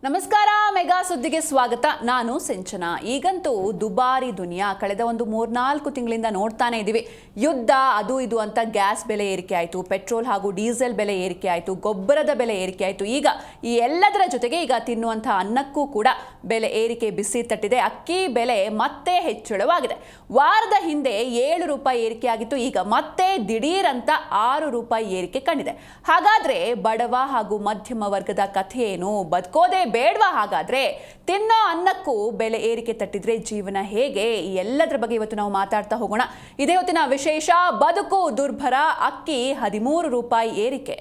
ನಮಸ್ಕಾರ, ಮೆಗಾ ಸುದ್ದಿಗೆ ಸ್ವಾಗತ. ನಾನು ಸಿಂಚನಾ. ಈಗಂತೂ ದುಬಾರಿ ದುನಿಯಾ. ಕಳೆದ ಒಂದು 3-4 ತಿಂಗಳಿಂದ ನೋಡ್ತಾನೆ ಇದ್ದೀವಿ. ಯುದ್ಧ ಅದು ಇದು ಅಂತ ಗ್ಯಾಸ್ ಬೆಲೆ ಏರಿಕೆ ಆಯಿತು, ಪೆಟ್ರೋಲ್ ಹಾಗೂ ಡೀಸೆಲ್ ಬೆಲೆ ಏರಿಕೆ ಆಯಿತು, ಗೊಬ್ಬರದ ಬೆಲೆ ಏರಿಕೆ ಆಯಿತು. ಈಗ ಈ ಎಲ್ಲದರ ಜೊತೆಗೆ ಈಗ ತಿನ್ನುವಂಥ ಅನ್ನಕ್ಕೂ ಕೂಡ ಬೆಲೆ ಏರಿಕೆ ಬಿಸಿ ತಟ್ಟಿದೆ. ಅಕ್ಕಿ ಬೆಲೆ ಮತ್ತೆ ಹೆಚ್ಚಳವಾಗಿದೆ. ವಾರದ ಹಿಂದೆ 7 ರೂಪಾಯಿ ಏರಿಕೆ ಆಗಿತ್ತು. ಈಗ ಮತ್ತೆ ದಿಢೀರ್ ಅಂತ 6 ರೂಪಾಯಿ ಏರಿಕೆ ಕಂಡಿದೆ. ಹಾಗಾದ್ರೆ ಬಡವ ಹಾಗೂ ಮಧ್ಯಮ ವರ್ಗದ ಕಥೆ ಏನು? ಬದುಕೋದೇ ಬೇಡವಾ? ಹಾಗಾದ್ರೆ ತಿನ್ನೋ ಅನ್ನಕ್ಕೂ ಬೆಲೆ ಏರಿಕೆ ತಟ್ಟಿದ್ರೆ ಜೀವನ ಹೇಗೆ? ಈ ಎಲ್ಲದರ ಬಗ್ಗೆ ಇವತ್ತು ನಾವು ಮಾತಾಡ್ತಾ ಹೋಗೋಣ. ಇದೇ ಹೊತ್ತಿನ ವಿಶೇಷ. ಬದುಕು ದುರ್ಭರ, ಅಕ್ಕಿ 13 ರೂಪಾಯಿ ಏರಿಕೆ.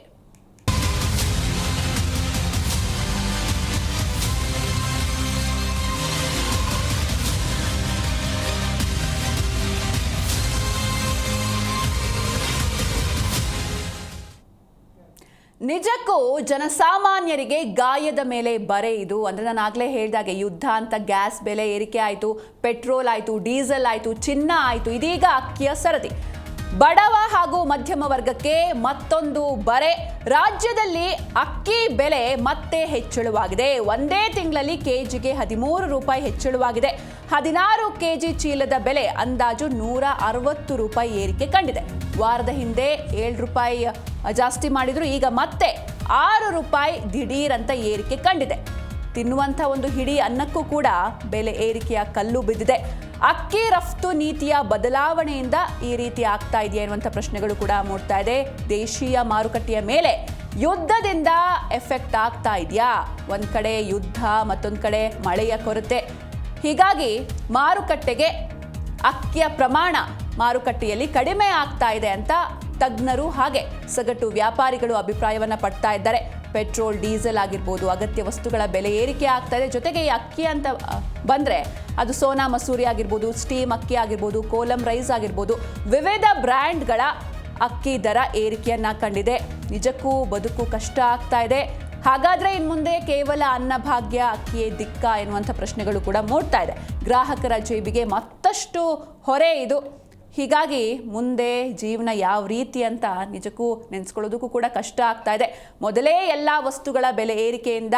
ನಿಜಕ್ಕೂ ಜನಸಾಮಾನ್ಯರಿಗೆ ಗಾಯದ ಮೇಲೆ ಬರೆ ಇದು. ಅಂದರೆ ನಾನು ಆಗಲೇ ಹೇಳಿದಾಗೆ ಯುದ್ಧ ಅಂತ ಗ್ಯಾಸ್ ಬೆಲೆ ಏರಿಕೆ ಆಯಿತು, ಪೆಟ್ರೋಲ್ ಆಯಿತು, ಡೀಸೆಲ್ ಆಯಿತು, ಚಿನ್ನ ಆಯಿತು, ಇದೀಗ ಅಕ್ಕಿಯ ಸರದಿ. ಬಡವ ಹಾಗೂ ಮಧ್ಯಮ ವರ್ಗಕ್ಕೆ ಮತ್ತೊಂದು ಬರೆ. ರಾಜ್ಯದಲ್ಲಿ ಅಕ್ಕಿ ಬೆಲೆ ಮತ್ತೆ ಹೆಚ್ಚಳವಾಗಿದೆ. ಒಂದೇ ತಿಂಗಳಲ್ಲಿ ಕೆಜಿಗೆ 13 ರೂಪಾಯಿ ಹೆಚ್ಚಳವಾಗಿದೆ. 16 ಕೆಜಿ ಚೀಲದ ಬೆಲೆ ಅಂದಾಜು 160 ರೂಪಾಯಿ ಏರಿಕೆ ಕಂಡಿದೆ. ವಾರದ ಹಿಂದೆ 7 ರೂಪಾಯಿ ಜಾಸ್ತಿ ಮಾಡಿದ್ರು. ಈಗ ಮತ್ತೆ 6 ರೂಪಾಯಿ ದಿಢೀರ್ ಅಂತ ಏರಿಕೆ ಕಂಡಿದೆ. ತಿನ್ನುವಂಥ ಒಂದು ಹಿಡಿ ಅನ್ನಕ್ಕೂ ಕೂಡ ಬೆಲೆ ಏರಿಕೆಯ ಕಲ್ಲು ಬಿದ್ದಿದೆ. ಅಕ್ಕಿ ರಫ್ತು ನೀತಿಯ ಬದಲಾವಣೆಯಿಂದ ಈ ರೀತಿ ಆಗ್ತಾ ಇದೆಯಾ ಎನ್ನುವಂಥ ಪ್ರಶ್ನೆಗಳು ಕೂಡ ಮೂಡ್ತಾ ಇದೆ. ದೇಶೀಯ ಮಾರುಕಟ್ಟೆಯ ಮೇಲೆ ಯುದ್ಧದಿಂದ ಎಫೆಕ್ಟ್ ಆಗ್ತಾ ಇದೆಯಾ? ಒಂದ್ ಕಡೆ ಯುದ್ಧ, ಮತ್ತೊಂದು ಕಡೆ ಮಳೆಯ ಕೊರತೆ. ಹೀಗಾಗಿ ಮಾರುಕಟ್ಟೆಗೆ ಅಕ್ಕಿಯ ಪ್ರಮಾಣ ಮಾರುಕಟ್ಟೆಯಲ್ಲಿ ಕಡಿಮೆ ಆಗ್ತಾ ಇದೆ ಅಂತ ತಜ್ಞರು ಹಾಗೆ ಸಗಟು ವ್ಯಾಪಾರಿಗಳು ಅಭಿಪ್ರಾಯವನ್ನ ಪಡ್ತಾ ಇದ್ದಾರೆ. ಪೆಟ್ರೋಲ್, ಡೀಸೆಲ್ ಆಗಿರ್ಬೋದು, ಅಗತ್ಯ ವಸ್ತುಗಳ ಬೆಲೆ ಏರಿಕೆ ಆಗ್ತಾ ಇದೆ. ಜೊತೆಗೆ ಈ ಅಕ್ಕಿ ಅಂತ ಬಂದರೆ ಅದು ಸೋನಾ ಮಸೂರಿ ಆಗಿರ್ಬೋದು, ಸ್ಟೀಮ್ ಅಕ್ಕಿ ಆಗಿರ್ಬೋದು, ಕೋಲಂ ರೈಸ್ ಆಗಿರ್ಬೋದು, ವಿವಿಧ ಬ್ರ್ಯಾಂಡ್ಗಳ ಅಕ್ಕಿ ದರ ಏರಿಕೆಯನ್ನ ಕಂಡಿದೆ. ನಿಜಕ್ಕೂ ಬದುಕು ಕಷ್ಟ ಆಗ್ತಾ ಇದೆ. ಹಾಗಾದ್ರೆ ಇನ್ನು ಮುಂದೆ ಕೇವಲ ಅನ್ನಭಾಗ್ಯ ಅಕ್ಕಿಯೇ ದಿಕ್ಕ ಎನ್ನುವಂಥ ಪ್ರಶ್ನೆಗಳು ಕೂಡ ಮೂಡ್ತಾ ಇದೆ. ಗ್ರಾಹಕರ ಜೇಬಿಗೆ ಮತ್ತಷ್ಟು ಹೊರೆ ಇದು. ಹೀಗಾಗಿ ಮುಂದೆ ಜೀವನ ಯಾವ ರೀತಿ ಅಂತ ನಿಜಕ್ಕೂ ನೆನೆಸ್ಕೊಳ್ಳೋದಕ್ಕೂ ಕೂಡ ಕಷ್ಟ ಆಗ್ತಾ ಇದೆ. ಮೊದಲೇ ಎಲ್ಲ ವಸ್ತುಗಳ ಬೆಲೆ ಏರಿಕೆಯಿಂದ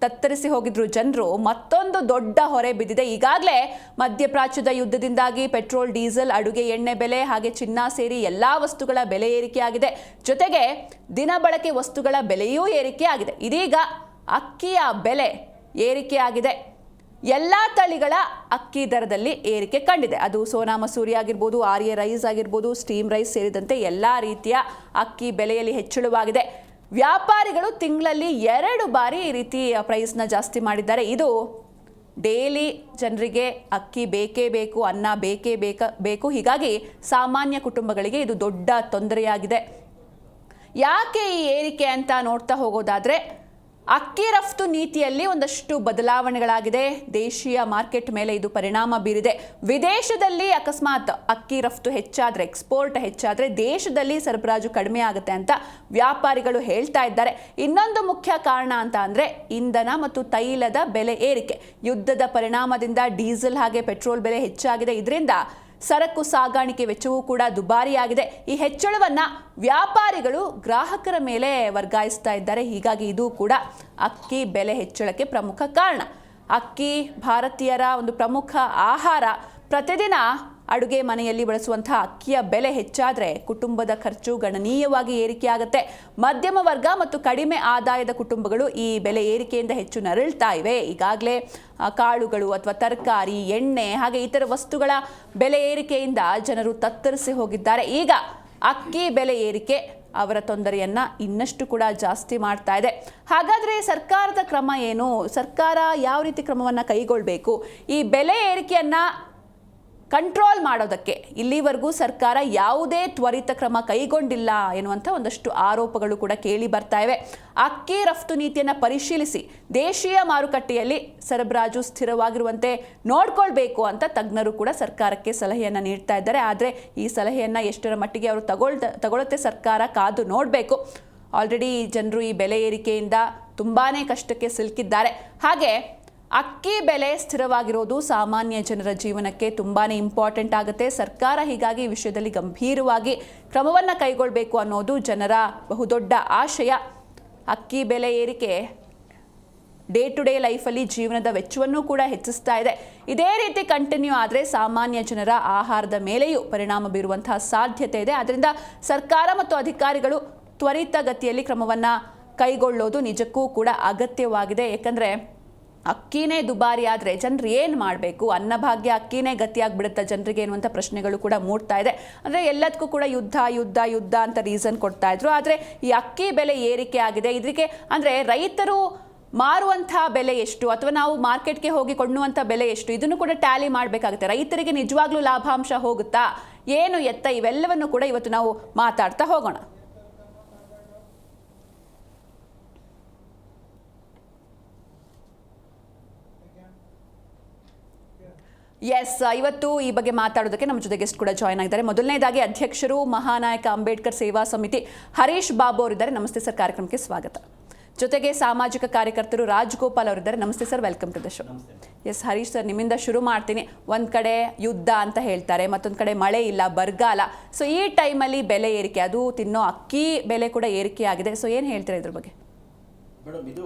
ತತ್ತರಿಸಿ ಹೋಗಿದ್ರು ಜನರು. ಮತ್ತೊಂದು ದೊಡ್ಡ ಹೊರೆ ಬಿದ್ದಿದೆ. ಈಗಾಗಲೇ ಮಧ್ಯಪ್ರಾಚ್ಯದ ಯುದ್ಧದಿಂದಾಗಿ ಪೆಟ್ರೋಲ್, ಡೀಸೆಲ್, ಅಡುಗೆ ಎಣ್ಣೆ ಬೆಲೆ ಹಾಗೆ ಚಿನ್ನ ಸೇರಿ ಎಲ್ಲ ವಸ್ತುಗಳ ಬೆಲೆ ಏರಿಕೆ ಆಗಿದೆ. ಜೊತೆಗೆ ದಿನಬಳಕೆ ವಸ್ತುಗಳ ಬೆಲೆಯೂ ಏರಿಕೆ ಆಗಿದೆ. ಇದೀಗ ಅಕ್ಕಿಯ ಬೆಲೆ ಏರಿಕೆ ಆಗಿದೆ. ಎಲ್ಲ ತಳಿಗಳ ಅಕ್ಕಿ ದರದಲ್ಲಿ ಏರಿಕೆ ಕಂಡಿದೆ. ಅದು ಸೋನಾ ಮಸೂರಿ ಆಗಿರ್ಬೋದು, ಆರ್ಯ ರೈಸ್ ಆಗಿರ್ಬೋದು, ಸ್ಟೀಮ್ ರೈಸ್ ಸೇರಿದಂತೆ ಎಲ್ಲ ರೀತಿಯ ಅಕ್ಕಿ ಬೆಲೆಯಲ್ಲಿ ಹೆಚ್ಚಳವಾಗಿದೆ. ವ್ಯಾಪಾರಿಗಳು ತಿಂಗಳಲ್ಲಿ 2 ಬಾರಿ ಈ ರೀತಿ ಪ್ರೈಸ್ನ ಜಾಸ್ತಿ ಮಾಡಿದ್ದಾರೆ. ಇದು ಡೈಲಿ ಜನರಿಗೆ ಅಕ್ಕಿ ಬೇಕೇ ಬೇಕು, ಅನ್ನ ಬೇಕೇ ಬೇಕು. ಹೀಗಾಗಿ ಸಾಮಾನ್ಯ ಕುಟುಂಬಗಳಿಗೆ ಇದು ದೊಡ್ಡ ತೊಂದರೆಯಾಗಿದೆ. ಯಾಕೆ ಈ ಏರಿಕೆ ಅಂತ ನೋಡ್ತಾ ಹೋಗೋದಾದ್ರೆ, ಅಕ್ಕಿ ರಫ್ತು ನೀತಿಯಲ್ಲಿ ಒಂದಷ್ಟು ಬದಲಾವಣೆಗಳಾಗಿದೆ. ದೇಶೀಯ ಮಾರ್ಕೆಟ್ ಮೇಲೆ ಇದು ಪರಿಣಾಮ ಬೀರಿದೆ. ವಿದೇಶದಲ್ಲಿ ಅಕಸ್ಮಾತ್ ಅಕ್ಕಿ ರಫ್ತು ಹೆಚ್ಚಾದರೆ, ಎಕ್ಸ್ಪೋರ್ಟ್ ಹೆಚ್ಚಾದರೆ ದೇಶದಲ್ಲಿ ಸರಬರಾಜು ಕಡಿಮೆ ಆಗುತ್ತೆ ಅಂತ ವ್ಯಾಪಾರಿಗಳು ಹೇಳ್ತಾ ಇದ್ದಾರೆ. ಇನ್ನೊಂದು ಮುಖ್ಯ ಕಾರಣ ಅಂತ ಅಂದರೆ ಇಂಧನ ಮತ್ತು ತೈಲದ ಬೆಲೆ ಏರಿಕೆ. ಯುದ್ಧದ ಪರಿಣಾಮದಿಂದ ಡೀಸೆಲ್ ಹಾಗೆ ಪೆಟ್ರೋಲ್ ಬೆಲೆ ಹೆಚ್ಚಾಗಿದೆ. ಇದರಿಂದ ಸರಕು ಸಾಗಾಣಿಕೆ ವೆಚ್ಚವೂ ಕೂಡ ದುಬಾರಿಯಾಗಿದೆ. ಈ ಹೆಚ್ಚಳವನ್ನ ವ್ಯಾಪಾರಿಗಳು ಗ್ರಾಹಕರ ಮೇಲೆ ವರ್ಗಾಯಿಸ್ತಾ ಇದ್ದಾರೆ. ಹೀಗಾಗಿ ಇದು ಕೂಡ ಅಕ್ಕಿ ಬೆಲೆ ಹೆಚ್ಚಳಕ್ಕೆ ಪ್ರಮುಖ ಕಾರಣ. ಅಕ್ಕಿ ಭಾರತೀಯರ ಒಂದು ಪ್ರಮುಖ ಆಹಾರ. ಪ್ರತಿದಿನ ಅಡುಗೆ ಮನೆಯಲ್ಲಿ ಬಳಸುವಂತಹ ಅಕ್ಕಿಯ ಬೆಲೆ ಹೆಚ್ಚಾದರೆ ಕುಟುಂಬದ ಖರ್ಚು ಗಣನೀಯವಾಗಿ ಏರಿಕೆಯಾಗುತ್ತೆ. ಮಧ್ಯಮ ವರ್ಗ ಮತ್ತು ಕಡಿಮೆ ಆದಾಯದ ಕುಟುಂಬಗಳು ಈ ಬೆಲೆ ಏರಿಕೆಯಿಂದ ಹೆಚ್ಚು ನರಳ್ತಾ ಇವೆ. ಈಗಾಗಲೇ ಕಾಳುಗಳು ಅಥವಾ ತರಕಾರಿ, ಎಣ್ಣೆ ಹಾಗೆ ಇತರ ವಸ್ತುಗಳ ಬೆಲೆ ಏರಿಕೆಯಿಂದ ಜನರು ತತ್ತರಿಸಿ ಹೋಗಿದ್ದಾರೆ. ಈಗ ಅಕ್ಕಿ ಬೆಲೆ ಏರಿಕೆ ಅವರ ತೊಂದರೆಯನ್ನ ಇನ್ನಷ್ಟು ಕೂಡ ಜಾಸ್ತಿ ಮಾಡ್ತಾ ಇದೆ. ಹಾಗಾದ್ರೆ ಸರ್ಕಾರದ ಕ್ರಮ ಏನು? ಸರ್ಕಾರ ಯಾವ ರೀತಿ ಕ್ರಮವನ್ನ ಕೈಗೊಳ್ಳಬೇಕು? ಈ ಬೆಲೆ ಏರಿಕೆಯನ್ನ ಕಂಟ್ರೋಲ್ ಮಾಡೋದಕ್ಕೆ ಇಲ್ಲಿವರೆಗೂ ಸರ್ಕಾರ ಯಾವುದೇ ತ್ವರಿತ ಕ್ರಮ ಕೈಗೊಂಡಿಲ್ಲ ಎನ್ನುವಂಥ ಒಂದಷ್ಟು ಆರೋಪಗಳು ಕೂಡ ಕೇಳಿ ಬರ್ತಾ ಇವೆ. ಅಕ್ಕಿ ರಫ್ತು ನೀತಿಯನ್ನು ಪರಿಶೀಲಿಸಿ ದೇಶೀಯ ಮಾರುಕಟ್ಟೆಯಲ್ಲಿ ಸರಬರಾಜು ಸ್ಥಿರವಾಗಿರುವಂತೆ ನೋಡ್ಕೊಳ್ಬೇಕು ಅಂತ ತಜ್ಞರು ಕೂಡ ಸರ್ಕಾರಕ್ಕೆ ಸಲಹೆಯನ್ನು ನೀಡ್ತಾ ಇದ್ದಾರೆ. ಆದರೆ ಈ ಸಲಹೆಯನ್ನು ಎಷ್ಟರ ಮಟ್ಟಿಗೆ ಅವರು ತಗೊಳುತ್ತೆ ಸರ್ಕಾರ ಕಾದು ನೋಡಬೇಕು. ಆಲ್ರೆಡಿ ಜನರು ಈ ಬೆಲೆ ಏರಿಕೆಯಿಂದ ತುಂಬಾನೇ ಕಷ್ಟಕ್ಕೆ ಸಿಲುಕಿದ್ದಾರೆ. ಹಾಗೆ ಅಕ್ಕಿ ಬೆಲೆ ಸ್ಥಿರವಾಗಿರೋದು ಸಾಮಾನ್ಯ ಜನರ ಜೀವನಕ್ಕೆ ತುಂಬಾನೇ ಇಂಪಾರ್ಟೆಂಟ್ ಆಗುತ್ತೆ. ಸರ್ಕಾರ ಹೀಗಾಗಿ ಈ ವಿಷಯದಲ್ಲಿ ಗಂಭೀರವಾಗಿ ಕ್ರಮವನ್ನು ಕೈಗೊಳ್ಳಬೇಕು ಅನ್ನೋದು ಜನರ ಬಹುದೊಡ್ಡ ಆಶಯ. ಅಕ್ಕಿ ಬೆಲೆ ಏರಿಕೆ ಡೇ ಟು ಡೇ ಲೈಫಲ್ಲಿ ಜೀವನದ ವೆಚ್ಚವನ್ನು ಕೂಡ ಹೆಚ್ಚಿಸ್ತಾ ಇದೆ. ಇದೇ ರೀತಿ ಕಂಟಿನ್ಯೂ ಆದರೆ ಸಾಮಾನ್ಯ ಜನರ ಆಹಾರದ ಮೇಲೆಯೂ ಪರಿಣಾಮ ಬೀರುವಂತಹ ಸಾಧ್ಯತೆ ಇದೆ. ಆದ್ದರಿಂದ ಸರ್ಕಾರ ಮತ್ತು ಅಧಿಕಾರಿಗಳು ತ್ವರಿತಗತಿಯಲ್ಲಿ ಕ್ರಮವನ್ನು ಕೈಗೊಳ್ಳೋದು ನಿಜಕ್ಕೂ ಕೂಡ ಅಗತ್ಯವಾಗಿದೆ. ಏಕೆಂದರೆ ಅಕ್ಕಿನೇ ದುಬಾರಿ ಆದರೆ ಜನರು ಏನು ಮಾಡಬೇಕು? ಅನ್ನಭಾಗ್ಯ ಅಕ್ಕಿನೇ ಗತಿಯಾಗಿಬಿಡುತ್ತಾ ಜನರಿಗೆ ಎನ್ನುವಂಥ ಪ್ರಶ್ನೆಗಳು ಕೂಡ ಮೂಡ್ತಾ ಇದೆ. ಅಂದರೆ ಎಲ್ಲದಕ್ಕೂ ಕೂಡ ಯುದ್ಧ ಯುದ್ಧ ಯುದ್ಧ ಅಂತ ರೀಸನ್ ಕೊಡ್ತಾ ಇದ್ರು. ಆದರೆ ಈ ಅಕ್ಕಿ ಬೆಲೆ ಏರಿಕೆ ಆಗಿದೆ. ಇದಕ್ಕೆ ಅಂದರೆ ರೈತರು ಮಾರುವಂಥ ಬೆಲೆ ಎಷ್ಟು ಅಥವಾ ನಾವು ಮಾರ್ಕೆಟ್ಗೆ ಹೋಗಿ ಕೊಳ್ಳುವಂಥ ಬೆಲೆ ಎಷ್ಟು, ಇದನ್ನು ಕೂಡ ಟ್ಯಾಲಿ ಮಾಡಬೇಕಾಗುತ್ತೆ. ರೈತರಿಗೆ ನಿಜವಾಗ್ಲೂ ಲಾಭಾಂಶ ಹೋಗುತ್ತಾ, ಏನು ಎತ್ತ, ಇವೆಲ್ಲವನ್ನು ಕೂಡ ಇವತ್ತು ನಾವು ಮಾತಾಡ್ತಾ ಹೋಗೋಣ. ಎಸ್, ಇವತ್ತು ಈ ಬಗ್ಗೆ ಮಾತಾಡೋದಕ್ಕೆ ನಮ್ಮ ಜೊತೆ ಗೆಸ್ಟ್ ಕೂಡ ಜಾಯ್ನ್ ಆಗಿದ್ದಾರೆ. ಮೊದಲನೇದಾಗಿ ಅಧ್ಯಕ್ಷರು ಮಹಾನಾಯಕ ಅಂಬೇಡ್ಕರ್ ಸೇವಾ ಸಮಿತಿ ಹರೀಶ್ ಬಾಬು ಅವರಿದ್ದಾರೆ. ನಮಸ್ತೆ ಸರ್, ಕಾರ್ಯಕ್ರಮಕ್ಕೆ ಸ್ವಾಗತ. ಜೊತೆಗೆ ಸಾಮಾಜಿಕ ಕಾರ್ಯಕರ್ತರು ರಾಜಗೋಪಾಲ್ ಅವರಿದ್ದಾರೆ. ನಮಸ್ತೆ sir, welcome to the show. Yes Harish sir, ನಿಮ್ಮಿಂದ ಶುರು ಮಾಡ್ತೀನಿ. ಒಂದು ಕಡೆ ಯುದ್ಧ ಅಂತ ಹೇಳ್ತಾರೆ, ಮತ್ತೊಂದು ಕಡೆ ಮಳೆ ಇಲ್ಲ, ಬರಗಾಲ. ಸೊ ಈ ಟೈಮಲ್ಲಿ ಬೆಲೆ ಏರಿಕೆ, ಅದು ತಿನ್ನೋ ಅಕ್ಕಿ ಬೆಲೆ ಕೂಡ ಏರಿಕೆ ಆಗಿದೆ. ಸೊ ಏನು ಹೇಳ್ತೀರಾ ಇದ್ರ ಬಗ್ಗೆ? ಮೇಡಮ್, ಇದು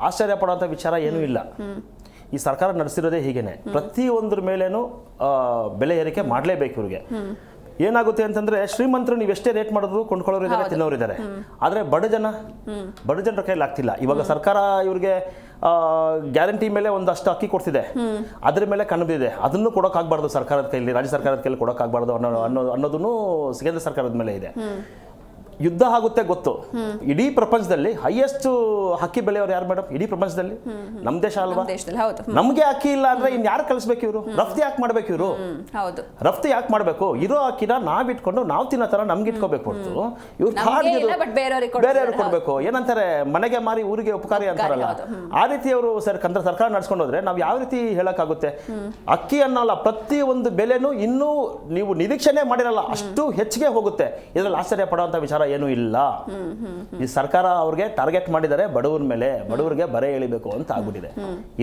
ಆಶ್ಚರ್ಯ ಪಡುವಂಥ ವಿಚಾರ ಏನೂ ಇಲ್ಲ. ಈ ಸರ್ಕಾರ ನಡೆಸಿರೋದೇ ಹೀಗೇನೆ. ಪ್ರತಿಯೊಂದ್ರ ಮೇಲೇನು ಬೆಲೆ ಏರಿಕೆ ಮಾಡಲೇಬೇಕು. ಇವ್ರಿಗೆ ಏನಾಗುತ್ತೆ ಅಂತಂದ್ರೆ, ಶ್ರೀಮಂತರು ನೀವು ಎಷ್ಟೇ ರೇಟ್ ಮಾಡಿದ್ರು ಕೊಂಡ್ಕೊಳ್ಳೋರು ಇದ್ದಾರೆ, ತಿನ್ನೋರು ಇದ್ದಾರೆ. ಆದರೆ ಬಡ ಜನರ ಕೈಯಲ್ಲಿ ಆಗ್ತಿಲ್ಲ. ಇವಾಗ ಸರ್ಕಾರ ಇವ್ರಿಗೆ ಗ್ಯಾರಂಟಿ ಮೇಲೆ ಒಂದಷ್ಟು ಅಕ್ಕಿ ಕೊಡ್ತಿದೆ, ಅದ್ರ ಮೇಲೆ ಕಣ್ಬಿದೆ. ಅದನ್ನು ಕೊಡೋಕ್ಕಾಗಬಾರ್ದು ಸರ್ಕಾರದ ಕೈಲಿ, ರಾಜ್ಯ ಸರ್ಕಾರದ ಕೈಲಿ ಕೊಡೋಕ್ಕಾಗಬಾರ್ದು ಅನ್ನೋದನ್ನು ಕೇಂದ್ರ ಸರ್ಕಾರದ ಮೇಲೆ ಇದೆ. ಯುದ್ಧ ಆಗುತ್ತೆ ಗೊತ್ತು. ಇಡೀ ಪ್ರಪಂಚದಲ್ಲಿ ಹೈಯೆಸ್ಟ್ ಅಕ್ಕಿ ಬೆಲೆಯವರು ಯಾರು ಮೇಡಮ್? ಇಡೀ ಪ್ರಪಂಚದಲ್ಲಿ ನಮ್ಮ ದೇಶ ಅಲ್ವಾ? ನಮ್ಗೆ ಅಕ್ಕಿ ಇಲ್ಲ ಅಂದ್ರೆ ಇನ್ ಯಾರು ಕಳಿಸ್ಬೇಕು? ಇವರು ರಫ್ತು ಯಾಕೆ ಮಾಡ್ಬೇಕು? ಇವರು ರಫ್ತು ಯಾಕೆ ಮಾಡ್ಬೇಕು? ಇರೋ ಅಕ್ಕಿನ ನಾವ್ ಇಟ್ಕೊಂಡು ನಾವು ತಿನ್ನೋ ತರ ನಮ್ಗೆ ಇಟ್ಕೋಬೇಕು ಹೊರತು ಇವ್ರು ಬೇರೆಯವ್ರಿಗೆ ಕೊಡ್ಬೇಕು. ಏನಂತಾರೆ, ಮನೆಗೆ ಮಾರಿ ಊರಿಗೆ ಉಪಕಾರಿ ಅಂತಾರಲ್ಲ, ಆ ರೀತಿ ಅವರು ಸರ್ಕಾರ ನಡ್ಸ್ಕೊಂಡು ಹೋದ್ರೆ ನಾವ್ ಯಾವ ರೀತಿ ಹೇಳಕ್ಕಾಗುತ್ತೆ? ಅಕ್ಕಿ ಅನ್ನಲ್ಲ, ಪ್ರತಿ ಒಂದು ಬೆಲೆನೂ ಇನ್ನೂ ನೀವು ನಿರೀಕ್ಷಣೆ ಮಾಡಿರಲ್ಲ ಅಷ್ಟು ಹೆಚ್ಚಿಗೆ ಹೋಗುತ್ತೆ. ಇದ್ರಲ್ಲಿ ಆಶ್ಚರ್ಯ ಪಡುವಂತ ವಿಚಾರ ಏನೂ ಇಲ್ಲ. ಈ ಸರ್ಕಾರ ಅವ್ರಿಗೆ ಟಾರ್ಗೆಟ್ ಮಾಡಿದ್ದಾರೆ, ಬಡವರ ಮೇಲೆ, ಬಡವರಿಗೆ ಬರೆ ಎಳಿಬೇಕು ಅಂತ ಆಗ್ಬಿಟ್ಟಿದೆ.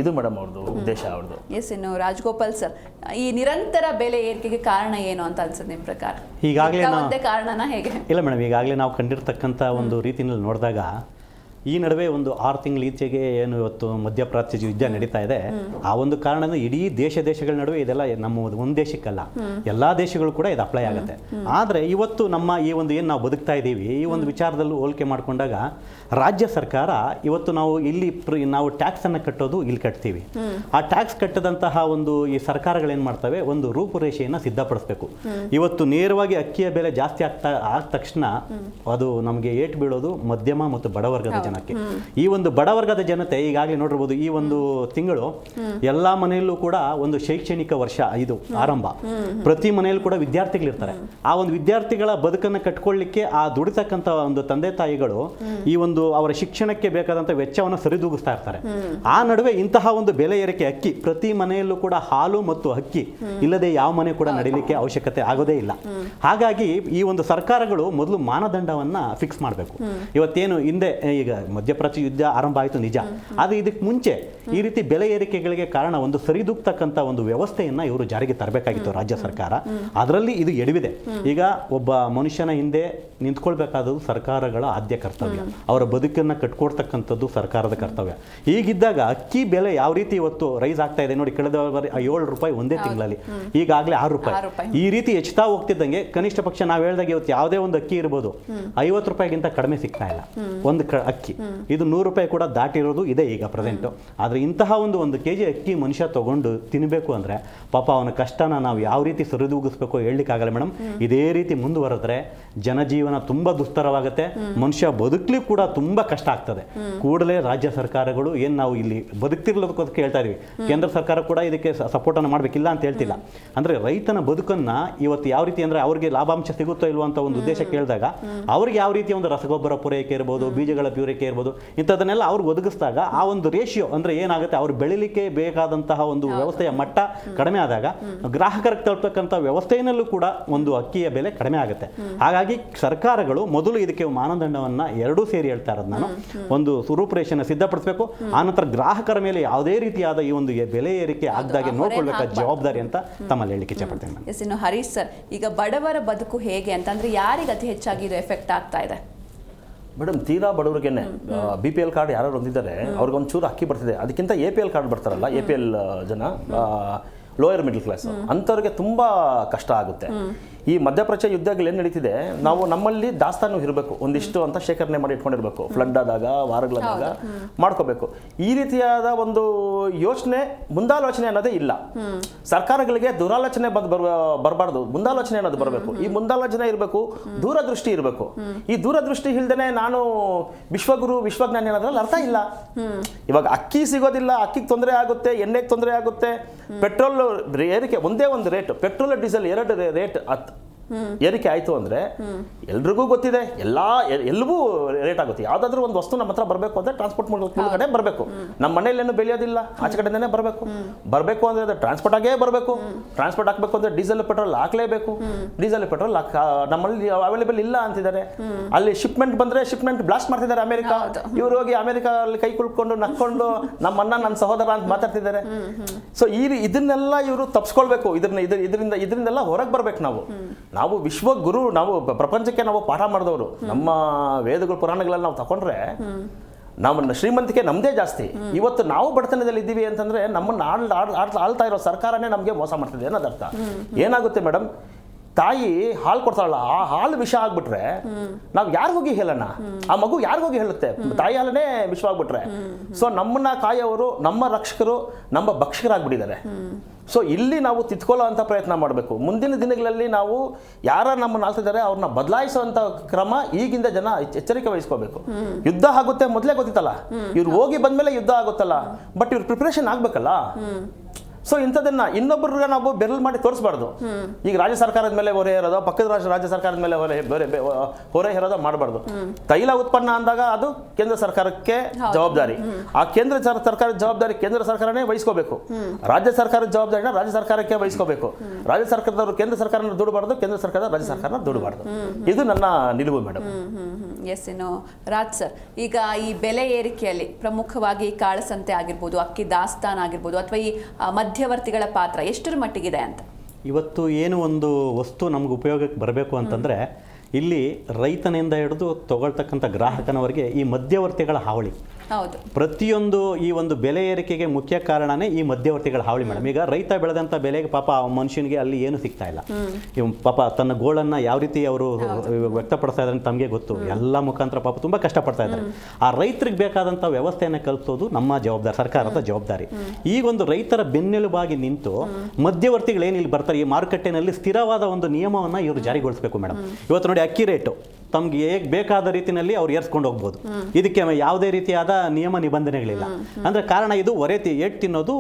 ಇದು ಮೇಡಮ್ ಅವ್ರದ್ದು ಉದ್ದೇಶ, ಅವ್ರದ್ದು. ಎಸ್, ಇನ್ನು ರಾಜಗೋಪಾಲ್ ಸರ್, ಈ ನಿರಂತರ ಬೆಲೆ ಏರಿಕೆಗೆ ಕಾರಣ ಏನು ಅಂತ ಅನ್ಸುತ್ತೆ ನಿಮ್ಮ ಪ್ರಕಾರ? ಈಗಾಗಲೇ ಕಾರಣನ ಹೇಗೆ? ಇಲ್ಲ ಮೇಡಮ್, ಈಗಾಗಲೇ ನಾವು ಕಂಡಿರ್ತಕ್ಕಂಥ ಒಂದು ರೀತಿಯಲ್ಲಿ ನೋಡಿದಾಗ ಈ ನಡುವೆ ಒಂದು 6 ತಿಂಗಳ ಈಚೆಗೆ ಏನು ಇವತ್ತು ಮಧ್ಯಪ್ರಾಚ್ಯ ಯುದ್ಧ ನಡೀತಾ ಇದೆ, ಆ ಒಂದು ಕಾರಣದಿಂದ ಇಡೀ ದೇಶಗಳ ನಡುವೆ ಇದೆಲ್ಲ ನಮ್ಮ ಒಂದು ದೇಶಕ್ಕಲ್ಲ, ಎಲ್ಲಾ ದೇಶಗಳು ಕೂಡ ಇದು ಅಪ್ಲೈ ಆಗುತ್ತೆ. ಆದರೆ ಇವತ್ತು ನಮ್ಮ ಈ ಒಂದು ಏನು ನಾವು ಬದುಕ್ತಾ ಇದ್ದೀವಿ, ಈ ಒಂದು ವಿಚಾರದಲ್ಲೂ ಹೋಲಿಕೆ ಮಾಡಿಕೊಂಡಾಗ ರಾಜ್ಯ ಸರ್ಕಾರ ಇವತ್ತು ನಾವು ಟ್ಯಾಕ್ಸ್ ಅನ್ನು ಕಟ್ಟೋದು ಇಲ್ಲಿ ಕಟ್ತೀವಿ. ಆ ಟ್ಯಾಕ್ಸ್ ಕಟ್ಟದಂತಹ ಒಂದು ಈ ಸರ್ಕಾರಗಳೇನು ಮಾಡ್ತವೆ, ಒಂದು ರೂಪುರೇಷೆಯನ್ನು ಸಿದ್ಧಪಡಿಸಬೇಕು. ಇವತ್ತು ನೇರವಾಗಿ ಅಕ್ಕಿಯ ಬೆಲೆ ಜಾಸ್ತಿ ಆದ ತಕ್ಷಣ ಅದು ನಮಗೆ ಏಟು ಬೀಳೋದು ಮಧ್ಯಮ ಮತ್ತು ಬಡವರ್ಗದ ಜನ. ಈ ಒಂದು ಬಡವರ್ಗದ ಜನತೆ ಈಗಾಗಲೇ ನೋಡಿರ್ಬೋದು, ಈ ಒಂದು ತಿಂಗಳು ಎಲ್ಲಾ ಮನೆಯಲ್ಲೂ ಕೂಡ ಒಂದು ಶೈಕ್ಷಣಿಕ ವರ್ಷ ಇದು ಆರಂಭ. ಪ್ರತಿ ಮನೆಯಲ್ಲೂ ಕೂಡ ವಿದ್ಯಾರ್ಥಿಗಳಿರ್ತಾರೆ. ಆ ಒಂದು ವಿದ್ಯಾರ್ಥಿಗಳ ಬದುಕನ್ನು ಕಟ್ಕೊಳ್ಳಿಕ್ಕೆ ಆ ದುಡಿತಕ್ಕಂಥ ಒಂದು ತಂದೆ ತಾಯಿಗಳು ಈ ಒಂದು ಅವರ ಶಿಕ್ಷಣಕ್ಕೆ ಬೇಕಾದಂಥ ವೆಚ್ಚವನ್ನು ಸರಿದೂಗಿಸ್ತಾ ಇರ್ತಾರೆ. ಆ ನಡುವೆ ಇಂತಹ ಒಂದು ಬೆಲೆ ಏರಿಕೆ, ಅಕ್ಕಿ ಪ್ರತಿ ಮನೆಯಲ್ಲೂ ಕೂಡ ಹಾಲು ಮತ್ತು ಅಕ್ಕಿ ಇಲ್ಲದೆ ಯಾವ ಮನೆ ಕೂಡ ನಡೀಲಿಕ್ಕೆ ಅವಶ್ಯಕತೆ ಆಗೋದೇ ಇಲ್ಲ. ಹಾಗಾಗಿ ಈ ಒಂದು ಸರ್ಕಾರಗಳು ಮೊದಲು ಮಾನದಂಡವನ್ನ ಫಿಕ್ಸ್ ಮಾಡಬೇಕು. ಇವತ್ತೇನು ಹಿಂದೆ ಈಗ ಮಧ್ಯಪ್ರಾಚ್ಯ ಯುದ್ಧ ಆರಂಭ ಆಯಿತು ನಿಜ, ಆದರೆ ಇದಕ್ಕೆ ಮುಂಚೆ ಈ ರೀತಿ ಬೆಲೆ ಏರಿಕೆಗಳಿಗೆ ಕಾರಣ ಒಂದು ಸರಿದೂಗ್ತಕ್ಕಂಥ ಒಂದು ವ್ಯವಸ್ಥೆಯನ್ನ ಇವರು ಜಾರಿಗೆ ತರಬೇಕಾಗಿತ್ತು ರಾಜ್ಯ ಸರ್ಕಾರ. ಅದರಲ್ಲಿ ಇದು ಎಡವಿದೆ. ಈಗ ಒಬ್ಬ ಮನುಷ್ಯನ ಹಿಂದೆ ನಿಂತ್ಕೊಳ್ಬೇಕಾದದ್ದು ಸರ್ಕಾರಗಳ ಆದ್ಯ ಕರ್ತವ್ಯ, ಅವರ ಬದುಕನ್ನು ಕಟ್ಕೊಡ್ತಕ್ಕಂಥದ್ದು ಸರ್ಕಾರದ ಕರ್ತವ್ಯ. ಹೀಗಿದ್ದಾಗ ಅಕ್ಕಿ ಬೆಲೆ ಯಾವ ರೀತಿ ಇವತ್ತು ರೈಸ್ ಆಗ್ತಾ ಇದೆ ನೋಡಿ, ಕಳೆದ 7 ರೂಪಾಯಿ ಒಂದೇ ತಿಂಗಳಲ್ಲಿ, ಈಗಾಗಲೇ 6 ರೂಪಾಯಿ. ಈ ರೀತಿ ಹೆಚ್ಚುತ್ತಾ ಹೋಗ್ತಿದ್ದಂಗೆ ಕನಿಷ್ಠ ಪಕ್ಷ ನಾವು ಹೇಳಿದಾಗ ಇವತ್ತು ಯಾವುದೇ ಒಂದು ಅಕ್ಕಿ ಇರ್ಬೋದು 50 ರೂಪಾಯಿಗಿಂತ ಕಡಿಮೆ ಸಿಗ್ತಾ ಇಲ್ಲ ಒಂದು ಅಕ್ಕಿ. ಇದು 100 ರೂಪಾಯಿ ಕೂಡ ದಾಟಿರೋದು ಇದೆ ಈಗ ಪ್ರೆಸೆಂಟು. ಆದರೆ ಇಂತಹ ಒಂದು kg ಅಕ್ಕಿ ಮನುಷ್ಯ ತಗೊಂಡು ತಿನ್ನಬೇಕು ಅಂದರೆ ಪಾಪ ಅವನ ಕಷ್ಟನ ನಾವು ಯಾವ ರೀತಿ ಸರಿದೂಗಿಸ್ಬೇಕು ಹೇಳಲಿಕ್ಕಾಗಲ್ಲ ಮೇಡಮ್. ಇದೇ ರೀತಿ ಮುಂದುವರೆದ್ರೆ ಜನಜೀವನ ತುಂಬ ದುಸ್ತರವಾಗುತ್ತೆ, ಮನುಷ್ಯ ಬದುಕಲಿಕ್ಕೆ ಕೂಡ ತುಂಬ ಕಷ್ಟ ಆಗ್ತದೆ. ಕೂಡಲೇ ರಾಜ್ಯ ಸರ್ಕಾರಗಳು ಏನು ನಾವು ಇಲ್ಲಿ ಬದುಕ್ತಿರ್ಲೋದಕ್ಕೆ ಹೇಳ್ತಾ ಇದೀವಿ, ಕೇಂದ್ರ ಸರ್ಕಾರ ಕೂಡ ಇದಕ್ಕೆ ಸಪೋರ್ಟನ್ನು ಮಾಡಬೇಕಿಲ್ಲ ಅಂತ ಹೇಳ್ತಿಲ್ಲ. ಅಂದರೆ ರೈತನ ಬದುಕನ್ನು ಇವತ್ತು ಯಾವ ರೀತಿ ಅಂದರೆ ಅವ್ರಿಗೆ ಲಾಭಾಂಶ ಸಿಗುತ್ತೋ ಇಲ್ವೋ ಅಂತ ಒಂದು ಉದ್ದೇಶ ಕೇಳಿದಾಗ ಅವ್ರಿಗೆ ಯಾವ ರೀತಿ ಒಂದು ರಸಗೊಬ್ಬರ ಪೂರೈಕೆ ಇರ್ಬೋದು, ಬೀಜಗಳ ಪೂರೈಕೆ ಇರ್ಬೋದು, ಇಂಥದನ್ನೆಲ್ಲ ಅವ್ರಿಗೆ ಒದಗಿಸಿದಾಗ ಆ ಒಂದು ರೇಷಿಯೋ ಅಂದರೆ ಏನಾಗುತ್ತೆ, ಅವ್ರು ಬೆಳಿಲಿಕ್ಕೆ ಬೇಕಾದಂತಹ ಒಂದು ವ್ಯವಸ್ಥೆಯ ಮಟ್ಟ ಕಡಿಮೆ ಆದಾಗ ಗ್ರಾಹಕರಿಗೆ ತಲುಪತಕ್ಕಂಥ ವ್ಯವಸ್ಥೆಯಲ್ಲೂ ಕೂಡ ಒಂದು ಅಕ್ಕಿಯ ಬೆಲೆ ಕಡಿಮೆ ಆಗುತ್ತೆ. ಹಾಗಾಗಿ ಸರ್ಕಾರಗಳು ಮೊದಲು ಇದಕ್ಕೆ ಮಾನದಂಡವನ್ನು ಎರಡೂ ಸೇರಿ ಹೇಳ್ತಾ ಇರೋದು ನಾನು, ಒಂದು ರೂಪುರೇಷೆಯನ್ನು ಸಿದ್ಧಪಡಿಸಬೇಕು. ಆನಂತರ ಗ್ರಾಹಕರ ಮೇಲೆ ಯಾವುದೇ ರೀತಿಯಾದ ಈ ಒಂದು ಬೆಲೆ ಏರಿಕೆ ಆಗದಾಗೆ ನೋಡ್ಕೊಳ್ಬೇಕಾದ ಜವಾಬ್ದಾರಿ ಅಂತ ತಮ್ಮಲ್ಲಿ ಹೇಳಿಕೆ ಇಷ್ಟಪಡ್ತೇನೆ. ಇನ್ನು ಹರೀಶ್ ಸರ್, ಈಗ ಬಡವರ ಬದುಕು ಹೇಗೆ ಅಂತಂದ್ರೆ ಯಾರಿಗೆ ಅತಿ ಹೆಚ್ಚಾಗಿ ಇದು ಎಫೆಕ್ಟ್ ಆಗ್ತಾ ಇದೆ? ಮೇಡಮ್ ತೀರಾ ಬಡವರಿಗೇನೆ BPL ಕಾರ್ಡ್ ಯಾರು ಹೊಂದಿದ್ದಾರೆ ಅವ್ರಿಗೆ ಒಂಚೂರು ಅಕ್ಕಿ ಬರ್ತಿದೆ, ಅದಕ್ಕಿಂತ APL ಕಾರ್ಡ್ ಬರ್ತಾರಲ್ಲ, APL ಜನ ಲೋಯರ್ ಮಿಡಲ್ ಕ್ಲಾಸ್ ಅಂಥವ್ರಿಗೆ ತುಂಬ ಕಷ್ಟ ಆಗುತ್ತೆ. ಈ ಮಧ್ಯಪ್ರಾಚ್ಯ ಯುದ್ಧಗಳು ಏನು ನಡೀತಿದೆ, ನಾವು ನಮ್ಮಲ್ಲಿ ದಾಸ್ತಾನು ಇರಬೇಕು, ಒಂದಿಷ್ಟು ಅಂತ ಶೇಖರಣೆ ಮಾಡಿ ಇಟ್ಕೊಂಡಿರ್ಬೇಕು, ಫ್ಲಡ್ ಆದಾಗ ವಾರಗಳಾದಾಗ ಮಾಡ್ಕೋಬೇಕು. ಈ ರೀತಿಯಾದ ಒಂದು ಯೋಚನೆ ಮುಂದಾಲೋಚನೆ ಅನ್ನೋದೇ ಇಲ್ಲ. ಸರ್ಕಾರಗಳಿಗೆ ದುರಾಲೋಚನೆ ಬರಬಾರ್ದು, ಮುಂದಾಲೋಚನೆ ಅನ್ನೋದು ಬರಬೇಕು. ಈ ಮುಂದಾಲೋಚನೆ ಇರಬೇಕು, ದೂರದೃಷ್ಟಿ ಇರಬೇಕು. ಈ ದೂರದೃಷ್ಟಿ ಇಲ್ದೇನೆ ನಾನು ವಿಶ್ವಗುರು ವಿಶ್ವಜ್ಞಾನಿ ಅನ್ನೋದ್ರಲ್ಲಿ ಅರ್ಥ ಇಲ್ಲ. ಇವಾಗ ಅಕ್ಕಿ ಸಿಗೋದಿಲ್ಲ, ಅಕ್ಕಿಗೆ ತೊಂದರೆ ಆಗುತ್ತೆ, ಎಣ್ಣೆಗೆ ತೊಂದರೆ ಆಗುತ್ತೆ, ಪೆಟ್ರೋಲ್ ಏರಿಕೆ ಒಂದೇ ಒಂದು ರೇಟ್, ಪೆಟ್ರೋಲ್ ಡೀಸೆಲ್ 2 ರೇಟ್ ಏರಿಕೆ ಆಯಿತು ಅಂದರೆ ಎಲ್ರಿಗೂ ಗೊತ್ತಿದೆ, ಎಲ್ಲವೂ ರೇಟ್ ಆಗುತ್ತೆ. ಯಾವುದಾದ್ರೂ ಒಂದು ವಸ್ತು ನಮ್ಮ ಹತ್ರ ಬರಬೇಕು ಅಂದರೆ ಟ್ರಾನ್ಸ್ಪೋರ್ಟ್ ಮೂಲಕನೇ ಬರಬೇಕು. ನಮ್ಮ ಮನೆಯಲ್ಲೇನು ಬೆಳೆಯೋದಿಲ್ಲ, ಆಚೆ ಕಡೆಯಿಂದನೇ ಬರಬೇಕು ಅಂದರೆ ಅದು ಟ್ರಾನ್ಸ್ಪೋರ್ಟ್ ಆಗೇ ಬರಬೇಕು. ಟ್ರಾನ್ಸ್ಪೋರ್ಟ್ ಹಾಕಬೇಕು ಅಂದರೆ ಡೀಸೆಲ್ ಪೆಟ್ರೋಲ್ ಹಾಕಲೇಬೇಕು. ಡೀಸೆಲ್ ಪೆಟ್ರೋಲ್ ನಮ್ಮಲ್ಲಿ ಅವೈಲೇಬಲ್ ಇಲ್ಲ ಅಂತಿದ್ದಾರೆ. ಅಲ್ಲಿ ಶಿಪ್ಮೆಂಟ್ ಬಂದರೆ ಶಿಪ್ಮೆಂಟ್ ಬ್ಲಾಸ್ಟ್ ಮಾಡ್ತಿದ್ದಾರೆ ಅಮೆರಿಕ. ಇವರು ಹೋಗಿ ಅಮೆರಿಕಲ್ಲಿ ಕೈ ಕುಳ್ಕೊಂಡು ನಕ್ಕೊಂಡು ನಮ್ಮ ಅಣ್ಣ ನನ್ನ ಸಹೋದರ ಅಂತ ಮಾತಾಡ್ತಿದ್ದಾರೆ. ಸೊ ಇದನ್ನೆಲ್ಲ ಇವರು ತಪ್ಪಿಸ್ಕೊಳ್ಬೇಕು. ಇದರಿಂದೆಲ್ಲ ಹೊರಗೆ ಬರ್ಬೇಕು. ನಾವು ವಿಶ್ವಗುರು, ನಾವು ಪ್ರಪಂಚಕ್ಕೆ ನಾವು ಪಾಠ ಮಾಡಿದವರು. ನಮ್ಮ ವೇದಗಳು ಪುರಾಣಗಳಲ್ಲಿ ನಾವು ತಗೊಂಡ್ರೆ ನಮ್ಮ ಶ್ರೀಮಂತಿಕೆ ನಮ್ಮದೇ ಜಾಸ್ತಿ. ಇವತ್ತು ನಾವು ಬಡತನದಲ್ಲಿ ಇದ್ದೀವಿ ಅಂತಂದ್ರೆ ನಮ್ಮನ್ನು ಆಳ್ತಾ ಇರೋ ಸರ್ಕಾರನೇ ನಮಗೆ ಮೋಸ ಮಾಡ್ತಿದೆ ಅನ್ನೋದು ಅರ್ಥ. ಏನಾಗುತ್ತೆ ಮೇಡಮ್, ತಾಯಿ ಹಾಲು ಕೊಡ್ತಾಳಲ್ಲ, ಆ ಹಾಲು ವಿಷ ಆಗ್ಬಿಟ್ರೆ ನಾವು ಯಾರಿಗೋಗಿ ಹೇಳೋಣ? ಆ ಮಗು ಯಾರಿಗೋಗಿ ಹೇಳುತ್ತೆ? ತಾಯಿ ಹಾಲನೇ ವಿಷವಾಗ್ಬಿಟ್ರೆ. ಸೊ ನಮ್ಮನ್ನ ಕಾಯೋರು, ನಮ್ಮ ರಕ್ಷಕರು, ನಮ್ಮ ಭಕ್ಷಕರಾಗ್ಬಿಟ್ಟಿದ್ದಾರೆ. ಸೊ ಇಲ್ಲಿ ನಾವು ತಿದ್ಕೊಳ್ಳೋ ಅಂತ ಪ್ರಯತ್ನ ಮಾಡಬೇಕು. ಮುಂದಿನ ದಿನಗಳಲ್ಲಿ ನಾವು ಯಾರ ನಮ್ಮನ್ನು ಆಳ್ತಿದ್ದಾರೆ ಅವ್ರನ್ನ ಬದಲಾಯಿಸುವಂತ ಕ್ರಮ ಈಗಿಂದ ಜನ ಎಚ್ಚರಿಕೆ ವಹಿಸ್ಕೋಬೇಕು. ಯುದ್ಧ ಆಗುತ್ತೆ ಮೊದಲೇ ಗೊತ್ತಿತ್ತಲ್ಲ, ಇವ್ರು ಹೋಗಿ ಬಂದ್ಮೇಲೆ ಯುದ್ಧ ಆಗುತ್ತಲ್ಲ, ಬಟ್ ಇವ್ರ ಪ್ರಿಪರೇಷನ್ ಆಗ್ಬೇಕಲ್ಲ. ಸೊ ಇಂಥದನ್ನ ಇನ್ನೊಬ್ಬರಿಗೆ ನಾವು ಬೆರಳು ಮಾಡಿ ತೋರಿಸಬಾರ್ದು. ಈಗ ರಾಜ್ಯ ಸರ್ಕಾರದ ಮೇಲೆ ಹೊರೆ ಇರೋದು, ಪಕ್ಕದ ರಾಜ್ಯ ಸರ್ಕಾರದ ಮೇಲೆ ಹೊರೆ ಇರೋದು ಮಾಡಬಾರ್ದು. ತೈಲ ಉತ್ಪನ್ನ ಅಂದಾಗ ಅದು ಕೇಂದ್ರ ಸರ್ಕಾರಕ್ಕೆ ಜವಾಬ್ದಾರಿ. ಆ ಕೇಂದ್ರ ಸರ್ಕಾರದ ಜವಾಬ್ದಾರಿ ಕೇಂದ್ರ ಸರ್ಕಾರನೇ ವಹಿಸ್ಕೋಬೇಕು. ರಾಜ್ಯ ಸರ್ಕಾರದ ಜವಾಬ್ದಾರಿನ ರಾಜ್ಯ ಸರ್ಕಾರಕ್ಕೆ ವಹಿಸ್ಕೋಬೇಕು. ರಾಜ್ಯ ಸರ್ಕಾರದವರು ಕೇಂದ್ರ ಸರ್ಕಾರನ ದುಡ್ಬಾರ್ದು, ಕೇಂದ್ರ ಸರ್ಕಾರ ರಾಜ್ಯ ಸರ್ಕಾರನ ದುಡ್ಬಾರ್ದು. ಇದು ನನ್ನ ನಿಲುವು ಮೇಡಮ್. ಎಸ್, ಇನ್ನು ರಾಜ್ ಸರ್, ಈಗ ಈ ಬೆಲೆ ಏರಿಕೆಯಲ್ಲಿ ಪ್ರಮುಖವಾಗಿ ಕಾಳಸಂತೆ ಆಗಿರ್ಬೋದು, ಅಕ್ಕಿ ದಾಸ್ತಾನು ಆಗಿರ್ಬೋದು, ಅಥವಾ ಈ ಮಧ್ಯವರ್ತಿಗಳ ಪಾತ್ರ ಎಷ್ಟರ ಮಟ್ಟಿಗಿದೆ ಅಂತ? ಇವತ್ತು ಏನು ಒಂದು ವಸ್ತು ನಮ್ಗೆ ಉಪಯೋಗಕ್ಕೆ ಬರಬೇಕು ಅಂತಂದರೆ ಇಲ್ಲಿ ರೈತನಿಂದ ಹಿಡಿದು ತಗೊಳ್ತಕ್ಕಂಥ ಗ್ರಾಹಕನವರೆಗೆ ಈ ಮಧ್ಯವರ್ತಿಗಳ ಹಾವಳಿ. ಹೌದು, ಪ್ರತಿಯೊಂದು ಈ ಒಂದು ಬೆಲೆ ಏರಿಕೆಗೆ ಮುಖ್ಯ ಕಾರಣನೇ ಈ ಮಧ್ಯವರ್ತಿಗಳ ಹಾವಳಿ ಮೇಡಮ್. ಈಗ ರೈತ ಬೆಳೆದಂಥ ಬೆಲೆಗೆ ಪಾಪ ಮನುಷ್ಯನಿಗೆ ಅಲ್ಲಿ ಏನು ಸಿಗ್ತಾ ಇಲ್ಲ. ಪಾಪ ತನ್ನ ಗೋಳನ್ನು ಯಾವ ರೀತಿ ಅವರು ವ್ಯಕ್ತಪಡಿಸ್ತಾ ಇದ್ದಾರೆ ತಮಗೆ ಗೊತ್ತು. ಎಲ್ಲ ಮುಖಾಂತರ ಪಾಪ ತುಂಬ ಕಷ್ಟಪಡ್ತಾ ಇದ್ದಾರೆ. ಆ ರೈತರಿಗೆ ಬೇಕಾದಂಥ ವ್ಯವಸ್ಥೆಯನ್ನು ಕಲ್ಪಿಸೋದು ನಮ್ಮ ಜವಾಬ್ದಾರಿ, ಸರ್ಕಾರದ ಜವಾಬ್ದಾರಿ. ಈಗೊಂದು ರೈತರ ಬೆನ್ನೆಲುಬಾಗಿ ನಿಂತು ಮಧ್ಯವರ್ತಿಗಳು ಏನು ಇಲ್ಲಿ ಬರ್ತಾರೆ, ಈ ಮಾರುಕಟ್ಟೆನಲ್ಲಿ ಸ್ಥಿರವಾದ ಒಂದು ನಿಯಮವನ್ನು ಇವರು ಜಾರಿಗೊಳಿಸಬೇಕು ಮೇಡಮ್. ಇವತ್ತು ನೋಡಿ, ಅಕ್ಕಿ ರೇಟು ತಮ್ಗೆ ಹೇಗೆ ಬೇಕಾದ ರೀತಿಯಲ್ಲಿ ಅವ್ರು ಏರ್ಸ್ಕೊಂಡು ಹೋಗ್ಬೋದು. ಇದಕ್ಕೆ ಯಾವುದೇ ರೀತಿಯಾದ ನಿಯಮ ನಿಬಂಧನೆಗಳಿಲ್ಲ. ಅಂದ್ರೆ ಕಾರಣ ಇದು ಹೊರೆ ಏಟ್ ತಿನ್ನೋದು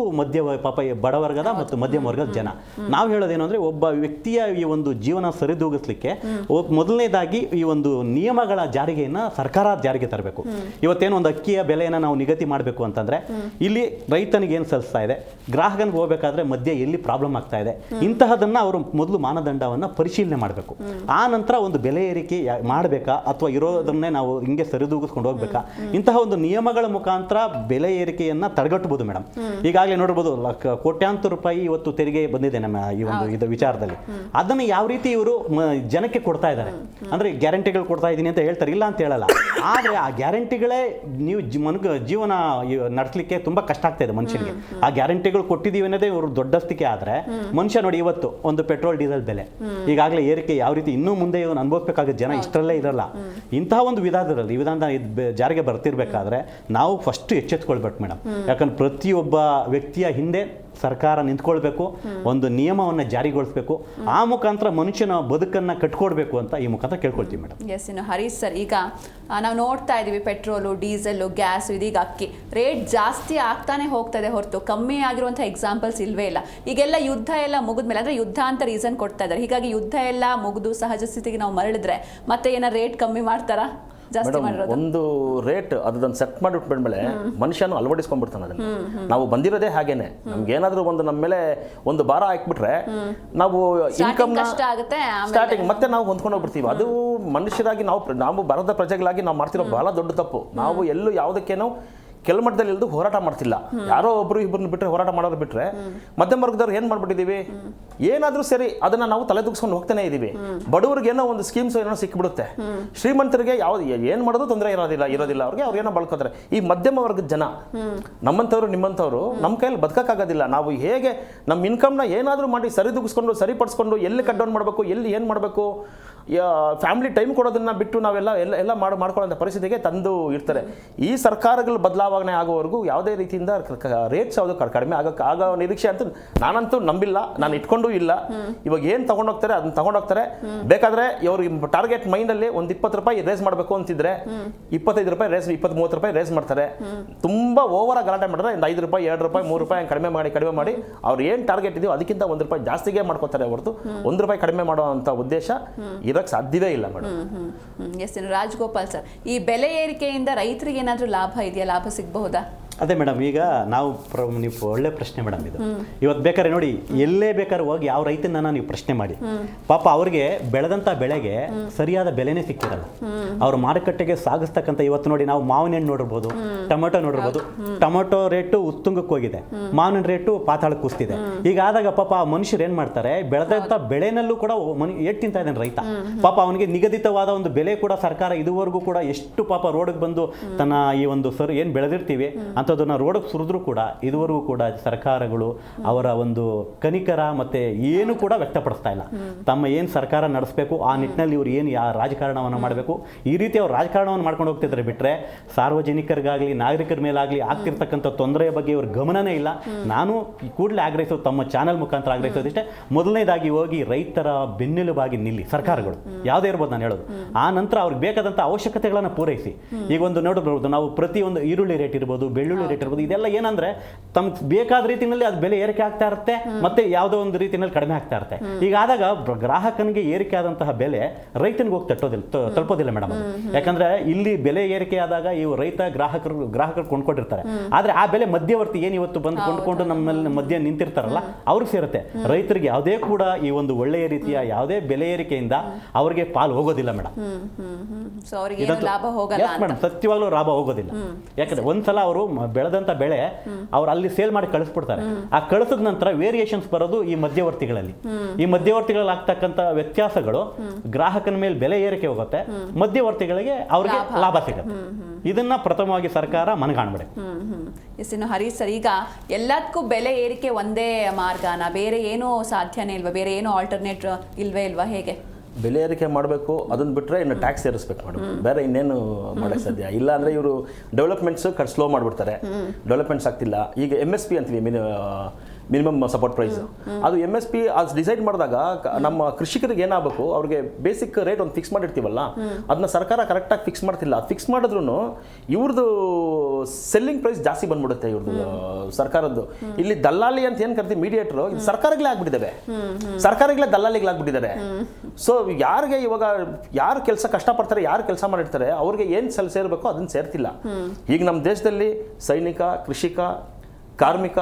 ಪಾಪ ಬಡವರ್ಗದ ಮತ್ತು ಮಧ್ಯಮ ವರ್ಗದ ಜನ. ನಾವು ಹೇಳೋದೇನು ಅಂದ್ರೆ, ಒಬ್ಬ ವ್ಯಕ್ತಿಯ ಈ ಒಂದು ಜೀವನ ಸರಿದೂಗಿಸ್ಲಿಕ್ಕೆ ಮೊದಲನೇದಾಗಿ ಈ ಒಂದು ನಿಯಮಗಳ ಜಾರಿಗೆಯನ್ನ ಸರ್ಕಾರ ಜಾರಿಗೆ ತರಬೇಕು. ಇವತ್ತೇನು ಒಂದು ಅಕ್ಕಿಯ ಬೆಲೆಯನ್ನು ನಾವು ನಿಗದಿ ಮಾಡಬೇಕು ಅಂತಂದ್ರೆ ಇಲ್ಲಿ ರೈತನಿಗೆ ಏನು ಸಲ್ಲಿಸ್ತಾ ಇದೆ, ಗ್ರಾಹಕನಿಗೆ ಹೋಗ್ಬೇಕಾದ್ರೆ ಮಧ್ಯೆ ಎಲ್ಲಿ ಪ್ರಾಬ್ಲಮ್ ಆಗ್ತಾ ಇದೆ, ಇಂತಹದನ್ನ ಅವರು ಮೊದಲು ಮಾನದಂಡವನ್ನ ಪರಿಶೀಲನೆ ಮಾಡಬೇಕು. ಆ ನಂತರ ಒಂದು ಬೆಲೆ ಏರಿಕೆ ಮಾಡಬೇಕಾ ಅಥವಾ ಇರೋದನ್ನೇ ನಾವು ಹಿಂಗೆ ಸರಿದೂಗಿಸ್ಕೊಂಡು ಹೋಗ್ಬೇಕಾ, ಇಂತಹ ಒಂದು ನಿಯಮಗಳ ಮುಖಾಂತರ ಬೆಲೆ ಏರಿಕೆಯನ್ನ ತಡೆಗಟ್ಟಬಹುದು ಮೇಡಮ್. ಈಗಾಗಲೇ ನೋಡ್ಬೋದು, ಕೋಟ್ಯಾಂತರ ರೂಪಾಯಿ ಇವತ್ತು ತೆರಿಗೆ ಬಂದಿದೆ ನಮ್ಮ ಈ ಒಂದು ಇದು ವಿಚಾರದಲ್ಲಿ. ಅದನ್ನ ಯಾವ ರೀತಿ ಇವರು ಜನಕ್ಕೆ ಕೊಡ್ತಾ ಇದ್ದಾರೆ ಅಂದ್ರೆ ಗ್ಯಾರಂಟಿಗಳು ಕೊಡ್ತಾ ಇದ್ದೀನಿ ಅಂತ ಹೇಳ್ತಾರೆ, ಇಲ್ಲ ಅಂತ ಹೇಳಲ್ಲ. ಆದ್ರೆ ಆ ಗ್ಯಾರಂಟಿಗಳೇ ನೀವು ಜೀವನ ನಡೆಸಲಿಕ್ಕೆ ತುಂಬಾ ಕಷ್ಟ ಆಗ್ತಾ ಇದೆ ಮನುಷ್ಯನಿಗೆ. ಆ ಗ್ಯಾರಂಟಿಗಳು ಕೊಟ್ಟಿದ್ದೀವಿ ಅನ್ನೋದೇ ಇವರು ದೊಡ್ಡಸ್ತಿಕೆ. ಆದ್ರೆ ಮನುಷ್ಯ ನೋಡಿ, ಇವತ್ತು ಒಂದು ಪೆಟ್ರೋಲ್ ಡೀಸೆಲ್ ಬೆಲೆ ಈಗಾಗಲೇ ಏರಿಕೆ ಯಾವ ರೀತಿ ಇನ್ನೂ ಮುಂದೆ ಇವನು ಅನುಭವಿಸಬೇಕಾದ ಜನ ಇಷ್ಟರಲ್ಲೇ ಇರಲ್ಲ. ಇಂತಹ ಒಂದು ವಿಧಾನ ಜಾರಿಗೆ ಬರ್ತಿರ್ಬೇಕಾದ್ರೆ ನಾವು ಫಸ್ಟ್ ಎಚ್ಚೆತ್ಕೊಳ್ಬೇಕು ಮೇಡಮ್. ಯಾಕಂದ್ರೆ ಪ್ರತಿಯೊಬ್ಬ ವ್ಯಕ್ತಿಯ ಹಿಂದೆ ಸರ್ಕಾರ ನಿಂತ್ಕೊಳ್ಬೇಕು, ಒಂದು ನಿಯಮವನ್ನು ಜಾರಿಗೊಳಿಸಬೇಕು, ಆ ಮುಖಾಂತರ ಮನುಷ್ಯನ ಬದುಕನ್ನ ಕಟ್ಕೊಡ್ಬೇಕು ಅಂತ ಈ ಮುಖಾಂತರ ಕೇಳ್ಕೊಳ್ತೀವಿ ಮೇಡಮ್. ಎಸ್, ಇನ್ನು ಹರೀಶ್ ಸರ್, ಈಗ ನಾವು ನೋಡ್ತಾ ಇದೀವಿ ಪೆಟ್ರೋಲು, ಡೀಸೆಲ್, ಗ್ಯಾಸ್, ಇದೀಗ ಅಕ್ಕಿ ರೇಟ್ ಜಾಸ್ತಿ ಆಗ್ತಾನೆ ಹೋಗ್ತದೆ ಹೊರತು ಕಮ್ಮಿ ಆಗಿರುವಂಥ ಎಕ್ಸಾಂಪಲ್ಸ್ ಇಲ್ವೇ ಇಲ್ಲ. ಈಗೆಲ್ಲ ಯುದ್ಧ ಎಲ್ಲ ಮುಗಿದ್ಮೇಲೆ, ಅಂದ್ರೆ ಯುದ್ಧ ಅಂತ ರೀಸನ್ ಕೊಡ್ತಾ ಇದ್ದಾರೆ, ಹೀಗಾಗಿ ಯುದ್ಧ ಎಲ್ಲ ಮುಗಿದು ಸಹಜ ಸ್ಥಿತಿಗೆ ನಾವು ಮರಳಿದ್ರೆ ಮತ್ತೆ ಏನೋ ರೇಟ್ ಕಮ್ಮಿ ಮಾಡ್ತಾರಾ? ಒಂದು ರೇಟ್ ಅದನ್ನ ಸೆಟ್ ಮಾಡಿಬಿಟ್ಮೇಲೆ ಮನುಷ್ಯನು ಅಳವಡಿಸ್ಕೊಂಡ್ಬಿಡ್ತಾನೆ ಅದನ್ನ. ನಾವು ಬಂದಿರೋದೇ ಹಾಗೇನೆ. ನಮ್ಗೆ ಏನಾದ್ರೂ ಒಂದು ನಮ್ಮ ಮೇಲೆ ಒಂದು ಭಾರ ಹಾಕ್ಬಿಟ್ರೆ ನಾವು ಇನ್ಕಮ್ ಸ್ಟಾರ್ಟಿಂಗ್ ಮತ್ತೆ ನಾವು ಹೊಂದ್ಕೊಂಡು ಹೋಗ್ಬಿಡ್ತೀವಿ. ಅದು ಮನುಷ್ಯರಾಗಿ ನಾವು ಭಾರತದ ಪ್ರಜೆಗಳಾಗಿ ನಾವು ಮಾಡ್ತಿರೋ ಬಹಳ ದೊಡ್ಡ ತಪ್ಪು. ನಾವು ಎಲ್ಲೂ ಯಾವುದಕ್ಕೇನೋ ಕೆಳಮಟ್ಟದಲ್ಲಿ ಇಳಿದು ಹೋರಾಟ ಮಾಡ್ತಿಲ್ಲ. ಯಾರೋ ಒಬ್ರು ಇಬ್ಬರನ್ನ ಬಿಟ್ಟರೆ ಹೋರಾಟ ಮಾಡೋರು ಬಿಟ್ರೆ ಮಧ್ಯಮ ವರ್ಗದವ್ರು ಏನ್ ಮಾಡ್ಬಿಟ್ಟಿದೀವಿ, ಏನಾದ್ರೂ ಸರಿ ಅದನ್ನ ನಾವು ತಲೆ ತೂಗಿಸ್ಕೊಂಡು ಹೋಗ್ತಾನೆ ಇದೀವಿ. ಬಡವರಿಗೆ ಏನೋ ಒಂದು ಸ್ಕೀಮ್ಸ್ ಏನೋ ಸಿಕ್ಬಿಡುತ್ತೆ, ಶ್ರೀಮಂತರಿಗೆ ಯಾವ್ದು ಏನ್ ಮಾಡೋದು ತೊಂದರೆ ಇರೋದಿಲ್ಲ ಅವ್ರಿಗೆ, ಅವ್ರು ಏನೋ ಬಳ್ಕೋತಾರೆ. ಈ ಮಧ್ಯಮ ವರ್ಗದ ಜನ ನಮ್ಮಂತವ್ರು ನಿಮ್ಮಂತವ್ರು ನಮ್ಮ ಕೈಯಲ್ಲಿ ಬದುಕಕ್ಕಾಗೋದಿಲ್ಲ. ನಾವು ಹೇಗೆ ನಮ್ಮ ಇನ್ಕಮ್ನ ಏನಾದ್ರೂ ಮಾಡಿ ಸರಿದೂಗಿಸ್ಕೊಂಡು ಸರಿಪಡಿಸ್ಕೊಂಡು ಎಲ್ಲಿ ಕಟ್ ಡೌನ್ ಮಾಡಬೇಕು, ಎಲ್ಲಿ ಏನ್ ಮಾಡಬೇಕು, ಫ್ಯಾಮಿಲಿ ಟೈಮ್ ಕೊಡೋದನ್ನ ಬಿಟ್ಟು ನಾವೆಲ್ಲ ಎಲ್ಲ ಮಾಡ್ಕೊಳ್ಳೋ ಪರಿಸ್ಥಿತಿಗೆ ತಂದು ಇರ್ತಾರೆ. ಈ ಸರ್ಕಾರಗಳು ಬದಲಾವಣೆ ಆಗೋವರೆಗೂ ಯಾವುದೇ ರೀತಿಯಿಂದ ರೇಟ್ಸ್ ಯಾವುದು ಕಡಿಮೆ ಆಗೋ ನಿರೀಕ್ಷೆ ಅಂತೂ ನಾನಂತೂ ನಂಬಿಲ್ಲ, ನಾನು ಇಟ್ಕೊಂಡು ಇಲ್ಲ. ಇವಾಗ ಏನು ತಗೊಂಡೋಗ್ತಾರೆ ಅದನ್ನ ತಗೊಂಡೋಗ್ತಾರೆ. ಬೇಕಾದ್ರೆ ಇವ್ರು ಟಾರ್ಗೆಟ್ ಮೈಂಡಲ್ಲಿ ಒಂದು 20 ರೂಪಾಯಿ ರೇಸ್ ಮಾಡಬೇಕು ಅಂತಿದ್ರೆ 25 ರೂಪಾಯಿ ರೇಸ್, 20-30 ರೂಪಾಯಿ ರೇಸ್ ಮಾಡ್ತಾರೆ. ತುಂಬಾ ಓವರ್ ಗಲಾಟೆ ಮಾಡಿದ್ರೆ ಒಂದು 5 ರೂಪಾಯಿ 2 ರೂಪಾಯಿ 3 ರೂಪಾಯಿ ಕಡಿಮೆ ಮಾಡಿ ಅವ್ರು ಏನು ಟಾರ್ಗೆಟ್ ಇದೆಯೋ ಅದಕ್ಕಿಂತ 1 ರೂಪಾಯಿ ಜಾಸ್ತಿಗೆ ಮಾಡ್ಕೋತಾರೆ ಹೊರತು 1 ರೂಪಾಯಿ ಕಡಿಮೆ ಮಾಡುವಂತ ಉದ್ದೇಶ ಇರಕ್ಕೆ ಸಾಧ್ಯವೇ ಇಲ್ಲ ಮೇಡಮ್. ಎಸ್ ರಾಜಗೋಪಾಲ್ ಸರ್, ಈ ಬೆಲೆ ಏರಿಕೆಯಿಂದ ರೈತರಿಗೆ ಏನಾದರೂ ಲಾಭ ಇದೆಯಾ, ಲಾಭ ಸಿಗಬಹುದಾ? ಅದೇ ಮೇಡಮ್, ಈಗ ನಾವು ನೀವು ಒಳ್ಳೆ ಪ್ರಶ್ನೆ ಮೇಡಮ್ ಇದು. ಇವತ್ತು ಬೇಕಾದ್ರೆ ನೋಡಿ, ಎಲ್ಲೇ ಬೇಕಾದ್ರೆ ಹೋಗಿ ಯಾವ ರೈತನ ನೀವು ಪ್ರಶ್ನೆ ಮಾಡಿ, ಪಾಪ ಅವ್ರಿಗೆ ಬೆಳೆದಂಥ ಬೆಳೆಗೆ ಸರಿಯಾದ ಬೆಲೆನೇ ಸಿಕ್ಕಿರಲ್ಲ. ಅವ್ರ ಮಾರುಕಟ್ಟೆಗೆ ಸಾಗಿಸ್ತಕ್ಕಂಥ, ಇವತ್ತು ನೋಡಿ ನಾವು ಮಾವಿನ ಹಣ್ಣು ನೋಡಿರ್ಬೋದು, ಟೊಮೆಟೊ ನೋಡಿರ್ಬೋದು. ಟೊಮೆಟೊ ರೇಟು ಉತ್ತುಂಗಕ್ಕೆ ಹೋಗಿದೆ, ಮಾವಿನ ರೇಟು ಪಾತಾಳಕ್ಕೆ ಕುಸ್ತಿದೆ. ಹೀಗಾದಾಗ ಪಾಪ ಮನುಷ್ಯರು ಏನು ಮಾಡ್ತಾರೆ, ಬೆಳೆದಂಥ ಬೆಳೆನಲ್ಲೂ ಕೂಡ ಏಟ್ ತಿಂತಾ ಇದ್ದಾನೆ ರೈತ. ಪಾಪ ಅವನಿಗೆ ನಿಗದಿತವಾದ ಒಂದು ಬೆಲೆ ಕೂಡ ಸರ್ಕಾರ ಇದುವರೆಗೂ ಕೂಡ ಎಷ್ಟು ಪಾಪ ರೋಡ್ಗೆ ಬಂದು ತನ್ನ ಈ ಒಂದು ಏನು ಬೆಳೆದಿರ್ತೀವಿ ಅಂಥದ್ದನ್ನು ರೋಡಿಗೆ ಸುರಿದ್ರೂ ಕೂಡ ಇದುವರೆಗೂ ಕೂಡ ಸರ್ಕಾರಗಳು ಅವರ ಒಂದು ಕನಿಕರ ಮತ್ತೆ ಏನು ಕೂಡ ವ್ಯಕ್ತಪಡಿಸ್ತಾ ಇಲ್ಲ. ತಮ್ಮ ಏನು ಸರ್ಕಾರ ನಡೆಸಬೇಕು ಆ ನಿಟ್ಟಿನಲ್ಲಿ ಇವರು ಏನು ರಾಜಕಾರಣವನ್ನು ಮಾಡಬೇಕು ಈ ರೀತಿ ಅವ್ರು ರಾಜಕಾರಣವನ್ನು ಮಾಡ್ಕೊಂಡು ಹೋಗ್ತಿದ್ರೆ ಬಿಟ್ಟರೆ ಸಾರ್ವಜನಿಕರಿಗಾಗಲಿ ನಾಗರಿಕರ ಮೇಲಾಗಲಿ ಆಗ್ತಿರ್ತಕ್ಕಂಥ ತೊಂದರೆಯ ಬಗ್ಗೆ ಇವ್ರ ಗಮನನೇ ಇಲ್ಲ. ನಾನು ಕೂಡಲೇ ಆಗ್ರಹಿಸೋದು, ತಮ್ಮ ಚಾನಲ್ ಮುಖಾಂತರ ಆಗ್ರಹಿಸೋದಿಷ್ಟೇ, ಮೊದಲನೇದಾಗಿ ಹೋಗಿ ರೈತರ ಬೆನ್ನೆಲುಬಾಗಿ ನಿಲ್ಲಿ ಸರ್ಕಾರಗಳು, ಯಾವುದೇ ಇರ್ಬೋದು ನಾನು ಹೇಳೋದು. ಆ ನಂತರ ಅವ್ರಿಗೆ ಬೇಕಾದಂಥ ಅವಶ್ಯಕತೆಗಳನ್ನು ಪೂರೈಸಿ. ಈಗ ಒಂದು ನೋಡಬಹುದು, ನಾವು ಪ್ರತಿಯೊಂದು ಈರುಳ್ಳಿ ರೇಟ್ ಇರ್ಬೋದು, ಬೆಳ್ಳುಳ್ಳಿ ರೇಟ್ ಇರ್ಬೋದು, ಇದೆಲ್ಲ ಏನಂದ್ರೆ ತಮ್ಗೆ ಬೇಕಾದ ರೀತಿಯಲ್ಲಿ ಅದು ಬೆಲೆ ಏರಿಕೆ ಆಗ್ತಾ ಇರುತ್ತೆ, ಮತ್ತೆ ಯಾವುದೋ ಒಂದು ರೀತಿಯಲ್ಲಿ ಕಡಿಮೆ ಆಗ್ತಾ ಇರುತ್ತೆ. ಹೀಗಾದಾಗ ಗ್ರಾಹಕನಿಗೆ ಏರಿಕೆ ಆದಂತಹ ಬೆಲೆ ರೈತನಿಗೆ ಹೋಗಿ ತಲುಪೋದಿಲ್ಲ ಮೇಡಮ್. ಯಾಕಂದ್ರೆ ಇಲ್ಲಿ ಬೆಲೆ ಏರಿಕೆ ಆದಾಗ ಇವು ರೈತ ಗ್ರಾಹಕರು ಕೊಂಡ್ಕೊಂಡಿರ್ತಾರೆ, ಆದ್ರೆ ಆ ಬೆಲೆ ಮಧ್ಯವರ್ತಿ ಏನು ಇವತ್ತು ಬಂದು ಕೊಂಡ್ಕೊಂಡು ನಮ್ಮಲ್ಲಿ ಮಧ್ಯ ನಿಂತಿರ್ತಾರಲ್ಲ ಅವ್ರಿಗೆ ಸೇರುತ್ತೆ. ರೈತರಿಗೆ ಯಾವುದೇ ಕೂಡ ಈ ಒಂದು ಒಳ್ಳೆಯ ರೀತಿಯ ಯಾವುದೇ ಬೆಲೆ ಏರಿಕೆಯಿಂದ ಅವ್ರಿಗೆ ಪಾಲು ಹೋಗೋದಿಲ್ಲ ಮೇಡಮ್. ಮೇಡಮ್ ಸತ್ಯವಾಗ್ಲೂ ಲಾಭ ಹೋಗೋದಿಲ್ಲ. ಯಾಕಂದ್ರೆ ಒಂದ್ಸಲ ಅವರು ಬೆಳೆದಂತ ಬೆಳೆ ಅವ್ರು ಅಲ್ಲಿ ಸೇಲ್ ಮಾಡಿ ಕಳಿಸ್ಬಿಡ್ತಾರೆ. ಆ ಕಳಿಸಿದ ನಂತರ ವೇರಿಯೇಷನ್ಸ್ ಬರೋದು ಈ ಮಧ್ಯವರ್ತಿಗಳಲ್ಲಿ. ಈ ಮಧ್ಯವರ್ತಿಗಳಲ್ಲಿ ಆಗ್ತಕ್ಕಂಥ ವ್ಯತ್ಯಾಸಗಳು ಗ್ರಾಹಕನ ಮೇಲೆ ಬೆಲೆ ಏರಿಕೆ ಹೋಗುತ್ತೆ, ಮಧ್ಯವರ್ತಿಗಳಿಗೆ ಅವ್ರಿಗೆ ಲಾಭ ಸಿಗುತ್ತೆ. ಇದನ್ನ ಪ್ರಥಮವಾಗಿ ಸರ್ಕಾರ ಮನಗಾಣಬೇಕು. ಇನ್ನು ಹರೀಶ್ ಸರ್, ಈಗ ಎಲ್ಲದಕ್ಕೂ ಬೆಲೆ ಏರಿಕೆ ಒಂದೇ ಮಾರ್ಗನ, ಬೇರೆ ಏನೂ ಸಾಧ್ಯನೇ ಇಲ್ವಾ, ಬೇರೆ ಏನೂ ಆಲ್ಟರ್ನೇಟ್ ಇಲ್ವಾ, ಹೇಗೆ? ಬೆಲೆ ಏರಿಕೆ ಮಾಡಬೇಕು, ಅದನ್ನ ಬಿಟ್ಟರೆ ಇನ್ನು ಟ್ಯಾಕ್ಸ್ ಏರಿಸ್ಬೇಕು ಮೇಡಮ್, ಬೇರೆ ಇನ್ನೇನು ಮಾಡೋಕ್ಕೆ ಸಾಧ್ಯ ಇಲ್ಲ. ಅಂದರೆ ಇವರು ಡೆವಲಪ್ಮೆಂಟ್ಸ್ ಸ್ಲೋ ಮಾಡಿಬಿಡ್ತಾರೆ, ಡೆವಲಪ್ಮೆಂಟ್ಸ್ ಆಗ್ತಿಲ್ಲ. ಈಗ MSP ಅಂತೀವಿ, ಮಿನಿಮಮ್ ಸಪೋರ್ಟ್ ಪ್ರೈಸ್, ಅದು MSP ಅದು ಡಿಸೈಡ್ ಮಾಡಿದಾಗ ನಮ್ಮ ಕೃಷಿಕರಿಗೆ ಏನಾಗಬೇಕು, ಅವ್ರಿಗೆ ಬೇಸಿಕ್ ರೇಟ್ ಒಂದು ಫಿಕ್ಸ್ ಮಾಡಿರ್ತೀವಲ್ಲ ಅದನ್ನ ಸರ್ಕಾರ ಕರೆಕ್ಟಾಗಿ ಫಿಕ್ಸ್ ಮಾಡ್ತಿಲ್ಲ. ಫಿಕ್ಸ್ ಮಾಡಿದ್ರು ಇವ್ರದ್ದು ಸೆಲ್ಲಿಂಗ್ ಪ್ರೈಸ್ ಜಾಸ್ತಿ ಬಂದ್ಬಿಡುತ್ತೆ ಇವ್ರದ್ದು ಸರ್ಕಾರದ್ದು. ಇಲ್ಲಿ ದಲ್ಲಾಳಿ ಅಂತ ಏನು ಕರಿತೀವಿ ಮೀಡಿಯೇಟರು, ಇದು ಸರ್ಕಾರಗಳೇ ಆಗ್ಬಿಟ್ಟಿದ್ದಾವೆ, ಸರ್ಕಾರಗಳೇ ದಲ್ಲಾಳಿಗಳಾಗ್ಬಿಟ್ಟಿದ್ದಾರೆ. ಸೊ ಯಾರಿಗೆ ಇವಾಗ ಯಾರು ಕೆಲಸ ಕಷ್ಟಪಡ್ತಾರೆ, ಯಾರು ಕೆಲಸ ಮಾಡಿರ್ತಾರೆ, ಅವ್ರಿಗೆ ಏನು ಸೇರಬೇಕು ಅದನ್ನ ಸೇರ್ತಿಲ್ಲ. ಈಗ ನಮ್ಮ ದೇಶದಲ್ಲಿ ಸೈನಿಕ, ಕೃಷಿಕ, ಕಾರ್ಮಿಕ,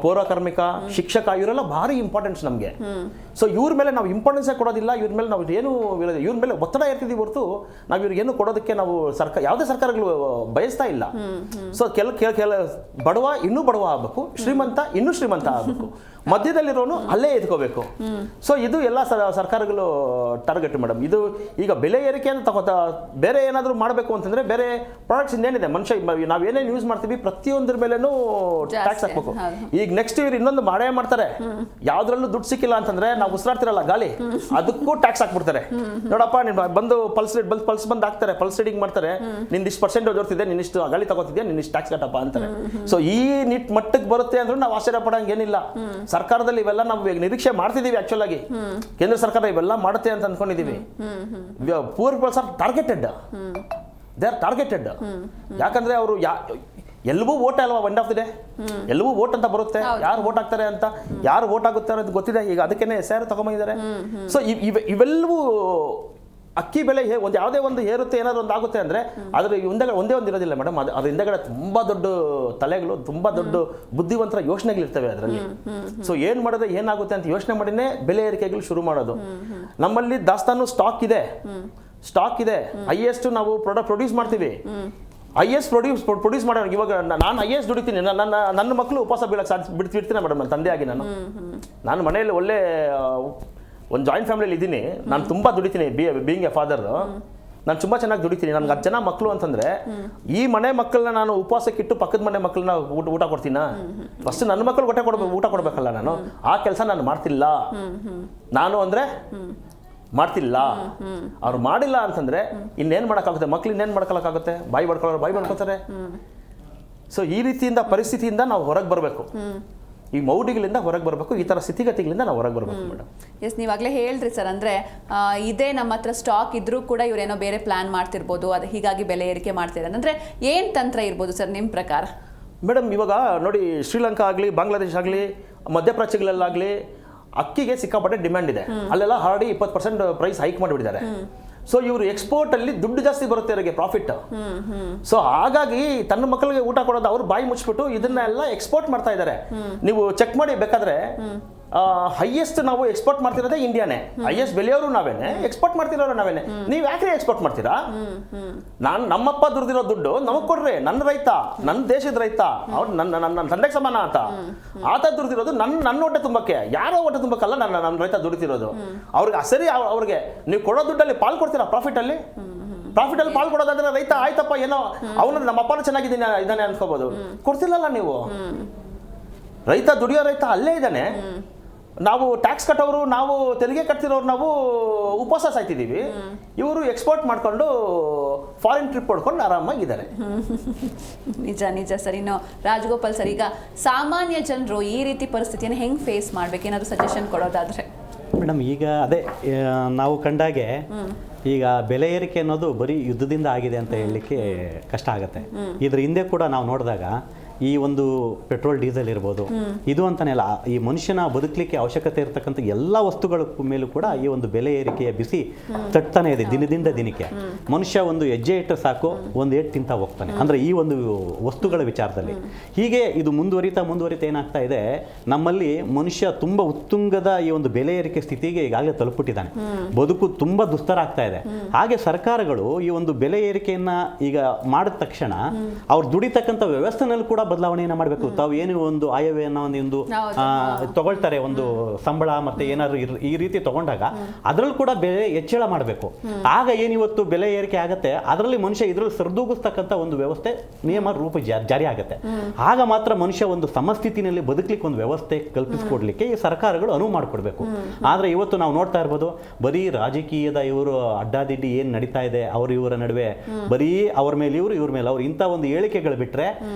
ಪೌರ ಕಾರ್ಮಿಕ, ಶಿಕ್ಷಕ ಇವರೆಲ್ಲ ಭಾರಿ ಇಂಪಾರ್ಟೆನ್ಸ್ ನಮಗೆ. ಸೊ ಇವ್ರ ಮೇಲೆ ನಾವು ಇಂಪಾರ್ಟೆನ್ಸೇ ಕೊಡೋದಿಲ್ಲ, ಇವ್ರ ಮೇಲೆ ನಾವು ಏನು ಇವ್ರ ಮೇಲೆ ಒತ್ತಡ ಇರ್ತಿದ್ದೀವಿ ಹೊರತು ನಾವು ಇವ್ರಿಗೇನು ಕೊಡೋದಕ್ಕೆ ನಾವು ಯಾವುದೇ ಸರ್ಕಾರಗಳು ಬಯಸ್ತಾ ಇಲ್ಲ. ಸೊ ಕೆಲ ಬಡವ ಇನ್ನೂ ಬಡವ ಆಗಬೇಕು, ಶ್ರೀಮಂತ ಇನ್ನೂ ಶ್ರೀಮಂತ ಆಗಬೇಕು, ಮಧ್ಯದಲ್ಲಿರೋನು ಅಲ್ಲೇ ಎದ್ಕೋಬೇಕು. ಸೊ ಇದು ಎಲ್ಲ ಸರ್ಕಾರಗಳು ಟಾರ್ಗೆಟ್ ಮೇಡಮ್. ಇದು ಈಗ ಬೆಲೆ ಏರಿಕೆಯನ್ನು ಬೇರೆ ಏನಾದರೂ ಮಾಡಬೇಕು ಅಂತಂದ್ರೆ ಬೇರೆ ಪ್ರಾಡಕ್ಟ್ಸ್ ಇನ್ನೇನಿದೆ, ಮನುಷ್ಯ ನಾವೇನೇನು ಯೂಸ್ ಮಾಡ್ತೀವಿ ಪ್ರತಿಯೊಂದ್ರ ಮೇಲೇನೂ ಟ್ಯಾಕ್ಸ್ ಹಾಕ್ಬೇಕು. ಈಗ ನೆಕ್ಸ್ಟ್ ಇವ್ರು ಇನ್ನೊಂದು ಮಾಡೇ ಮಾಡ್ತಾರೆ, ಯಾವ್ದ್ರಲ್ಲೂ ದುಡ್ಡು ಸಿಕ್ಕಿಲ್ಲ ಅಂತಂದ್ರೆ ನಾವು ಉಸಿರಾಡ್ತಿರಲ್ಲ ಗಾಳಿ, ಅದಕ್ಕೂ ಟ್ಯಾಕ್ಸ್ ಹಾಕ್ಬಿಡ್ತಾರೆ. ನೋಡಪ್ಪ ಬಂದು ಪಲ್ಸ್ ಬಂದು ಹಾಕ್ತಾರೆ, ಪಲ್ಸ್ ರೀಡಿಂಗ್ ಮಾಡ್ತಾರೆ, ನಿಂದು ಇಷ್ಟು ಪರ್ಸೆಂಟೇಜ್ ಓಡ್ತಿದೆ, ನಿನ್ನಿಷ್ಟು ಗಾಳಿ ತಗೋತಿದ್ಯಾ, ನಿನ್ನಿಷ್ಟು ಟ್ಯಾಕ್ಸ್ ಕಟ್ಟಪ್ಪ ಅಂತಾರೆ. ಸೊ ಈ ಮಟ್ಟಕ್ಕೆ ಬರುತ್ತೆ ಅಂದ್ರೆ ನಾವು ಆಶ್ಚರ್ಯ ಪಡಂಗೇನಿಲ್ಲ. ಸರ್ಕಾರದಲ್ಲಿ ಇವೆಲ್ಲ ನಾವು ನಿರೀಕ್ಷೆ ಮಾಡ್ತಿದೀವಿ. ಆಕ್ಚುಲ್ ಆಗಿ ಕೇಂದ್ರ ಸರ್ಕಾರ ಇವೆಲ್ಲ ಮಾಡುತ್ತೆ ಅಂತ ಅನ್ಕೊಂಡಿದೀವಿ. Poor peoples are targeted, they are targeted. ಯಾಕಂದ್ರೆ ಅವರು ಎಲ್ಲವೂ ವೋಟ್ ಅಲ್ವಾ, ಎಂಡ್ ಆಫ್ ದಿ ಡೇ ಎಲ್ಲವೂ ವೋಟ್ ಅಂತ ಬರುತ್ತೆ, ಯಾರು ವೋಟ್ ಆಗ್ತಾರೆ ಅಂತ, ಯಾರು ವೋಟ್ ಆಗುತ್ತೆ ಅನ್ನೋದು ಗೊತ್ತಿದೆ. ಈಗ ಅದಕ್ಕೇನೆ SIR ತಗೊಂಡಿದ್ದಾರೆ. ಸೊ ಇವೆಲ್ಲವೂ ಅಕ್ಕಿ ಬೆಲೆ ಒಂದು ಯಾವುದೇ ಒಂದು ಏರುತ್ತೆ, ಏನಾದ್ರು ಒಂದು ಆಗುತ್ತೆ ಅಂದ್ರೆ ಅದ್ರ ಒಂದೇ ಒಂದು ಇರೋದಿಲ್ಲ ಮೇಡಮ್. ಅದ್ರ ಹಿಂದೆಗಡೆ ತುಂಬಾ ದೊಡ್ಡ ತಲೆಗಳು, ತುಂಬಾ ದೊಡ್ಡ ಬುದ್ಧಿವಂತರ ಯೋಚನೆಗಳಿರ್ತವೆ ಅದರಲ್ಲಿ. ಸೊ ಏನ್ ಮಾಡಿದ್ರೆ ಏನಾಗುತ್ತೆ ಅಂತ ಯೋಚನೆ ಮಾಡಿನೇ ಬೆಲೆ ಏರಿಕೆಗಳು ಶುರು ಮಾಡೋದು. ನಮ್ಮಲ್ಲಿ ದಾಸ್ತಾನು ಸ್ಟಾಕ್ ಇದೆ, ಹೈಯೆಸ್ಟ್ ನಾವು ಪ್ರಾಡಕ್ಟ್ ಪ್ರೊಡ್ಯೂಸ್ ಮಾಡ್ತೀವಿ, IAS ಪ್ರೊಡ್ಯೂಸ್ ಮಾಡೋಣ. ಇವಾಗ ನಾನು IAS ದುಡಿತೀನಿ, ನನ್ನ ಮಕ್ಕಳು ಉಪವಾಸ ಬೀಳಕ್ಕೆ ಬಿಡ್ತೀನಿ ಮೇಡಮ್. ನನ್ನ ತಂದೆಯಾಗಿ ನಾನು ಮನೆಯಲ್ಲಿ ಒಳ್ಳೆ ಒಂದು ಜಾಯಿಂಟ್ ಫ್ಯಾಮಿಲಿಯಲ್ಲಿ ಇದ್ದೀನಿ. ನಾನು ತುಂಬ ದುಡಿತೀನಿ, ಬೀಯಿಂಗ್ ಎ ಫಾದರ್. ನಾನು ತುಂಬ ಚೆನ್ನಾಗಿ ದುಡಿತೀನಿ. ನನ್ಗೆ 10 ಜನ ಮಕ್ಕಳು ಅಂತಂದ್ರೆ ಈ ಮನೆ ಮಕ್ಕಳನ್ನ ನಾನು ಉಪವಾಸಕ್ಕಿಟ್ಟು ಪಕ್ಕದ ಮನೆ ಮಕ್ಕಳನ್ನ ಊಟ ಕೊಡ್ತೀನ? ಫಸ್ಟ್ ನನ್ನ ಮಕ್ಕಳು ಊಟ ಕೊಡ್ಬೇಕಲ್ಲ. ನಾನು ಆ ಕೆಲಸ ನಾನು ಮಾಡ್ತಿಲ್ಲ. ನಾನು ಅಂದ್ರೆ ಮಾಡ್ತಿಲ್ಲ. ಅವ್ರು ಮಾಡಿಲ್ಲ ಅಂತಂದ್ರೆ ಇನ್ನೇನು ಮಾಡೋಕ್ಕಾಗುತ್ತೆ? ಮಕ್ಳು ಇನ್ನೇನು ಮಾಡ್ಕೊಳಕ್ಕಾಗುತ್ತೆ? ಬಾಯಿ ಬಡ್ಕೊಳ್ತಾರೆ. ಸೊ ಈ ರೀತಿಯಿಂದ ಪರಿಸ್ಥಿತಿಯಿಂದ ನಾವು ಹೊರಗೆ ಬರಬೇಕು. ಈ ಮೌಢ್ಯಗಳಿಂದ ಹೊರಗೆ ಬರಬೇಕು. ಈ ಥರ ಸ್ಥಿತಿಗತಿಗಳಿಂದ ನಾವು ಹೊರಗೆ ಬರಬೇಕು ಮೇಡಮ್. ಎಸ್, ನೀವಾಗಲೇ ಹೇಳಿದ್ರಿ ಸರ್, ಅಂದರೆ ಇದೇ ನಮ್ಮ ಹತ್ರ ಸ್ಟಾಕ್ ಇದ್ರೂ ಕೂಡ ಇವರೇನೋ ಬೇರೆ ಪ್ಲಾನ್ ಮಾಡ್ತಿರ್ಬೋದು, ಅದು ಹೀಗಾಗಿ ಬೆಲೆ ಏರಿಕೆ ಮಾಡ್ತಿದ್ದಾರೆ ಅಂದರೆ ಏನು ತಂತ್ರ ಇರ್ಬೋದು ಸರ್ ನಿಮ್ಮ ಪ್ರಕಾರ? ಮೇಡಮ್ ಇವಾಗ ನೋಡಿ, ಶ್ರೀಲಂಕಾ ಆಗಲಿ, ಬಾಂಗ್ಲಾದೇಶ ಆಗಲಿ, ಮಧ್ಯಪ್ರಾಚ್ಯಗಳಲ್ಲಾಗಲಿ ಅಕ್ಕಿಗೆ ಸಿಕ್ಕಾಪಟ್ಟೆ ಡಿಮ್ಯಾಂಡ್ ಇದೆ. ಅಲ್ಲೆಲ್ಲ ಆಲ್ರೆಡಿ 20% ಪ್ರೈಸ್ ಹೈಕ್ ಮಾಡಿಬಿಟ್ಟಿದ್ದಾರೆ. ಸೊ ಇವರು ಎಕ್ಸ್ಪೋರ್ಟ್ ಅಲ್ಲಿ ದುಡ್ಡು ಜಾಸ್ತಿ ಬರುತ್ತೆ ಅವರಿಗೆ, ಪ್ರಾಫಿಟ್. ಸೊ ಹಾಗಾಗಿ ತನ್ನ ಮಕ್ಕಳಿಗೆ ಊಟ ಕೊಡೋದು ಅವ್ರು ಬಾಯಿ ಮುಚ್ಚಿಬಿಟ್ಟು ಇದನ್ನೆಲ್ಲ ಎಕ್ಸ್ಪೋರ್ಟ್ ಮಾಡ್ತಾ ಇದ್ದಾರೆ. ನೀವು ಚೆಕ್ ಮಾಡಿ ಬೇಕಾದ್ರೆ, ಹೈಯೆಸ್ಟ್ ನಾವು ಎಕ್ಸ್ಪೋರ್ಟ್ ಮಾಡ್ತಿರೋದೇ ಇಂಡಿಯಾನೇ. ಹೈಯೆಸ್ಟ್ ಬೆಲೆಯವರು ನಾವೇನೆ, ಎಕ್ಸ್ಪೋರ್ಟ್ ಮಾಡ್ತಿರೋರು ನಾವೇನೆ. ನೀವು ಯಾಕೆ ಎಕ್ಸ್ಪೋರ್ಟ್ ಮಾಡ್ತೀರಾ? ನಮ್ಮಪ್ಪ ದುಡ್ದಿರೋ ದುಡ್ಡು ನಮಗ್ ಕೊಡ್ರಿ. ನನ್ನ ರೈತ, ನನ್ನ ದೇಶದ ರೈತ, ಅವ್ರು ನನ್ನ ತಂದೆಗೆ ಸಮಾನ ಅಂತ ಆತ ದುಡ್ದಿರೋದು ನನ್ನ ಹೊಟ್ಟೆ ತುಂಬಕ್ಕೆ, ಯಾರೋ ಹೊಟ್ಟೆ ತುಂಬಕ್ಕಲ್ಲ ನನ್ನ ರೈತ ದುಡಿತಿರೋದು. ಅವ್ರಿಗೆ ಸರಿ, ಅವ್ರಿಗೆ ನೀವು ಕೊಡೋ ದುಡ್ಡಲ್ಲಿ ಪಾಲ್ ಕೊಡ್ತೀರಾ? ಪ್ರಾಫಿಟ್ ಅಲ್ಲಿ ಪಾಲ್ ಕೊಡೋದಾದ್ರೆ ರೈತ ಆಯ್ತಪ್ಪ, ಏನೋ ಅವನು ನಮ್ಮ ಅಪ್ಪನ ಚೆನ್ನಾಗಿದ್ದಾನೆ ಅನ್ಕೋಬಹುದು. ಕೊಡ್ತಿಲ್ಲಲ್ಲ ನೀವು. ರೈತ ದುಡಿಯೋ ರೈತ ಅಲ್ಲೇ ಇದ್ದಾನೆ. ನಾವು ಟ್ಯಾಕ್ಸ್ ಕಟ್ಟೋರು, ನಾವು ತೆರಿಗೆ ಕಟ್ತಿರೋರು, ನಾವು ಉಪವಾಸ ಸಾಯ್ತಿದ್ದೀವಿ. ಇವರು ಎಕ್ಸ್ಪೋರ್ಟ್ ಮಾಡ್ಕೊಂಡು ಫಾರಿನ್ ಟ್ರಿಪ್ ಹೊಡ್ಕೊಂಡು ಆರಾಮಾಗಿದ್ದಾರೆ. ನಿಜ ಸರ್. ಇನ್ನು ರಾಜಗೋಪಾಲ್ ಸರ್, ಈಗ ಸಾಮಾನ್ಯ ಜನರು ಈ ರೀತಿ ಪರಿಸ್ಥಿತಿಯನ್ನು ಹೆಂಗೆ ಫೇಸ್ ಮಾಡ್ಬೇಕು, ಏನಾದರೂ ಸಜೆಷನ್ ಕೊಡೋದಾದ್ರೆ? ಮೇಡಮ್, ಈಗ ಅದೇ ನಾವು ಕಂಡಾಗೆ ಈಗ ಬೆಲೆ ಏರಿಕೆ ಅನ್ನೋದು ಬರೀ ಯುದ್ಧದಿಂದ ಆಗಿದೆ ಅಂತ ಹೇಳಲಿಕ್ಕೆ ಕಷ್ಟ ಆಗುತ್ತೆ. ಇದ್ರ ಹಿಂದೆ ಕೂಡ ನಾವು ನೋಡಿದಾಗ ಈ ಒಂದು ಪೆಟ್ರೋಲ್ ಡೀಸೆಲ್ ಇರ್ಬೋದು, ಇದು ಅಂತಾನೆ ಅಲ್ಲ, ಈ ಮನುಷ್ಯನ ಬದುಕಲಿಕ್ಕೆ ಅವಶ್ಯಕತೆ ಇರತಕ್ಕಂಥ ಎಲ್ಲ ವಸ್ತುಗಳ ಮೇಲೂ ಕೂಡ ಈ ಒಂದು ಬೆಲೆ ಏರಿಕೆಯ ಬಿಸಿ ತಟ್ತಾನೆ ಇದೆ ದಿನದಿಂದ ದಿನಕ್ಕೆ. ಮನುಷ್ಯ ಒಂದು ಹೆಜ್ಜೆ ಇಟ್ಟರೆ ಸಾಕು, ಒಂದು ಏಟ್ ತಿಂತ ಹೋಗ್ತಾನೆ, ಅಂದ್ರೆ ಈ ಒಂದು ವಸ್ತುಗಳ ವಿಚಾರದಲ್ಲಿ. ಹೀಗೆ ಇದು ಮುಂದುವರಿತಾ ಏನಾಗ್ತಾ ಇದೆ, ನಮ್ಮಲ್ಲಿ ಮನುಷ್ಯ ತುಂಬಾ ಉತ್ತುಂಗದ ಈ ಒಂದು ಬೆಲೆ ಏರಿಕೆ ಸ್ಥಿತಿಗೆ ಈಗಾಗಲೇ ತಲುಪಿಟ್ಟಿದ್ದಾನೆ. ಬದುಕು ತುಂಬಾ ದುಸ್ತರ ಆಗ್ತಾ ಇದೆ. ಹಾಗೆ ಸರ್ಕಾರಗಳು ಈ ಒಂದು ಬೆಲೆ ಏರಿಕೆಯನ್ನ ಈಗ ಮಾಡಿದ ತಕ್ಷಣ ಅವ್ರು ದುಡಿತಕ್ಕಂಥ ವ್ಯವಸ್ಥೆನಲ್ಲಿ ಕೂಡ ಬದಲಾವಣೆಯನ್ನ ಮಾಡಬೇಕು. ತಾವು ಏನು ಒಂದು ಆಯವ್ಯನ ಒಂದು ತಗೊಳ್ತಾರೆ, ಒಂದು ಸಂಬಳ ಮತ್ತೆ ಏನಾದ್ರು ಈ ರೀತಿ ತಗೊಂಡಾಗ ಅದ್ರಲ್ಲಿ ಕೂಡ ಬೆಲೆ ಹೆಚ್ಚಳ ಮಾಡಬೇಕು. ಆಗ ಏನಿವತ್ತು ಬೆಲೆ ಏರಿಕೆ ಆಗತ್ತೆ, ಅದರಲ್ಲಿ ಮನುಷ್ಯ ಇದ್ರಲ್ಲಿ ಸರಿದೂಗಿಸ್ತಕ್ಕಂಥ ಒಂದು ವ್ಯವಸ್ಥೆ, ನಿಯಮ ರೂಪ ಜಾರಿ ಆಗುತ್ತೆ. ಆಗ ಮಾತ್ರ ಮನುಷ್ಯ ಒಂದು ಸಮಸ್ಥಿತಿನಲ್ಲಿ ಬದುಕಲಿಕ್ಕೆ ಒಂದು ವ್ಯವಸ್ಥೆ ಕಲ್ಪಿಸಿಕೊಡ್ಲಿಕ್ಕೆ ಈ ಸರ್ಕಾರಗಳು ಅನುವು ಮಾಡಿಕೊಡ್ಬೇಕು. ಆದ್ರೆ ಇವತ್ತು ನಾವು ನೋಡ್ತಾ ಇರ್ಬೋದು, ಬರೀ ರಾಜಕೀಯದ ಇವರು ಅಡ್ಡಾದಿಡ್ಡಿ ಏನ್ ನಡೀತಾ ಇದೆ, ಇವರ ನಡುವೆ ಬರೀ ಅವ್ರ ಮೇಲೆ ಇವ್ರ ಮೇಲೆ ಅವ್ರು ಇಂಥ ಒಂದು ಹೇಳಿಕೆಗಳು ಬಿಟ್ರೆ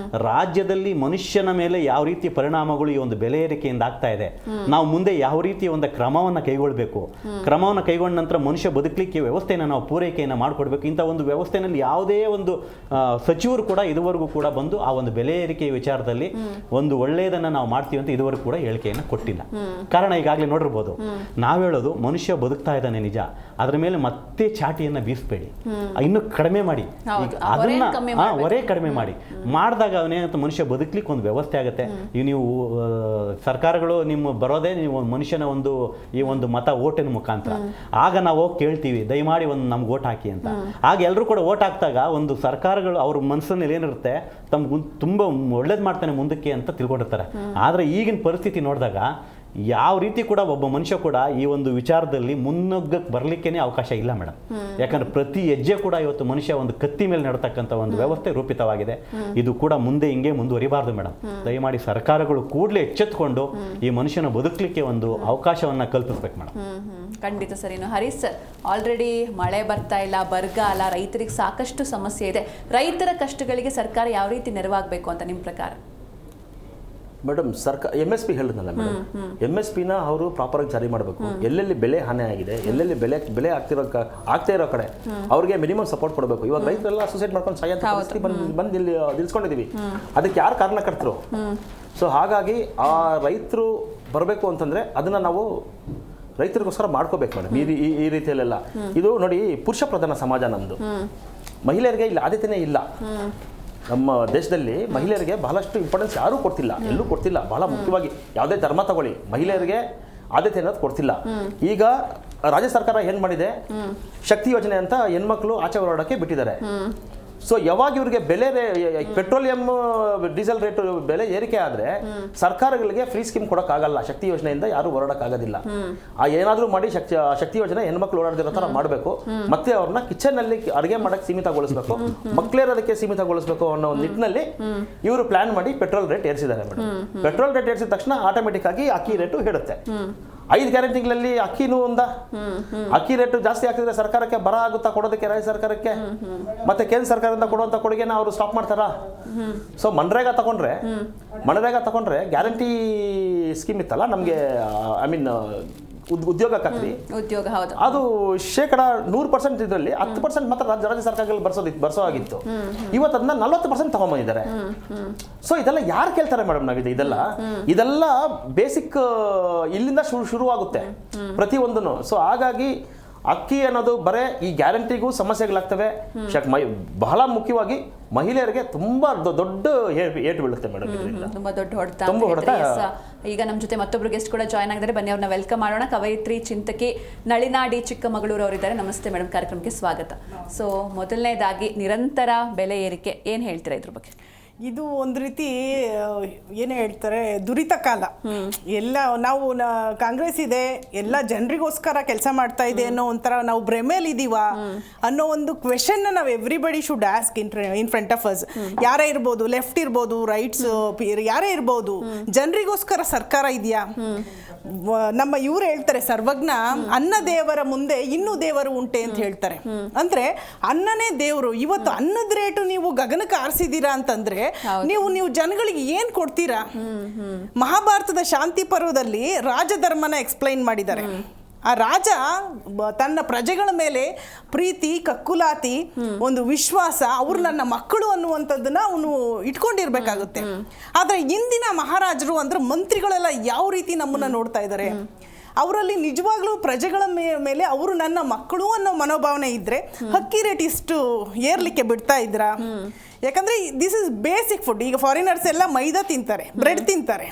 ರಾಜ್ಯದಲ್ಲಿ ಮನುಷ್ಯನ ಮೇಲೆ ಯಾವ ರೀತಿ ಪರಿಣಾಮಗಳು ಈ ಒಂದು ಬೆಲೆ ಏರಿಕೆಯಿಂದ ಆಗ್ತಾ ಇದೆ, ನಾವು ಮುಂದೆ ಯಾವ ರೀತಿ ಒಂದು ಕ್ರಮವನ್ನು ಕೈಗೊಳ್ಳಬೇಕು, ಕ್ರಮವನ್ನು ಕೈಗೊಂಡ ನಂತರ ಮನುಷ್ಯ ಬದುಕಲಿಕ್ಕೆ ವ್ಯವಸ್ಥೆಯನ್ನು ನಾವು ಪೂರೈಕೆಯನ್ನು ಮಾಡಿಕೊಡ್ಬೇಕು. ಇಂಥ ಒಂದು ವ್ಯವಸ್ಥೆಯಲ್ಲಿ ಯಾವುದೇ ಒಂದು ಸಚಿವರು ಕೂಡ ಇದುವರೆಗೂ ಕೂಡ ಬಂದು ಆ ಒಂದು ಬೆಲೆ ಏರಿಕೆಯ ವಿಚಾರದಲ್ಲಿ ಒಂದು ಒಳ್ಳೆಯದನ್ನು ನಾವು ಮಾಡ್ತೀವಿ ಅಂತ ಇದುವರೆಗೂ ಕೂಡ ಹೇಳಿಕೆಯನ್ನು ಕೊಟ್ಟಿಲ್ಲ. ಕಾರಣ ಈಗಾಗಲೇ ನೋಡಿರ್ಬೋದು, ನಾವು ಹೇಳೋದು ಮನುಷ್ಯ ಬದುಕ್ತಾ ಇದ್ದಾನೆ ನಿಜ, ಅದರ ಮೇಲೆ ಮತ್ತೆ ಚಾಟಿಯನ್ನು ಬೀಸಬೇಡಿ, ಇನ್ನು ಕಡಿಮೆ ಮಾಡಿ, ಅದನ್ನ ಹೊರೆ ಕಡಿಮೆ ಮಾಡಿದಾಗ ಅವನೇನಂತ ಮನುಷ್ಯ ಬದುಕಲಿಕ್ಕೆ ಒಂದು ವ್ಯವಸ್ಥೆ ಆಗುತ್ತೆ. ನೀವು ಸರ್ಕಾರಗಳು ನಿಮ್ಮ ಬರೋದೇ ನೀವು ಮನುಷ್ಯನ ಒಂದು ಈ ಒಂದು ಮತ ಓಟಿನ ಮುಖಾಂತರ. ಆಗ ನಾವು ಹೋಗಿ ಕೇಳ್ತೀವಿ, ದಯಮಾಡಿ ಒಂದು ನಮ್ಗೆ ಓಟ್ ಹಾಕಿ ಅಂತ. ಆಗ ಎಲ್ಲರೂ ಕೂಡ ಓಟ್ ಹಾಕಿದಾಗ ಒಂದು ಸರ್ಕಾರಗಳು ಅವ್ರ ಮನಸ್ಸಿನಲ್ಲಿ ಏನಿರುತ್ತೆ, ತಮ್ಗೆ ತುಂಬ ಒಳ್ಳೇದು ಮಾಡ್ತಾನೆ ಮುಂದಕ್ಕೆ ಅಂತ ತಿಳ್ಕೊಂಡಿರ್ತಾರೆ. ಆದರೆ ಈಗಿನ ಪರಿಸ್ಥಿತಿ ನೋಡಿದಾಗ ಯಾವ ರೀತಿ ಕೂಡ ಒಬ್ಬ ಮನುಷ್ಯ ಕೂಡ ಈ ಒಂದು ವಿಚಾರದಲ್ಲಿ ಮುನ್ನುಗ್ಗಕ್ಕೆ ಬರಲಿಕ್ಕೇನೆ ಅವಕಾಶ ಇಲ್ಲ ಮೇಡಮ್. ಯಾಕಂದ್ರೆ ಪ್ರತಿ ಹೆಜ್ಜೆ ಕೂಡ ಇವತ್ತು ಮನುಷ್ಯ ಒಂದು ಕತ್ತಿ ಮೇಲೆ ನಡತಕ್ಕಂಥ ಒಂದು ವ್ಯವಸ್ಥೆ ರೂಪಿತವಾಗಿದೆ. ಇದು ಕೂಡ ಮುಂದೆ ಹಿಂಗೆ ಮುಂದುವರಿಬಾರ್ದು ಮೇಡಮ್. ದಯಮಾಡಿ ಸರ್ಕಾರಗಳು ಕೂಡಲೇ ಎಚ್ಚೆತ್ತುಕೊಂಡು ಈ ಮನುಷ್ಯನ ಬದುಕಲಿಕ್ಕೆ ಒಂದು ಅವಕಾಶವನ್ನ ಕಲ್ಪಿಸ್ಬೇಕು ಮೇಡಮ್. ಖಂಡಿತ ಸರ್. ಇನ್ನು ಹರೀಶ್ ಸರ್, ಆಲ್ರೆಡಿ ಮಳೆ ಬರ್ತಾ ಇಲ್ಲ, ಬರಗಾಲ, ರೈತರಿಗೆ ಸಾಕಷ್ಟು ಸಮಸ್ಯೆ ಇದೆ. ರೈತರ ಕಷ್ಟಗಳಿಗೆ ಸರ್ಕಾರ ಯಾವ ರೀತಿ ನೆರವಾಗಬೇಕು ಅಂತ ನಿಮ್ಮ ಪ್ರಕಾರ? ಮೇಡಮ್, MSP ಹೇಳಿದ್ನಲ್ಲ ಮೇಡಮ್, MSPನ ಅವರು ಪ್ರಾಪರ್ ಆಗಿ ಜಾರಿ ಮಾಡಬೇಕು. ಎಲ್ಲೆಲ್ಲಿ ಬೆಲೆ ಹಾನಿ ಆಗಿದೆ, ಎಲ್ಲೆಲ್ಲಿ ಬೆಲೆ ಆಗ್ತಾ ಇರೋ ಕಡೆ ಅವ್ರಿಗೆ ಮಿನಿಮಮ್ ಸಪೋರ್ಟ್ ಕೊಡಬೇಕು. ಇವಾಗ ರೈತರೆಲ್ಲ ಸೂಸೈಡ್ ಮಾಡ್ಕೊಂಡು ಸಾಯಂತ ಪರಿಸ್ಥಿತಿ ಬಂದು ಇಲ್ಲಿ ನಿಲ್ಸ್ಕೊಂಡಿದೀವಿ. ಅದಕ್ಕೆ ಯಾರು ಕಾರಣಕರ್ತರು? ಸೊ ಹಾಗಾಗಿ ಆ ರೈತರು ಬರಬೇಕು ಅಂತಂದ್ರೆ ಅದನ್ನ ನಾವು ರೈತರಿಗೋಸ್ಕರ ಮಾಡ್ಕೋಬೇಕು ಮೇಡಮ್. ಈ ರೀತಿಯಲ್ಲೆಲ್ಲ ಇದು ನೋಡಿ, ಪುರುಷ ಪ್ರಧಾನ ಸಮಾಜ ನಮ್ದು. ಮಹಿಳೆಯರಿಗೆ ಇಲ್ಲಿ ಆದ್ಯತೆನೇ ಇಲ್ಲ. ನಮ್ಮ ದೇಶದಲ್ಲಿ ಮಹಿಳೆಯರಿಗೆ ಬಹಳಷ್ಟು ಇಂಪಾರ್ಟೆನ್ಸ್ ಯಾರೂ ಕೊಡ್ತಿಲ್ಲ, ಎಲ್ಲೂ ಕೊಡ್ತಿಲ್ಲ. ಬಹಳ ಮುಖ್ಯವಾಗಿ ಯಾವುದೇ ಧರ್ಮ ತಗೊಳ್ಳಿ, ಮಹಿಳೆಯರಿಗೆ ಆದ್ಯತೆ ಅನ್ನೋದು ಕೊಡ್ತಿಲ್ಲ. ಈಗ ರಾಜ್ಯ ಸರ್ಕಾರ ಏನ್ ಮಾಡಿದೆ, ಶಕ್ತಿ ಯೋಜನೆ ಅಂತ ಹೆಣ್ಮಕ್ಳು ಆಚೆ ಹೊರಡೋಕ್ಕೆ ಬಿಟ್ಟಿದ್ದಾರೆ. ಸೊ ಯಾವಾಗ ಇವ್ರಿಗೆ ಬೆಲೆ ಪೆಟ್ರೋಲಿಯಂ ಡೀಸೆಲ್ ರೇಟ್ ಬೆಲೆ ಏರಿಕೆ ಆದ್ರೆ ಸರ್ಕಾರಗಳಿಗೆ ಫ್ರೀ ಸ್ಕೀಮ್ ಕೊಡೋಕ್ಕಾಗಲ್ಲ. ಶಕ್ತಿ ಯೋಜನೆಯಿಂದ ಯಾರು ಓಡಾಡಕ್ಕಾಗೋದಿಲ್ಲ. ಏನಾದ್ರೂ ಮಾಡಿ ಶಕ್ತಿ ಯೋಜನೆ ಹೆಣ್ಮಕ್ಳು ಓಡಾಡ್ದಿರೋ ತರ ಮಾಡಬೇಕು, ಮತ್ತೆ ಅವ್ರನ್ನ ಕಿಚನ್ ಅಲ್ಲಿ ಅಡುಗೆ ಮಾಡಕ್ ಸೀಮಿತಗೊಳಿಸಬೇಕು, ಮಕ್ಳೇರೋದಕ್ಕೆ ಸೀಮಿತಗೊಳಿಸಬೇಕು ಅನ್ನೋ ಒಂದು ನಿಟ್ಟಿನಲ್ಲಿ ಇವರು ಪ್ಲಾನ್ ಮಾಡಿ ಪೆಟ್ರೋಲ್ ರೇಟ್ ಏರಿಸಿದ್ದಾರೆ ಮೇಡಮ್. ಪೆಟ್ರೋಲ್ ರೇಟ್ ಏರಿಸಿದ ತಕ್ಷಣ ಆಟೋಮೆಟಿಕ್ ಆಗಿ ಅಕ್ಕಿ ರೇಟು ಹೇಳುತ್ತೆ. 5 ಗ್ಯಾರಂಟಿಗಳಲ್ಲಿ ಅಕ್ಕಿನೂ ಅಕ್ಕಿ ರೇಟು ಜಾಸ್ತಿ ಆಗ್ತಿದ್ರೆ ಸರ್ಕಾರಕ್ಕೆ ಬರ ಆಗುತ್ತಾ ಕೊಡೋದಕ್ಕೆ, ರಾಜ್ಯ ಸರ್ಕಾರಕ್ಕೆ ಮತ್ತೆ ಕೇಂದ್ರ ಸರ್ಕಾರದಿಂದ ಕೊಡುವಂತ ಕೊಡುಗೆನ ಅವರು ಸ್ಟಾಪ್ ಮಾಡ್ತಾರ? ಸೊ ಮನ್ರೇಗಾ ತಗೊಂಡ್ರೆ ಗ್ಯಾರಂಟಿ ಸ್ಕೀಮ್ ಇತ್ತಲ್ಲ ನಮ್ಗೆ, ಐ ಮೀನ್ ಉದ್ಯೋಗ ಖಾತ್ರಿ, ಅದು 100% ಇದರಲ್ಲಿ 10% ಮಾತ್ರ ರಾಜ್ಯ ಸರ್ಕಾರಗಳು ಬರ್ಸೋ ಆಗಿತ್ತು. ಇವತ್ತು ಅದನ್ನ 40% ತಗೊಂಡ್ಬಂದಿದ್ದಾರೆ. ಸೊ ಇದೆಲ್ಲ ಯಾರು ಕೇಳ್ತಾರೆ ಮೇಡಮ್? ನಾವಿದೆ ಇದೆಲ್ಲ ಬೇಸಿಕ್ ಇಲ್ಲಿಂದ ಶುರುವಾಗುತ್ತೆ ಪ್ರತಿಯೊಂದನ್ನು. ಸೊ ಹಾಗಾಗಿ ಅಕ್ಕಿ ಅನ್ನೋದು ಬರೇ ಈ ಗ್ಯಾರಂಟಿಗೂ ಸಮಸ್ಯೆಗಳಾಗ್ತವೆ. ಬಹಳ ಮುಖ್ಯವಾಗಿ ಮಹಿಳೆಯರಿಗೆ ತುಂಬಾ ದೊಡ್ಡ ಏಟು ಬೀಳುತ್ತೆ ಮೇಡಮ್. ತುಂಬಾ ದೊಡ್ಡ ಹೊಡೆತ. ಈಗ ನಮ್ಮ ಜೊತೆ ಮತ್ತೊಬ್ರು ಗೆಸ್ಟ್ ಕೂಡ ಜಾಯ್ನ್ ಆಗಿದ್ದಾರೆ. ಬನ್ನಿ ಅವ್ರನ್ನ ವೆಲ್ಕಮ್ ಮಾಡೋಣ. ಕವಯಿತ್ರಿ ಚಿಂತಕಿ ನಳಿನಾ ಡಿ ಚಿಕ್ಕಮಗಳೂರು ಅವರಿದ್ದಾರೆ. ನಮಸ್ತೆ ಮೇಡಮ್, ಕಾರ್ಯಕ್ರಮಕ್ಕೆ ಸ್ವಾಗತ. ಸೊ ಮೊದಲನೇದಾಗಿ ನಿರಂತರ ಬೆಲೆ ಏರಿಕೆ, ಏನ್ ಹೇಳ್ತೀರಾ ಇದ್ರ ಬಗ್ಗೆ? ಇದು ಒಂದು ರೀತಿ ಏನು ಹೇಳ್ತಾರೆ, ದುರಿತ ಕಾಲ. ಎಲ್ಲ ನಾವು ಕಾಂಗ್ರೆಸ್ ಇದೆ, ಎಲ್ಲ ಜನರಿಗೋಸ್ಕರ ಕೆಲಸ ಮಾಡ್ತಾ ಇದೆ ಅನ್ನೋ ಒಂಥರ ನಾವು ಭ್ರಮೇಲಿ ಇದೀವ ಅನ್ನೋ ಒಂದು ಕ್ವೆಶನ್ ನಾವು everybody should ask in front of us. ಯಾರೇ ಇರ್ಬೋದು, ಲೆಫ್ಟ್ ಇರ್ಬೋದು, ರೈಟ್ಸ್, ಯಾರೇ ಇರ್ಬೋದು, ಜನರಿಗೋಸ್ಕರ ಸರ್ಕಾರ ಇದೆಯಾ? ನಮ್ಮ ಇವ್ರು ಹೇಳ್ತಾರೆ ಸರ್ವಜ್ಞ, ಅನ್ನ ದೇವರ ಮುಂದೆ ಇನ್ನೂ ದೇವರು ಉಂಟೆ ಅಂತ ಹೇಳ್ತಾರೆ. ಅಂದ್ರೆ ಅನ್ನನೇ ದೇವರು. ಇವತ್ತು ಅನ್ನದ ರೇಟು ನೀವು ಗಗನಕ್ಕೆ ಆರಿಸಿದೀರಾ ಅಂತಂದ್ರೆ ನೀವು ಜನಗಳಿಗೆ ಏನ್ ಕೊಡ್ತೀರಾ? ಮಹಾಭಾರತದ ಶಾಂತಿ ಪರ್ವದಲ್ಲಿ ರಾಜಧರ್ಮನ ಎಕ್ಸ್ಪ್ಲೈನ್ ಮಾಡಿದ್ದಾರೆ. ಆ ರಾಜ ತನ್ನ ಪ್ರಜೆಗಳ ಮೇಲೆ ಪ್ರೀತಿ, ಕಕ್ಕುಲಾತಿ, ಒಂದು ವಿಶ್ವಾಸ, ಅವ್ರು ನನ್ನ ಮಕ್ಕಳು ಅನ್ನುವಂಥದ್ದನ್ನ ಅವನು ಇಟ್ಕೊಂಡಿರ್ಬೇಕಾಗುತ್ತೆ. ಆದ್ರೆ ಇಂದಿನ ಮಹಾರಾಜರು ಅಂದ್ರೆ ಮಂತ್ರಿಗಳೆಲ್ಲ ಯಾವ ರೀತಿ ನಮ್ಮನ್ನ ನೋಡ್ತಾ ಇದ್ದಾರೆ, ಅವರಲ್ಲಿ ನಿಜವಾಗ್ಲೂ ಪ್ರಜೆಗಳ ಮೇಲೆ ಅವರು ನನ್ನ ಮಕ್ಕಳು ಅನ್ನೋ ಮನೋಭಾವನೆ ಇದ್ರೆ ಅಕ್ಕಿ ರೇಟ್ ಇಷ್ಟು ಏರ್ಲಿಕ್ಕೆ ಬಿಡ್ತಾ ಇದ್ರಾ? ಯಾಕಂದ್ರೆ ದಿಸ್ ಇಸ್ ಬೇಸಿಕ್ ಫುಡ್. ಈಗ ಫಾರಿನರ್ಸ್ ಎಲ್ಲ ಮೈದಾ ತಿಂತಾರೆ, ಬ್ರೆಡ್ ತಿಂತಾರೆ.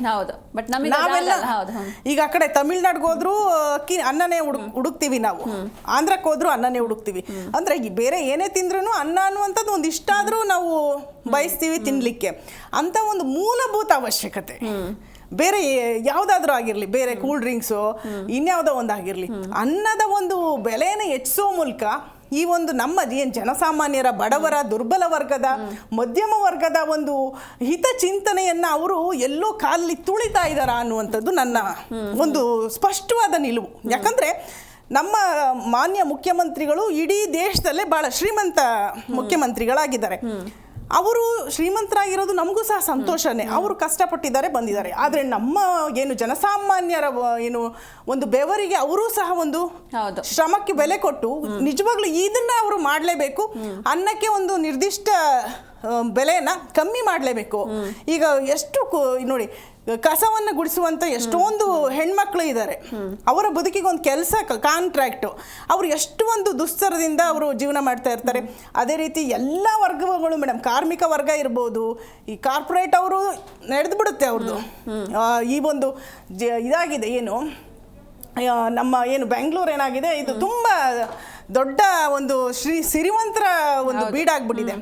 ನಾವೆಲ್ಲ ಈಗ ಆ ಕಡೆ ತಮಿಳ್ನಾಡಿಗೆ ಹೋದ್ರು ಅನ್ನನೇ ಹುಡುಕ್ತಿವಿ, ನಾವು ಆಂಧ್ರಕ್ಕೆ ಹೋದ್ರು ಅನ್ನನೇ ಹುಡುಕ್ತಿವಿ. ಅಂದ್ರೆ ಬೇರೆ ಏನೇ ತಿಂದ್ರು ಅನ್ನ ಅನ್ನುವಂಥದ್ದು ಒಂದು ಇಷ್ಟ ಆದ್ರೂ ನಾವು ಬಯಸ್ತೀವಿ ತಿನ್ಲಿಕ್ಕೆ. ಅಂತ ಒಂದು ಮೂಲಭೂತ ಅವಶ್ಯಕತೆ ಬೇರೆ ಯಾವುದಾದ್ರೂ ಆಗಿರಲಿ, ಬೇರೆ ಕೂಲ್ ಡ್ರಿಂಕ್ಸು ಇನ್ಯಾವುದೋ ಒಂದು ಆಗಿರಲಿ, ಅನ್ನದ ಒಂದು ಬೆಲೆಯನ್ನು ಹೆಚ್ಚಿಸೋ ಮೂಲಕ ಈ ಒಂದು ನಮ್ಮ ಜನಸಾಮಾನ್ಯರ, ಬಡವರ, ದುರ್ಬಲ ವರ್ಗದ, ಮಧ್ಯಮ ವರ್ಗದ ಒಂದು ಹಿತ ಚಿಂತನೆಯನ್ನ ಅವರು ಎಲ್ಲೋ ಕಾಲಲ್ಲಿ ತುಳಿತಾ ಇದ್ದಾರ ಅನ್ನುವಂಥದ್ದು ನನ್ನ ಒಂದು ಸ್ಪಷ್ಟವಾದ ನಿಲುವು. ಯಾಕಂದ್ರೆ ನಮ್ಮ ಮಾನ್ಯ ಮುಖ್ಯಮಂತ್ರಿಗಳು ಇಡೀ ದೇಶದಲ್ಲೇ ಬಹಳ ಶ್ರೀಮಂತ ಮುಖ್ಯಮಂತ್ರಿಗಳಾಗಿದ್ದಾರೆ. ಅವರು ಶ್ರೀಮಂತರಾಗಿರೋದು ನಮಗೂ ಸಹ ಸಂತೋಷನೇ. ಅವರು ಕಷ್ಟಪಟ್ಟಿದ್ದಾರೆ, ಬಂದಿದ್ದಾರೆ. ಆದರೆ ನಮ್ಮ ಏನು ಜನಸಾಮಾನ್ಯರ ಏನು ಒಂದು ಬೆವರಿಗೆ ಅವರು ಸಹ ಒಂದು ಶ್ರಮಕ್ಕೆ ಬೆಲೆ ಕೊಟ್ಟು ನಿಜವಾಗ್ಲೂ ಇದನ್ನ ಅವರು ಮಾಡಲೇಬೇಕು. ಅನ್ನಕ್ಕೆ ಒಂದು ನಿರ್ದಿಷ್ಟ ಬೆಲೆನ ಕಮ್ಮಿ ಮಾಡಲೇಬೇಕು. ಈಗ ಎಷ್ಟು ನೋಡಿ, ಕಸವನ್ನು ಗುಡಿಸುವಂತ ಎಷ್ಟೊಂದು ಹೆಣ್ಮಕ್ಳು ಇದ್ದಾರೆ. ಅವರ ಬದುಕಿಗೆ ಒಂದು ಕೆಲಸ, ಕಾಂಟ್ರಾಕ್ಟ್, ಅವರು ಎಷ್ಟು ಒಂದು ದುಸ್ತರದಿಂದ ಅವರು ಜೀವನ ಮಾಡ್ತಾ ಇರ್ತಾರೆ. ಅದೇ ರೀತಿ ಎಲ್ಲ ವರ್ಗಗಳು ಮೇಡಮ್, ಕಾರ್ಮಿಕ ವರ್ಗ ಇರ್ಬೋದು, ಈ ಕಾರ್ಪೊರೇಟ್ ಅವರು ನಡೆದು ಬಿಡುತ್ತೆ ಅವ್ರದ್ದು. ಈ ಒಂದು ಇದಾಗಿದೆ ಏನು ನಮ್ಮ ಏನು ಬೆಂಗಳೂರು ಏನಾಗಿದೆ, ಇದು ತುಂಬಾ ದೊಡ್ಡ ಒಂದು ಸಿರಿವಂತರ ಒಂದು ಬೀಡಾಗ್ಬಿಟ್ಟಿದೆ.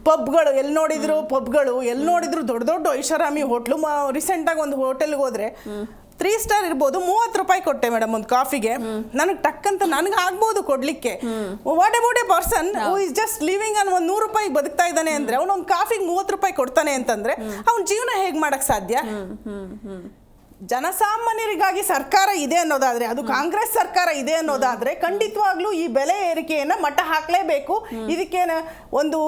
ಪಬ್ಗಳು ಎಲ್ಲಿ ನೋಡಿದ್ರು ದೊಡ್ಡ ದೊಡ್ಡ ಐಷಾರಾಮಿ ಹೋಟ್ಲು. ರೀಸೆಂಟಾಗಿ ಒಂದು ಹೋಟೆಲ್ಗೆ ಹೋದ್ರೆ 3 ಸ್ಟಾರ್ ಇರ್ಬೋದು, 30 ರೂಪಾಯಿ ಕೊಟ್ಟೆ ಮೇಡಮ್ ಒಂದು ಕಾಫಿಗೆ. ನನಗೆ ಟಕ್ಕಂತ ನನಗೆ ಆಗ್ಬೋದು ಕೊಡ್ಲಿಕ್ಕೆ. What about a person who is just living on ಒಂದು 100 ರೂಪಾಯಿ ಬದುಕ್ತಾ ಇದ್ದಾನೆ ಅಂದ್ರೆ, ಅವನೊಂದು ಕಾಫಿಗೆ 30 ರೂಪಾಯಿ ಕೊಡ್ತಾನೆ ಅಂತಂದ್ರೆ ಅವ್ನ ಜೀವನ ಹೇಗೆ ಮಾಡಕ್ ಸಾಧ್ಯ? ಜನಸಾಮಾನ್ಯರಿಗಾಗಿ ಸರ್ಕಾರ ಇದೆ ಅನ್ನೋದಾದ್ರೆ, ಅದು ಕಾಂಗ್ರೆಸ್ ಸರ್ಕಾರ ಇದೆ ಅನ್ನೋದಾದ್ರೆ ಖಂಡಿತವಾಗ್ಲೂ ಈ ಬೆಲೆ ಏರಿಕೆಯನ್ನ ಮಟ್ಟ ಹಾಕಲೇಬೇಕು. ಇದಕ್ಕೇನ ಒಂದು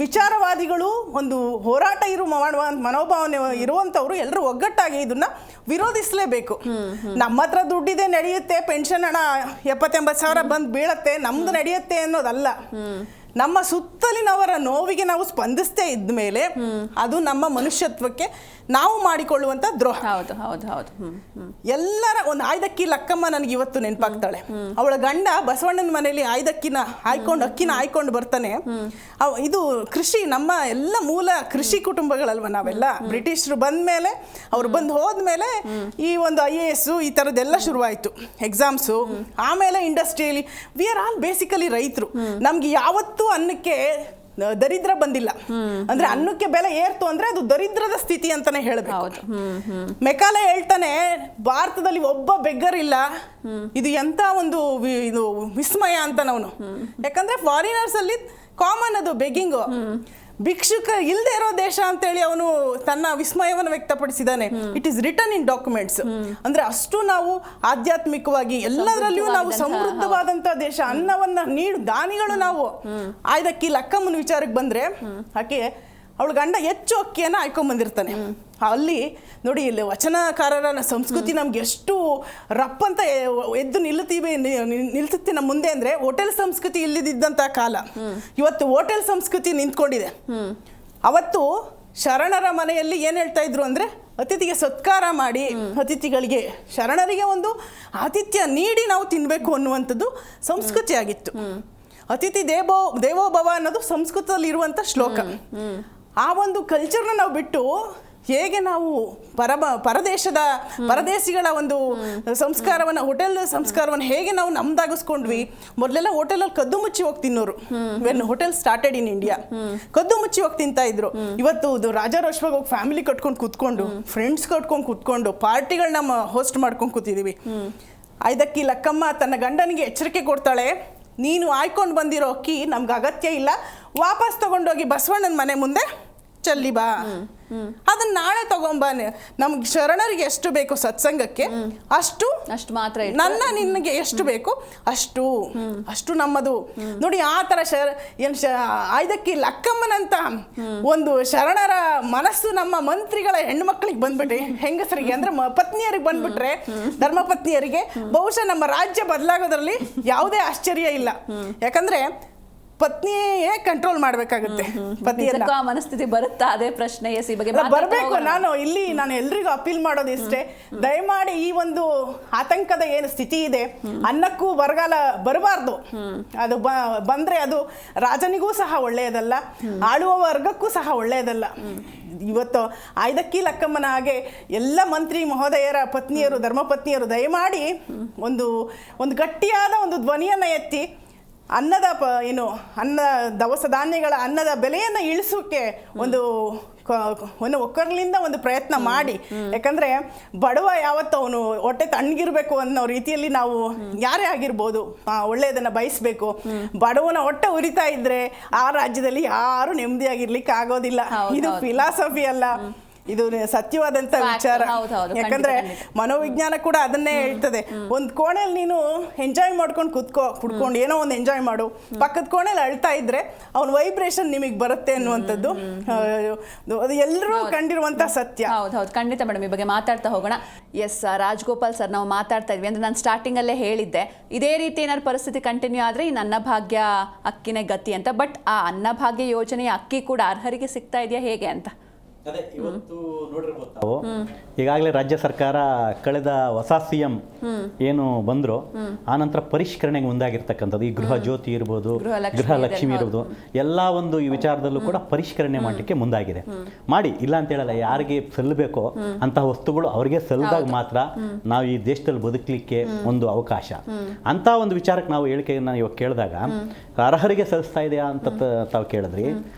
ವಿಚಾರವಾದಿಗಳು, ಒಂದು ಹೋರಾಟ ಮಾಡುವ ಮನೋಭಾವನೆ ಇರುವಂತವ್ರು ಎಲ್ಲರೂ ಒಗ್ಗಟ್ಟಾಗಿ ಇದನ್ನ ವಿರೋಧಿಸಲೇಬೇಕು. ನಮ್ಮ ಹತ್ರ ದುಡ್ಡಿದೆ, ನಡೆಯುತ್ತೆ, ಪೆನ್ಷನ್ ಹಣ 70-80 ಸಾವಿರ ಬಂದು ಬೀಳತ್ತೆ, ನಮ್ದು ನಡೆಯುತ್ತೆ ಅನ್ನೋದಲ್ಲ. ನಮ್ಮ ಸುತ್ತಲಿನವರ ನೋವಿಗೆ ನಾವು ಸ್ಪಂದಿಸ್ತೇ ಇದ್ಮೇಲೆ ಅದು ನಮ್ಮ ಮನುಷ್ಯತ್ವಕ್ಕೆ ನಾವು ಮಾಡಿಕೊಳ್ಳುವಂತ ದ್ರೋಹ. ಎಲ್ಲರ ಒಂದು ಆಯ್ದಕ್ಕಿ ಲಕ್ಕಮ್ಮ ನನಗೆ ಇವತ್ತು ನೆನಪಾಗ್ತಾಳೆ. ಅವಳ ಗಂಡ ಬಸವಣ್ಣನ ಮನೆಯಲ್ಲಿ ಅಕ್ಕಿನ ಹಾಯ್ಕೊಂಡು ಬರ್ತಾನೆ. ಇದು ಕೃಷಿ, ನಮ್ಮ ಎಲ್ಲ ಮೂಲ ಕೃಷಿ ಕುಟುಂಬಗಳಲ್ವ ನಾವೆಲ್ಲ. ಬ್ರಿಟಿಷರು ಬಂದ್ಮೇಲೆ, ಅವ್ರು ಬಂದು ಹೋದ್ಮೇಲೆ ಈ ಒಂದು IAS ಈ ಥರದ್ದೆಲ್ಲ ಶುರುವಾಯಿತು, ಎಕ್ಸಾಮ್ಸು. ಆಮೇಲೆ ಇಂಡಸ್ಟ್ರಿಯಲ್ಲಿ ವಿ ಆರ್ ಆಲ್ ಬೇಸಿಕಲಿ ರೈತರು. ನಮ್ಗೆ ಯಾವತ್ತೂ ಅನ್ನಕ್ಕೆ ದರಿದ್ರ ಬಂದಿಲ್ಲ. ಅಂದ್ರೆ ಅನ್ನಕ್ಕೆ ಬೆಲೆ ಏರ್ತು ಅಂದ್ರೆ ಅದು ದರಿದ್ರದ ಸ್ಥಿತಿ ಅಂತಾನೆ ಹೇಳ್ಬೇಕು. ಮೆಕಾಲೆ ಹೇಳ್ತಾನೆ, ಭಾರತದಲ್ಲಿ ಒಬ್ಬ ಬೆಗ್ಗರ್ ಇಲ್ಲ, ಇದು ಎಂತ ಒಂದು ಇದು ವಿಸ್ಮಯ ಅಂತ ನಾವು. ಯಾಕಂದ್ರೆ ಫಾರಿನರ್ಸ್ ಅಲ್ಲಿ ಕಾಮನ್ ಅದು ಬೆಗ್ಗಿಂಗು. ಭಿಕ್ಷುಕ ಇಲ್ಲದೆ ಇರೋ ದೇಶ ಅಂತೇಳಿ ಅವನು ತನ್ನ ವಿಸ್ಮಯವನ್ನು ವ್ಯಕ್ತಪಡಿಸಿದ್ದಾನೆ. It is written in documents. ಅಂದ್ರೆ ಅಷ್ಟು ನಾವು ಆಧ್ಯಾತ್ಮಿಕವಾಗಿ ಎಲ್ಲದರಲ್ಲಿಯೂ ನಾವು ಸಮೃದ್ಧವಾದಂತ ದೇಶ. ಅನ್ನವನ್ನ ದಾನಿಗಳು ನಾವು. ಆಯ್ದಕ್ಕಿ ಲಕ್ಕಮ್ಮನ ವಿಚಾರಕ್ಕೆ ಬಂದ್ರೆ, ಆಕೆ ಅವಳು ಗಂಡ ಹೆಚ್ಚು ಅಕ್ಕಿಯನ್ನು ಆಯ್ಕೊಂಡ್ಬಂದಿರ್ತಾನೆ. ಅಲ್ಲಿ ನೋಡಿ, ಇಲ್ಲಿ ವಚನಕಾರರ ಸಂಸ್ಕೃತಿ ನಮ್ಗೆ ಎಷ್ಟು ರಪ್ ಅಂತ ಎದ್ದು ನಿಲ್ಸುತ್ತೆ ನಮ್ಮ ಮುಂದೆ. ಅಂದ್ರೆ ಹೋಟೆಲ್ ಸಂಸ್ಕೃತಿ ಇಲ್ಲದಿದ್ದಂಥ ಕಾಲ, ಇವತ್ತು ಹೋಟೆಲ್ ಸಂಸ್ಕೃತಿ ನಿಂತ್ಕೊಂಡಿದೆ. ಅವತ್ತು ಶರಣರ ಮನೆಯಲ್ಲಿ ಏನು ಹೇಳ್ತಾ ಇದ್ರು ಅಂದ್ರೆ, ಅತಿಥಿಗೆ ಸತ್ಕಾರ ಮಾಡಿ, ಅತಿಥಿಗಳಿಗೆ ಶರಣರಿಗೆ ಒಂದು ಆತಿಥ್ಯ ನೀಡಿ ನಾವು ತಿನ್ಬೇಕು ಅನ್ನುವಂಥದ್ದು ಸಂಸ್ಕೃತಿ ಆಗಿತ್ತು. ಅತಿಥಿ ದೇವೋಭವ ಅನ್ನೋದು ಸಂಸ್ಕೃತದಲ್ಲಿ ಇರುವಂಥ ಶ್ಲೋಕ. ಆ ಒಂದು ಕಲ್ಚರ್ನ ನಾವು ಬಿಟ್ಟು ಹೇಗೆ ನಾವು ಪರದೇಶಿಗಳ ಒಂದು ಸಂಸ್ಕಾರವನ್ನು, ಹೋಟೆಲ್ ಸಂಸ್ಕಾರವನ್ನು ಹೇಗೆ ನಾವು ನಮ್ದಾಗಿಸ್ಕೊಂಡ್ವಿ. ಮೊದಲೆಲ್ಲ ಹೋಟೆಲಲ್ಲಿ ಕದ್ದು ಮುಚ್ಚಿ ಹೋಗಿ ತಿನ್ನೋರು. When hotel started in India, ಕದ್ದು ಮುಚ್ಚಿ ಹೋಗಿ ತಿಂತಾ ಇದ್ರು. ಇವತ್ತು ರಾಜಾರೋಷವಾಗಿ ಹೋಗಿ ಫ್ಯಾಮಿಲಿ ಕಟ್ಕೊಂಡು ಕೂತ್ಕೊಂಡು, ಫ್ರೆಂಡ್ಸ್ ಕಟ್ಕೊಂಡು ಕೂತ್ಕೊಂಡು, ಪಾರ್ಟಿಗಳನ್ನ ಹೋಸ್ಟ್ ಮಾಡ್ಕೊಂಡು ಕೂತಿದೀವಿ. ಐದಕ್ಕಿ ಲಕ್ಕಮ್ಮ ತನ್ನ ಗಂಡನಿಗೆ ಎಚ್ಚರಿಕೆ ಕೊಡ್ತಾಳೆ, ನೀನು ಆಯ್ಕೊಂಡು ಬಂದಿರೋ ಅಕ್ಕಿ ನಮ್ಗೆ ಅಗತ್ಯ ಇಲ್ಲ, ವಾಪಸ್ ತಗೊಂಡೋಗಿ ಬಸವಣ್ಣನ ಮನೆ ಮುಂದೆ ಚೆಲ್ಲಿ ಬಾ, ಅದನ್ನ ನಾಳೆ ತಗೊಂಬ. ನಮ್ಗೆ ಶರಣರಿಗೆ ಎಷ್ಟು ಬೇಕು ಸತ್ಸಂಗಕ್ಕೆ ಅಷ್ಟು ಮಾತ್ರ, ನಿನಗೆ ಎಷ್ಟು ಬೇಕು ಅಷ್ಟು ನಮ್ಮದು. ನೋಡಿ, ಆ ತರ ಆಯ್ದಕ್ಕಿ ಲಕ್ಕಮ್ಮನಂತ ಒಂದು ಶರಣರ ಮನಸ್ಸು ನಮ್ಮ ಮಂತ್ರಿಗಳ ಹೆಣ್ಮಕ್ಳಿಗೆ ಬಂದ್ಬಿಟ್ರೆ, ಹೆಂಗಸರಿಗೆ ಅಂದ್ರೆ ಪತ್ನಿಯರಿಗೆ ಬಂದ್ಬಿಟ್ರೆ, ಧರ್ಮ ಪತ್ನಿಯರಿಗೆ ಬಹುಶಃ ನಮ್ಮ ರಾಜ್ಯ ಬದಲಾಗೋದ್ರಲ್ಲಿ ಯಾವುದೇ ಆಶ್ಚರ್ಯ ಇಲ್ಲ. ಯಾಕಂದ್ರೆ ಪತ್ನಿಯೇ ಕಂಟ್ರೋಲ್ ಮಾಡ್ಬೇಕಾಗುತ್ತೆ ಪತಿಯನ್ನ. ಮನಸ್ಥಿತಿ ಬರುತ್ತಾ? ಅದೇ ಪ್ರಶ್ನೆ ಬರಬೇಕು. ನಾನು ಎಲ್ರಿಗೂ ಅಪೀಲ್ ಮಾಡೋದು ಇಷ್ಟೇ, ದಯಮಾಡಿ ಈ ಒಂದು ಆತಂಕದ ಏನು ಸ್ಥಿತಿ ಇದೆ, ಅನ್ನಕ್ಕೂ ಬರಗಾಲ ಬರಬಾರ್ದು. ಅದು ಬಂದ್ರೆ ಅದು ರಾಜನಿಗೂ ಸಹ ಒಳ್ಳೆಯದಲ್ಲ, ಆಳುವ ವರ್ಗಕ್ಕೂ ಸಹ ಒಳ್ಳೆಯದಲ್ಲ. ಇವತ್ತು ಆಯ್ದಕ್ಕಿ ಲಕ್ಕಮ್ಮನ ಹಾಗೆ ಎಲ್ಲ ಮಂತ್ರಿ ಮಹೋದಯರ ಪತ್ನಿಯರು, ಧರ್ಮಪತ್ನಿಯರು ದಯಮಾಡಿ ಒಂದು ಗಟ್ಟಿಯಾದ ಒಂದು ಧ್ವನಿಯನ್ನ ಎತ್ತಿ ದವಸ ಧಾನ್ಯಗಳ ಅನ್ನದ ಬೆಲೆಯನ್ನು ಇಳಿಸೋಕೆ ಒಂದು ಒಕ್ಕರ್ಲಿಂದ ಒಂದು ಪ್ರಯತ್ನ ಮಾಡಿ. ಯಾಕಂದ್ರೆ ಬಡವ ಯಾವತ್ತು ಅವನು ಹೊಟ್ಟೆ ತಣ್ಣಗಿರ್ಬೇಕು ಅನ್ನೋ ರೀತಿಯಲ್ಲಿ ನಾವು ಯಾರೇ ಆಗಿರ್ಬೋದು ಒಳ್ಳೆಯದನ್ನ ಬಯಸ್ಬೇಕು. ಬಡವನ ಹೊಟ್ಟೆ ಉರಿತಾ ಇದ್ರೆ ಆ ರಾಜ್ಯದಲ್ಲಿ ಯಾರು ನೆಮ್ಮದಿಯಾಗಿರ್ಲಿಕ್ಕೆ ಆಗೋದಿಲ್ಲ. ಇದು ಫಿಲಾಸಫಿ ಅಲ್ಲ, ಇದು ಸತ್ಯವಾದಂತ ವಿಚಾರ. ಯಾಕಂದ್ರೆ ಮನೋವಿಜ್ಞಾನ ಕೂಡ ಅದನ್ನೇ ಹೇಳ್ತದೆ. ಒಂದು ಕೋಣೆಯಲ್ಲಿ ನೀನು ಎಂಜಾಯ್ ಮಾಡ್ಕೊಂಡು ಕುತ್ಕೊಂಡು ಏನೋ ಒಂದು ಎಂಜಾಯ್ ಮಾಡು, ಪಕ್ಕದ ಕೋಣೆಯಲ್ಲಿ ಅಳ್ತಾ ಇದ್ರೆ ಅವನ ವೈಬ್ರೇಷನ್ ನಿಮಗೆ ಬರುತ್ತೆ ಅನ್ನುವಂಥದ್ದು ಅದು ಎಲ್ಲರೂ ಕಂಡಿರುವಂತ ಸತ್ಯ. ಹೌದು, ಖಂಡಿತ ಮೇಡಮ್. ಈ ಬಗ್ಗೆ ಮಾತಾಡ್ತಾ ಹೋಗೋಣ. ಎಸ್, ರಾಜಗೋಪಾಲ್ ಸರ್, ನಾವು ಮಾತಾಡ್ತಾ ಇದ್ವಿ ಅಂದ್ರೆ ನಾನು ಸ್ಟಾರ್ಟಿಂಗ್ ಅಲ್ಲೇ ಹೇಳಿದ್ದೆ, ಇದೇ ರೀತಿ ಏನಾದ್ರು ಪರಿಸ್ಥಿತಿ ಕಂಟಿನ್ಯೂ ಆದ್ರೆ ಈ ಅನ್ನಭಾಗ್ಯ ಅಕ್ಕಿನೇ ಗತಿ ಅಂತ. ಬಟ್ ಆ ಅನ್ನಭಾಗ್ಯ ಯೋಜನೆಯ ಅಕ್ಕಿ ಕೂಡ ಅರ್ಹರಿಗೆ ಸಿಗ್ತಾ ಇದೆಯಾ ಹೇಗೆ ಅಂತ? ಅದೇ ಇವತ್ತು ನೋಡಿರ್ಬೋದು ತಾವು, ಈಗಾಗಲೇ ರಾಜ್ಯ ಸರ್ಕಾರ ಕಳೆದ ಹೊಸ CM ಏನು ಬಂದ್ರು ಆನಂತರ ಪರಿಷ್ಕರಣೆಗೆ ಮುಂದಾಗಿರ್ತಕ್ಕಂಥದ್ದು. ಈ ಗೃಹ ಜ್ಯೋತಿ ಇರ್ಬೋದು, ಗೃಹಲಕ್ಷ್ಮಿ ಇರ್ಬೋದು, ಎಲ್ಲ ಒಂದು ಈ ವಿಚಾರದಲ್ಲೂ ಕೂಡ ಪರಿಷ್ಕರಣೆ ಮಾಡಲಿಕ್ಕೆ ಮುಂದಾಗಿದೆ. ಮಾಡಿ ಇಲ್ಲ ಅಂತ ಹೇಳಲ್ಲ, ಯಾರಿಗೆ ಸಲ್ಲಬೇಕೋ ಅಂತಹ ವಸ್ತುಗಳು ಅವರಿಗೆ ಸಲ್ಲದಾಗ ಮಾತ್ರ ನಾವು ಈ ದೇಶದಲ್ಲಿ ಬದುಕಲಿಕ್ಕೆ ಒಂದು ಅವಕಾಶ. ಅಂತ ಒಂದು ವಿಚಾರಕ್ಕೆ ನಾವು ಹೇಳಿಕೆಯನ್ನು ಇವಾಗ ಕೇಳಿದಾಗ ಅರ್ಹರಿಗೆ ಸಲ್ಲಿಸ್ತಾ ಇದೆಯಾ ಅಂತ ತಾವು ಕೇಳಿದ್ರಿ.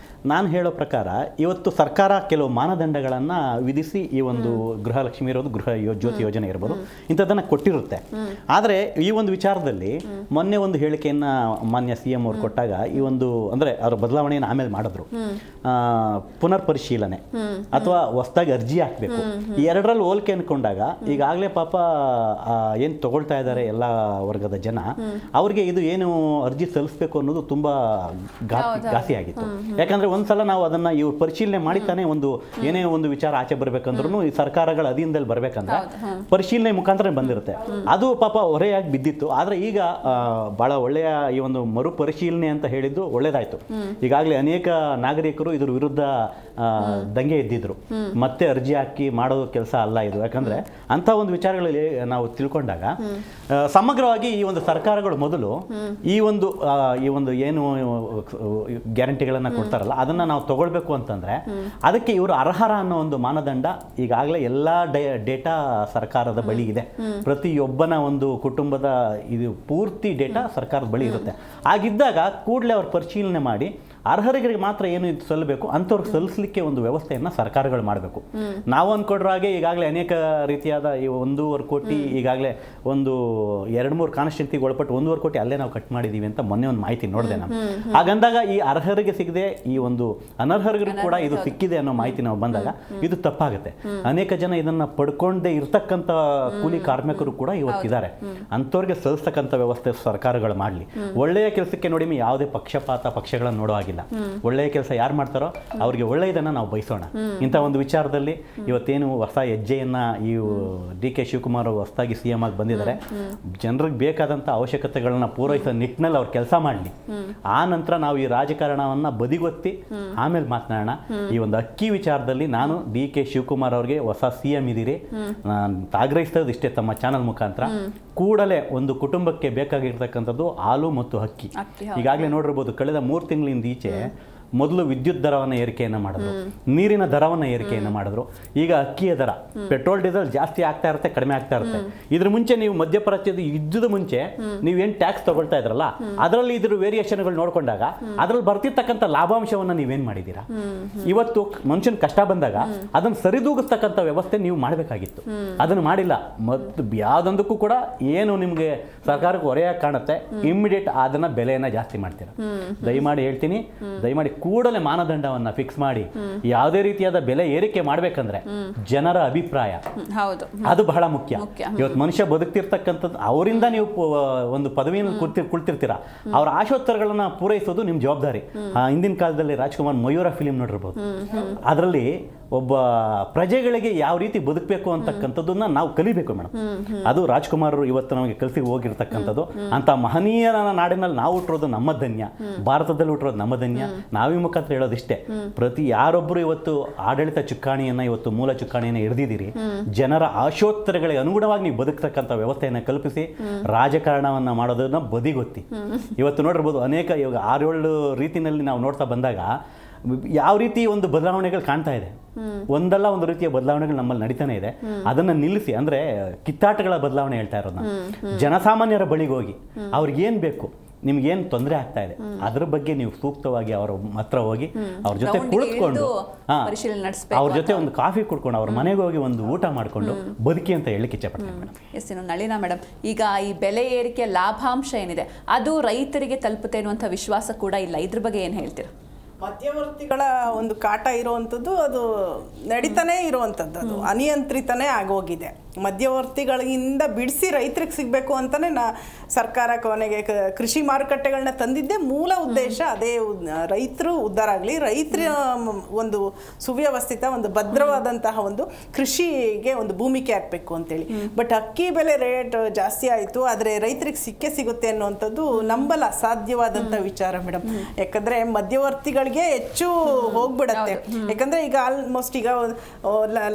ನಾನು ಹೇಳೋ ಪ್ರಕಾರ ಇವತ್ತು ಸರ್ಕಾರ ಕೆಲವು ಮಾನದಂಡಗಳನ್ನು ವಿಧಿಸಿ ಈ ಒಂದು ಗೃಹಲಕ್ಷ್ಮಿ ಇರೋದು, ಗೃಹ ಜ್ಯೋತಿ ಯೋಜನೆ ಇರ್ಬೋದು, ಇಂಥದ್ದನ್ನು ಕೊಟ್ಟಿರುತ್ತೆ. ಆದರೆ ಈ ಒಂದು ವಿಚಾರದಲ್ಲಿ ಮೊನ್ನೆ ಒಂದು ಹೇಳಿಕೆಯನ್ನು ಮಾನ್ಯ CM ಅವರು ಕೊಟ್ಟಾಗ ಈ ಒಂದು ಅಂದರೆ ಅವರ ಬದಲಾವಣೆಯನ್ನು ಆಮೇಲೆ ಮಾಡಿದ್ರು. ಪುನರ್ ಪರಿಶೀಲನೆ ಅಥವಾ ಹೊಸದಾಗಿ ಅರ್ಜಿ ಹಾಕಬೇಕು, ಈ ಎರಡರಲ್ಲಿ ಹೋಲಿಕೆ ಅಂದ್ಕೊಂಡಾಗ ಈಗಾಗಲೇ ಪಾಪ ಏನು ತಗೊಳ್ತಾ ಇದ್ದಾರೆ ಎಲ್ಲ ವರ್ಗದ ಜನ, ಅವ್ರಿಗೆ ಇದು ಏನು ಅರ್ಜಿ ಸಲ್ಲಿಸಬೇಕು ಅನ್ನೋದು ತುಂಬ ಘಾಸಿ ಆಗಿತ್ತು. ಯಾಕಂದರೆ ಒಂದ್ಸಲ ನಾವು ಅದನ್ನ ಇವ್ರು ಪರಿಶೀಲನೆ ಮಾಡಿತಾನೆ ಒಂದು ಏನೇ ಒಂದು ವಿಚಾರ ಆಚೆ ಬರ್ಬೇಕಂದ್ರೂ ಈ ಸರ್ಕಾರಗಳ ಅಧೀನದಲ್ಲಿ ಬರ್ಬೇಕಂದ್ರೆ ಪರಿಶೀಲನೆ ಮುಖಾಂತರ ಬಂದಿರುತ್ತೆ. ಅದು ಪಾಪ ಹೊರೆಯಾಗಿ ಬಿದ್ದಿತ್ತು. ಆದ್ರೆ ಈಗ ಬಹಳ ಒಳ್ಳೆಯ ಈ ಒಂದು ಮರು ಪರಿಶೀಲನೆ ಅಂತ ಹೇಳಿದ್ದು ಒಳ್ಳೇದಾಯ್ತು. ಈಗಾಗಲೇ ಅನೇಕ ನಾಗರಿಕರು ಇದ್ರ ವಿರುದ್ಧ ದಂಗೆ ಎದ್ದಿದ್ರು. ಮತ್ತೆ ಅರ್ಜಿ ಹಾಕಿ ಮಾಡೋ ಕೆಲಸ ಅಲ್ಲ ಇದು. ಯಾಕಂದ್ರೆ ಅಂತ ಒಂದು ವಿಚಾರಗಳಲ್ಲಿ ನಾವು ತಿಳ್ಕೊಂಡಾಗ ಸಮಗ್ರವಾಗಿ ಈ ಒಂದು ಸರ್ಕಾರಗಳು ಮೊದಲು ಈ ಒಂದು ಏನು ಗ್ಯಾರಂಟಿಗಳನ್ನ ಕೊಡ್ತಾರಲ್ಲ ಅದನ್ನ ನಾವು ತಗೊಳ್ಬೇಕು ಅಂತಂದ್ರೆ ಅದಕ್ಕೆ ಇವರು ಅರ್ಹರ ಅನ್ನೋ ಒಂದು ಮಾನದಂಡ ಈಗಾಗಲೇ ಎಲ್ಲಾ ಡೇಟಾ ಸರ್ಕಾರದ ಬಳಿ ಇದೆ. ಪ್ರತಿಯೊಬ್ಬನ ಒಂದು ಕುಟುಂಬದ ಇದು ಪೂರ್ತಿ ಡೇಟಾ ಸರ್ಕಾರದ ಬಳಿ ಇರುತ್ತೆ. ಹಾಗಿದ್ದಾಗ ಕೂಡಲೇ ಅವ್ರು ಪರಿಶೀಲನೆ ಮಾಡಿ ಅರ್ಹರಿಗೆ ಮಾತ್ರ ಏನು ಇದು ಸಲ್ಲಬೇಕು ಅಂಥವ್ರಿಗೆ ಸಲ್ಲಿಸಲಿಕ್ಕೆ ಒಂದು ವ್ಯವಸ್ಥೆಯನ್ನು ಸರ್ಕಾರಗಳು ಮಾಡಬೇಕು. ನಾವು ಅಂದ್ಕೊಂಡ್ರ ಹಾಗೆ ಈಗಾಗಲೇ ಅನೇಕ ರೀತಿಯಾದ ಈ 1.5 ಕೋಟಿ ಈಗಾಗಲೇ ಒಂದು 2-3 ಕಾನ್ಸ್ಟಿಟ್ಯೂನ್ಸಿಗೆ ಒಳಪಟ್ಟು 1.5 ಕೋಟಿ ಅಲ್ಲೇ ನಾವು ಕಟ್ ಮಾಡಿದ್ದೀವಿ ಅಂತ ಮೊನ್ನೆ ಒಂದು ಮಾಹಿತಿ ನೋಡಿದೆ ನಾನು. ಹಾಗಂದಾಗ ಈ ಅರ್ಹರಿಗೆ ಸಿಗದೆ ಈ ಒಂದು ಅನರ್ಹರಿಗೂ ಕೂಡ ಇದು ಸಿಕ್ಕಿದೆ ಅನ್ನೋ ಮಾಹಿತಿ ನಾವು ಬಂದಾಗ ಇದು ತಪ್ಪಾಗುತ್ತೆ. ಅನೇಕ ಜನ ಇದನ್ನ ಪಡ್ಕೊಂಡೇ ಇರ್ತಕ್ಕಂಥ ಕೂಲಿ ಕಾರ್ಮಿಕರು ಕೂಡ ಇವತ್ತಿದ್ದಾರೆ. ಅಂಥವ್ರಿಗೆ ಸಲ್ಲಿಸ್ತಕ್ಕಂಥ ವ್ಯವಸ್ಥೆ ಸರ್ಕಾರಗಳು ಮಾಡಲಿ. ಒಳ್ಳೆಯ ಕೆಲಸಕ್ಕೆ ನೋಡಿ ಯಾವುದೇ ಪಕ್ಷಗಳನ್ನು ನೋಡೋ ಹಾಗಿಲ್ಲ. ಒಳ್ಳೆಯ ಕೆಲಸ ಯಾರು ಮಾಡ್ತಾರೋ ಅವ್ರಿಗೆ ಒಳ್ಳೆಯದನ್ನ ನಾವು ಬಯಸೋಣ. ಇಂಥ ಒಂದು ವಿಚಾರದಲ್ಲಿ ಇವತ್ತೇನು ಹೊಸ ಹೆಜ್ಜೆಯನ್ನ ಈ DK ಶಿವಕುಮಾರ್ ಹೊಸದಾಗಿ CM ಆಗಿ ಬಂದಿದ್ದಾರೆ, ಜನರಿಗೆ ಬೇಕಾದಂಥ ಅವಶ್ಯಕತೆಗಳನ್ನ ಪೂರೈಸೋ ನಿಟ್ಟಿನಲ್ಲಿ ಅವ್ರು ಕೆಲಸ ಮಾಡಲಿ. ಆ ನಂತರ ನಾವು ಈ ರಾಜಕಾರಣವನ್ನ ಬದಿಗೊತ್ತಿ ಆಮೇಲೆ ಮಾತನಾಡೋಣ. ಈ ಒಂದು ಅಕ್ಕಿ ವಿಚಾರದಲ್ಲಿ ನಾನು DK ಶಿವಕುಮಾರ್ ಅವ್ರಿಗೆ ಹೊಸ CM ಇದ್ದೀರಿ, ನಾನು ಆಗ್ರಹಿಸ್ತದ್ದು ಇಷ್ಟೇ ತಮ್ಮ ಚಾನಲ್ ಮುಖಾಂತರ, ಕೂಡಲೇ ಒಂದು ಕುಟುಂಬಕ್ಕೆ ಬೇಕಾಗಿರ್ತಕ್ಕಂಥದ್ದು ಹಾಲು ಮತ್ತು ಅಕ್ಕಿ. ಈಗಾಗಲೇ ನೋಡಿರ್ಬೋದು, ಕಳೆದ 3 ತಿಂಗಳಿಂದ ಈಚೆ ಮೊದಲು ವಿದ್ಯುತ್ ದರವನ್ನು ಏರಿಕೆಯನ್ನು ಮಾಡಿದ್ರು, ನೀರಿನ ದರವನ್ನು ಏರಿಕೆಯನ್ನು ಮಾಡಿದ್ರು, ಈಗ ಅಕ್ಕಿಯ ದರ, ಪೆಟ್ರೋಲ್ ಡೀಸೆಲ್ ಜಾಸ್ತಿ ಆಗ್ತಾ ಇರುತ್ತೆ, ಕಡಿಮೆ ಆಗ್ತಾ ಇರುತ್ತೆ. ಇದ್ರ ಮುಂಚೆ ನೀವು ಮಧ್ಯಪ್ರಾಚ್ಯದ ಯುದ್ಧದ ಮುಂಚೆ ನೀವೇನು ಟ್ಯಾಕ್ಸ್ ತಗೊಳ್ತಾ ಇದ್ರಲ್ಲ, ಅದರಲ್ಲಿ ಇದ್ರ ವೇರಿಯೇಷನ್ಗಳು ನೋಡ್ಕೊಂಡಾಗ ಅದರಲ್ಲಿ ಬರ್ತಿರ್ತಕ್ಕಂಥ ಲಾಭಾಂಶವನ್ನು ನೀವೇನು ಮಾಡಿದ್ದೀರಾ? ಇವತ್ತು ಮನುಷ್ಯನ ಕಷ್ಟ ಬಂದಾಗ ಅದನ್ನು ಸರಿದೂಗಿಸ್ತಕ್ಕಂಥ ವ್ಯವಸ್ಥೆ ನೀವು ಮಾಡಬೇಕಾಗಿತ್ತು, ಅದನ್ನು ಮಾಡಿಲ್ಲ. ಮತ್ತು ಯಾವುದೊಂದಕ್ಕೂ ಕೂಡ ಏನು ನಿಮಗೆ ಸರ್ಕಾರಕ್ಕೆ ಹೊರೆಯಾಗಿ ಕಾಣುತ್ತೆ, ಇಮ್ಮಿಡಿಯೇಟ್ ಅದನ್ನ ಬೆಲೆಯನ್ನು ಜಾಸ್ತಿ ಮಾಡ್ತೀರಾ. ದಯಮಾಡಿ ಹೇಳ್ತೀನಿ, ದಯಮಾಡಿ ಕೂಡಲೇ ಮಾನದಂಡವನ್ನ ಫಿಕ್ಸ್ ಮಾಡಿ ಯಾವುದೇ ರೀತಿಯಾದ ಬೆಲೆ ಏರಿಕೆ ಮಾಡಬೇಕಂದ್ರೆ ಜನರ ಅಭಿಪ್ರಾಯ ಅದು ಬಹಳ ಮುಖ್ಯ. ಇವತ್ತು ಮನುಷ್ಯ ಬದುಕ್ತಿರ್ತಕ್ಕಂಥದ್ದು ಅವರಿಂದ ನೀವು ಒಂದು ಪದವಿಯನ್ನು ಕುಳಿತಿರ್ತೀರಾ, ಅವರ ಆಶೋತ್ತರಗಳನ್ನ ಪೂರೈಸೋದು ನಿಮ್ಮ ಜವಾಬ್ದಾರಿ. ಹಿಂದಿನ ಕಾಲದಲ್ಲಿ ರಾಜ್ಕುಮಾರ್ ಮಯೂರ ಫಿಲಿಂ ನೋಡಿರ್ಬೋದು, ಅದರಲ್ಲಿ ಒಬ್ಬ ಪ್ರಜೆಗಳಿಗೆ ಯಾವ ರೀತಿ ಬದುಕಬೇಕು ಅಂತಕ್ಕಂಥದ್ದನ್ನ ನಾವು ಕಲಿಬೇಕು ಮೇಡಮ್. ಅದು ರಾಜ್ಕುಮಾರ್ ಇವತ್ತು ನಮಗೆ ಕಲಿಸಿ ಹೋಗಿರ್ತಕ್ಕಂಥದ್ದು. ಅಂತ ಮಹನೀಯ ನಾಡಿನಲ್ಲಿ ನಾವು ಹುಟ್ಟಿರೋದು ನಮ್ಮ ಧನ್ಯ, ಭಾರತದಲ್ಲಿ ಹುಟ್ಟಿರೋದು ನಮ್ಮ ಧನ್ಯ. ನಾವೀ ಮುಖಾಂತರ ಹೇಳೋದಿಷ್ಟೇ, ಪ್ರತಿ ಯಾರೊಬ್ಬರು ಇವತ್ತು ಆಡಳಿತ ಚುಕ್ಕಾಣಿಯನ್ನ, ಇವತ್ತು ಮೂಲ ಚುಕ್ಕಾಣಿಯನ್ನು ಹಿಡಿದಿದ್ದೀರಿ, ಜನರ ಆಶೋತ್ತರಗಳಿಗೆ ಅನುಗುಣವಾಗಿ ನೀವು ಬದುಕ್ತಕ್ಕಂಥ ವ್ಯವಸ್ಥೆಯನ್ನು ಕಲ್ಪಿಸಿ ರಾಜಕಾರಣವನ್ನ ಮಾಡೋದನ್ನ ಬದಿಗೊತ್ತಿ. ಇವತ್ತು ನೋಡಿರ್ಬೋದು, ಅನೇಕ ಇವಾಗ 6-7 ರೀತಿಯಲ್ಲಿ ನಾವು ನೋಡ್ತಾ ಬಂದಾಗ ಯಾವ ರೀತಿ ಒಂದು ಬದಲಾವಣೆಗಳು ಕಾಣ್ತಾ ಇದೆ, ಒಂದಲ್ಲ ಒಂದು ರೀತಿಯ ಬದಲಾವಣೆಗಳು ನಮ್ಮಲ್ಲಿ ನಡೀತಾನೆ ಇದೆ. ಅದನ್ನ ನಿಲ್ಲಿಸಿ, ಅಂದ್ರೆ ಕಿತ್ತಾಟಗಳ ಬದಲಾವಣೆ ಹೇಳ್ತಾ ಇರೋದು ನಾನು. ಜನಸಾಮಾನ್ಯರ ಬಳಿಗೆ ಹೋಗಿ ಅವ್ರಿಗೇನು ಬೇಕು, ನಿಮ್ಗೇನು ತೊಂದರೆ ಆಗ್ತಾ ಇದೆ, ಅದ್ರ ಬಗ್ಗೆ ನೀವು ಸೂಕ್ತವಾಗಿ ಅವರ ಹತ್ರ ಹೋಗಿ ಅವ್ರ ಜೊತೆ ಕುಳಿತುಕೊಂಡು ಅವ್ರ ಜೊತೆ ಒಂದು ಕಾಫಿ ಕುಡ್ಕೊಂಡು ಅವ್ರ ಮನೆಗೆ ಹೋಗಿ ಒಂದು ಊಟ ಮಾಡಿಕೊಂಡು ಬದುಕಿ ಅಂತ ಹೇಳಲಿಕ್ಕೆ ಇಚ್ಛೆಪಡ್ತೇನೆ ಮೇಡಮ್. ಎಸ್, ನಳಿನಾ ಮೇಡಮ್, ಈಗ ಈ ಬೆಲೆ ಏರಿಕೆ ಲಾಭಾಂಶ ಏನಿದೆ ಅದು ರೈತರಿಗೆ ತಲುಪುತ್ತೆ ಅನ್ನುವಂಥ ವಿಶ್ವಾಸ ಕೂಡ ಇಲ್ಲ. ಇದ್ರ ಬಗ್ಗೆ ಏನು ಹೇಳ್ತೀರಾ? ಮಧ್ಯವರ್ತಿಗಳ ಒಂದು ಕಾಟ ಇರುವಂಥದ್ದು ಅದು ನಡೀತಾನೆ ಇರುವಂಥದ್ದು, ಅದು ಅನಿಯಂತ್ರಿತನೇ ಆಗೋಗಿದೆ. ಮಧ್ಯವರ್ತಿಗಳಿಂದ ಬಿಡಿಸಿ ರೈತರಿಗೆ ಸಿಗಬೇಕು ಅಂತಲೇ ಸರ್ಕಾರ ಕೊನೆಗೆ ಕೃಷಿ ಮಾರುಕಟ್ಟೆಗಳನ್ನ ತಂದಿದ್ದೇ ಮೂಲ ಉದ್ದೇಶ. ಅದೇ ರೈತರು ಉದ್ಧಾರ ಆಗಲಿ, ರೈತರ ಒಂದು ಸುವ್ಯವಸ್ಥಿತ ಒಂದು ಭದ್ರವಾದಂತಹ ಒಂದು ಕೃಷಿಗೆ ಒಂದು ಭೂಮಿಕೆ ಹಾಕಬೇಕು ಅಂತೇಳಿ. ಬಟ್ ಅಕ್ಕಿ ಬೆಲೆ ರೇಟ್ ಜಾಸ್ತಿ ಆಯಿತು, ಆದರೆ ರೈತರಿಗೆ ಸಿಗುತ್ತೆ ಅನ್ನುವಂಥದ್ದು ನಂಬಲ್ಲ ಅಸಾಧ್ಯವಾದಂಥ ವಿಚಾರ ಮೇಡಮ್. ಯಾಕಂದರೆ ಮಧ್ಯವರ್ತಿಗಳಿಗೆ ಹೆಚ್ಚು ಹೋಗ್ಬಿಡತ್ತೆ. ಯಾಕಂದರೆ ಈಗ ಆಲ್ಮೋಸ್ಟ್ ಈಗ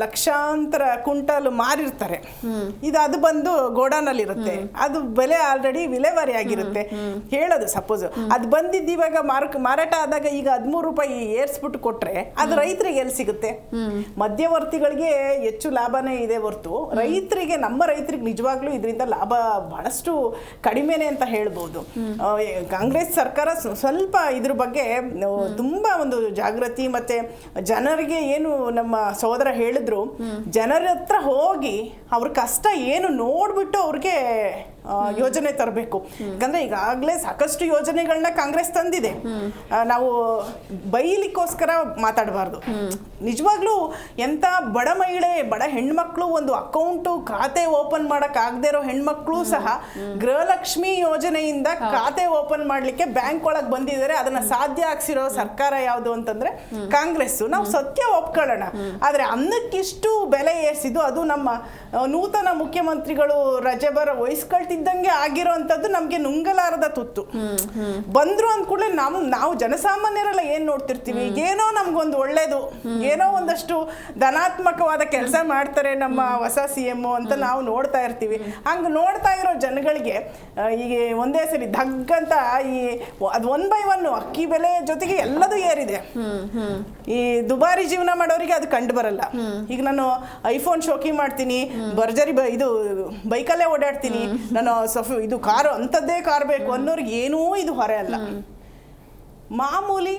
ಲಕ್ಷಾಂತರ ಕ್ವಿಂಟಲ್ ಮಾರಿರ್ತಾರೆ, ಅದು ಬಂದು ಗೋಡಾನಲ್ಲಿ ಇರುತ್ತೆ, ಅದು ಬೆಲೆ ಆಲ್ರೆಡಿ ವಿಲೇವಾರಿ ಆಗಿರುತ್ತೆ. ಹೇಳೋದು ಸಪೋಸ್ ಅದು ಬಂದಿದ್ದು ಇವಾಗ ಮಾರಾಟ ಆದಾಗ ಈಗ 13 ರೂಪಾಯಿ ಏರ್ಸ್ಬಿಟ್ಟು ಕೊಟ್ರೆ ಅದು ರೈತರಿಗೆ ಎಲ್ಲಿ ಸಿಗುತ್ತೆ? ಮಧ್ಯವರ್ತಿಗಳಿಗೆ ಹೆಚ್ಚು ಲಾಭನೇ ಇದೆ ಹೊರತು ರೈತರಿಗೆ, ನಮ್ಮ ರೈತರಿಗೆ ನಿಜವಾಗ್ಲೂ ಇದರಿಂದ ಲಾಭ ಬಹಳಷ್ಟು ಕಡಿಮೆನೆ ಅಂತ ಹೇಳ್ಬೋದು. ಕಾಂಗ್ರೆಸ್ ಸರ್ಕಾರ ಸ್ವಲ್ಪ ಇದ್ರ ಬಗ್ಗೆ ತುಂಬಾ ಒಂದು ಜಾಗೃತಿ, ಮತ್ತೆ ಜನರಿಗೆ ಏನು ನಮ್ಮ ಸಹೋದರ ಹೇಳಿದ್ರು, ಜನರ ಹತ್ರ ಹೋಗಿ ಅವ್ರ ಕಷ್ಟ ಏನು ನೋಡ್ಬಿಟ್ಟು ಅವ್ರಿಗೆ ಯೋಜನೆ ತರಬೇಕು. ಯಾಕಂದ್ರೆ ಈಗಾಗಲೇ ಸಾಕಷ್ಟು ಯೋಜನೆಗಳನ್ನ ಕಾಂಗ್ರೆಸ್ ತಂದಿದೆ. ನಾವು ಬೈಲಿಕ್ಕೋಸ್ಕರ ಮಾತಾಡಬಾರ್ದು. ನಿಜವಾಗ್ಲೂ ಎಂತ ಬಡ ಮಹಿಳೆ, ಬಡ ಹೆಣ್ಮಕ್ಳು ಒಂದು ಅಕೌಂಟು ಖಾತೆ ಓಪನ್ ಮಾಡಕ್ ಆಗದೆ ಇರೋ ಹೆಣ್ಮಕ್ಳು ಸಹ ಗೃಹಲಕ್ಷ್ಮಿ ಯೋಜನೆಯಿಂದ ಖಾತೆ ಓಪನ್ ಮಾಡ್ಲಿಕ್ಕೆ ಬ್ಯಾಂಕ್ ಒಳಗೆ ಬಂದಿದ್ದಾರೆ. ಅದನ್ನ ಸಾಧ್ಯ ಆಗ್ಸಿರೋ ಸರ್ಕಾರ ಯಾವುದು ಅಂತಂದ್ರೆ ಕಾಂಗ್ರೆಸ್. ನಾವು ಸತ್ಯ ಒಪ್ಕೊಳ್ಳೋಣ. ಆದ್ರೆ ಅನ್ನಕ್ಕಿಷ್ಟು ಬೆಲೆ ಏರಿಸಿದ್ದು ಅದು ನಮ್ಮ ನೂತನ ಮುಖ್ಯಮಂತ್ರಿಗಳು ರಜೆ ವಹಿಸ್ಕೊಳ್ತಿದ್ದಂಗೆ ಆಗಿರೋಂಥದ್ದು ನಮ್ಗೆ ನುಂಗಲಾರದ ತುತ್ತು. ಬಂದ್ರು ಅಂದ ಕೂಡಲೇ ನಾವು ಜನಸಾಮಾನ್ಯರೆಲ್ಲ ಏನ್ ನೋಡ್ತಿರ್ತೀವಿ, ಏನೋ ನಮ್ಗೊಂದು ಒಳ್ಳೇದು, ಏನೋ ಒಂದಷ್ಟು ಧನಾತ್ಮಕವಾದ ಕೆಲಸ ಮಾಡ್ತಾರೆ ನಮ್ಮ ಹೊಸ CM ಅಂತ ನಾವು ನೋಡ್ತಾ ಇರ್ತೀವಿ. ಹಂಗ ನೋಡ್ತಾ ಇರೋ ಜನಗಳಿಗೆ ಈಗ ಒಂದೇ ಸರಿ ಧಗ್ಗಂತ ಅದು 1 by 1 ಅಕ್ಕಿ ಬೆಲೆ ಜೊತೆಗೆ ಎಲ್ಲದೂ ಏರಿದೆ. ಈ ದುಬಾರಿ ಜೀವನ ಮಾಡೋರಿಗೆ ಅದು ಕಂಡು ಬರಲ್ಲ. ಈಗ ನಾನು ಐಫೋನ್ ಶೋಕಿ ಮಾಡ್ತೀನಿ, ಭರ್ಜರಿ ಇದು ಬೈಕಲ್ಲೇ ಓಡಾಡ್ತೀನಿ, ನಾನು ಇದು ಕಾರು ಅಂಥದ್ದೇ ಕಾರ್ ಬೇಕು ಅನ್ನೋರಿಗೆ ಏನೂ ಇದು ಹೊರೆ ಅಲ್ಲ. ಮಾಮೂಲಿ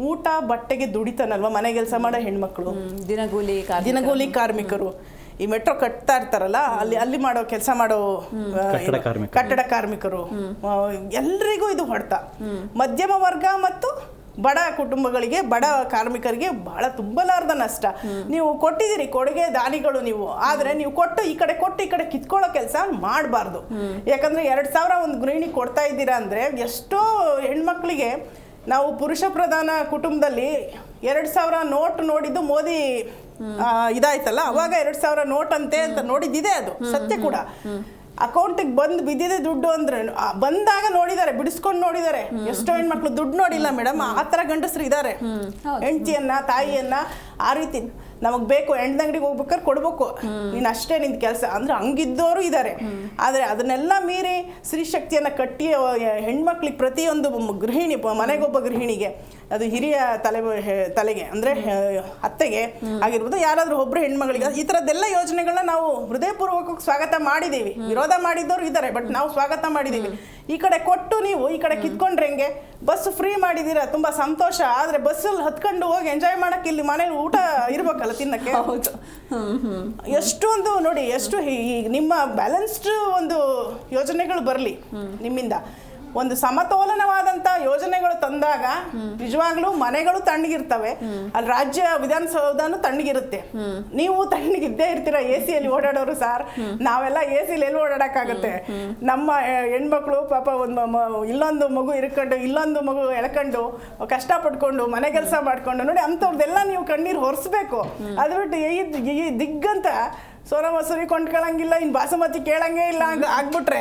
ಊಟ ಬಟ್ಟೆಗೆ ದುಡಿತಾನಲ್ವ ಮನೆ ಕೆಲಸ ಮಾಡೋ ಹೆಣ್ಮಕ್ಳು, ದಿನಗೂಲಿ ಕಾರ್ಮಿಕರು, ಈ ಮೆಟ್ರೋ ಕಟ್ತಾ ಇರ್ತಾರಲ್ಲ ಅಲ್ಲಿ ಮಾಡೋ ಕೆಲಸ ಮಾಡೋ ಕಟ್ಟಡ ಕಾರ್ಮಿಕರು, ಎಲ್ರಿಗೂ ಇದು ಹೊಡೆತ. ಮಧ್ಯಮ ವರ್ಗ ಮತ್ತು ಬಡ ಕುಟುಂಬಗಳಿಗೆ, ಬಡ ಕಾರ್ಮಿಕರಿಗೆ ಬಹಳ ತುಂಬಲಾರ್ದ ನಷ್ಟ. ನೀವು ಕೊಟ್ಟಿದ್ದೀರಿ ಕೊಡುಗೆ ದಾನಿಗಳು ನೀವು, ಆದರೆ ನೀವು ಕೊಟ್ಟು ಈ ಕಡೆ ಕಿತ್ಕೊಳ್ಳೋ ಕೆಲಸ ಮಾಡಬಾರ್ದು. ಯಾಕಂದ್ರೆ 2,000 ಒಂದು ಗೃಹಿಣಿ ಕೊಡ್ತಾ ಇದ್ದೀರಾ ಅಂದ್ರೆ ಎಷ್ಟೋ ಹೆಣ್ಮಕ್ಳಿಗೆ, ನಾವು ಪುರುಷ ಪ್ರಧಾನ ಕುಟುಂಬದಲ್ಲಿ 2,000 ನೋಟ್ ನೋಡಿದ್ದು ಮೋದಿ ಇದಾಯ್ತಲ್ಲ, ಅವಾಗ 2,000 ನೋಟ್ ಅಂತೆ ಅಂತ ನೋಡಿದ್ದಿದೆ, ಅದು ಸತ್ಯ ಕೂಡ. ಅಕೌಂಟಿಗೆ ಬಂದು ಬಿದ್ದಿದೆ ದುಡ್ಡು ಅಂದ್ರೆ ಬಂದಾಗ ನೋಡಿದ್ದಾರೆ, ಬಿಡಿಸ್ಕೊಂಡು ನೋಡಿದ್ದಾರೆ. ಎಷ್ಟೋ ಹೆಣ್ಮಕ್ಳು ದುಡ್ಡು ನೋಡಿಲ್ಲ ಮೇಡಮ್, ಆ ಥರ ಗಂಡಸರು ಇದ್ದಾರೆ. ಹೆಂಡತಿಯನ್ನ ತಾಯಿಯನ್ನ ಆ ರೀತಿ ನಮಗೆ ಬೇಕು, ಹೆಣ್ದಂಗಡಿಗೆ ಹೋಗ್ಬೇಕಾದ್ರೆ ಕೊಡ್ಬೇಕು, ನೀನು ಅಷ್ಟೇ ನಿಂದ ಕೆಲಸ ಅಂದ್ರೆ ಹಂಗಿದ್ದವರು ಇದ್ದಾರೆ. ಆದರೆ ಅದನ್ನೆಲ್ಲ ಮೀರಿ ಸ್ತ್ರೀಶಕ್ತಿಯನ್ನು ಕಟ್ಟಿ ಹೆಣ್ಮಕ್ಳಿಗೆ ಪ್ರತಿಯೊಂದು ಗೃಹಿಣಿ, ಮನೆಗೊಬ್ಬ ಗೃಹಿಣಿಗೆ, ಅದು ಹಿರಿಯ ತಲೆಗೆ ಅಂದರೆ ಅತ್ತೆಗೆ ಆಗಿರ್ಬೋದು, ಯಾರಾದರೂ ಒಬ್ಬರು ಹೆಣ್ಮಗಳಿಗೆ ಈ ಥರದ್ದೆಲ್ಲ ಯೋಜನೆಗಳನ್ನ ನಾವು ಹೃದಯಪೂರ್ವಕವಾಗಿ ಸ್ವಾಗತ ಮಾಡಿದ್ದೀವಿ. ವಿರೋಧ ಮಾಡಿದ್ದವರು ಇದ್ದಾರೆ, ಬಟ್ ನಾವು ಸ್ವಾಗತ ಮಾಡಿದ್ದೀವಿ. ಈ ಕಡೆ ಕೊಟ್ಟು ನೀವು ಈ ಕಡೆ ಕಿತ್ಕೊಂಡ್ರೆ ಹೆಂಗೆ? ಬಸ್ ಫ್ರೀ ಮಾಡಿದ್ದೀರಾ, ತುಂಬ ಸಂತೋಷ. ಆದರೆ ಬಸ್ಸಲ್ಲಿ ಹತ್ಕೊಂಡು ಹೋಗಿ ಎಂಜಾಯ್ ಮಾಡೋಕ್ಕೆ ಇಲ್ಲಿ ಮನೇಲಿ ಊಟ ಇರ್ಬೇಕಲ್ಲ ತಿನ್ನಕ್ಕೆ. ಎಷ್ಟೊಂದು ನೋಡಿ, ಎಷ್ಟು ನಿಮ್ಮ ಬ್ಯಾಲೆನ್ಸ್ಡ್ ಒಂದು ಯೋಜನೆಗಳು ಬರಲಿ ನಿಮ್ಮಿಂದ. ಒಂದು ಸಮತೋಲನವಾದಂಥ ಯೋಜನೆಗಳು ತಂದಾಗ ನಿಜವಾಗ್ಲೂ ಮನೆಗಳು ತಣ್ಣಗಿರ್ತವೆ, ಅಲ್ಲಿ ರಾಜ್ಯ ವಿಧಾನಸೌಧನೂ ತಣ್ಣಗಿರುತ್ತೆ. ನೀವು ತಣ್ಣಗಿದ್ದೇ ಇರ್ತೀರ ಎ ಸಿಯಲ್ಲಿ ಓಡಾಡೋರು ಸರ್, ನಾವೆಲ್ಲ ಎ ಸಿಲಿ ಎಲ್ಲಿ ಓಡಾಡೋಕ್ಕಾಗತ್ತೆ? ನಮ್ಮ ಹೆಣ್ಮಕ್ಳು ಪಾಪ ಇಲ್ಲೊಂದು ಮಗು ಇರ್ಕೊಂಡು ಇಲ್ಲೊಂದು ಮಗು ಎಳ್ಕೊಂಡು ಕಷ್ಟಪಟ್ಕೊಂಡು ಮನೆ ಕೆಲಸ ಮಾಡ್ಕೊಂಡು ನೋಡಿ, ಅಂಥವ್ರದ್ದೆಲ್ಲ ನೀವು ಕಣ್ಣೀರು ಹೊರಿಸ್ಬೇಕು. ಅದು ಬಿಟ್ಟು ಈ ದಿಗ್ಗಂತ ಸೋನಾ ಮಸೂರಿ ಕೊಂಡ್ಕೊಳ್ಳಂಗಿಲ್ಲ, ಇನ್ನು ಬಾಸುಮತಿ ಕೇಳಂಗೆ ಇಲ್ಲ ಆಗ್ಬಿಟ್ರೆ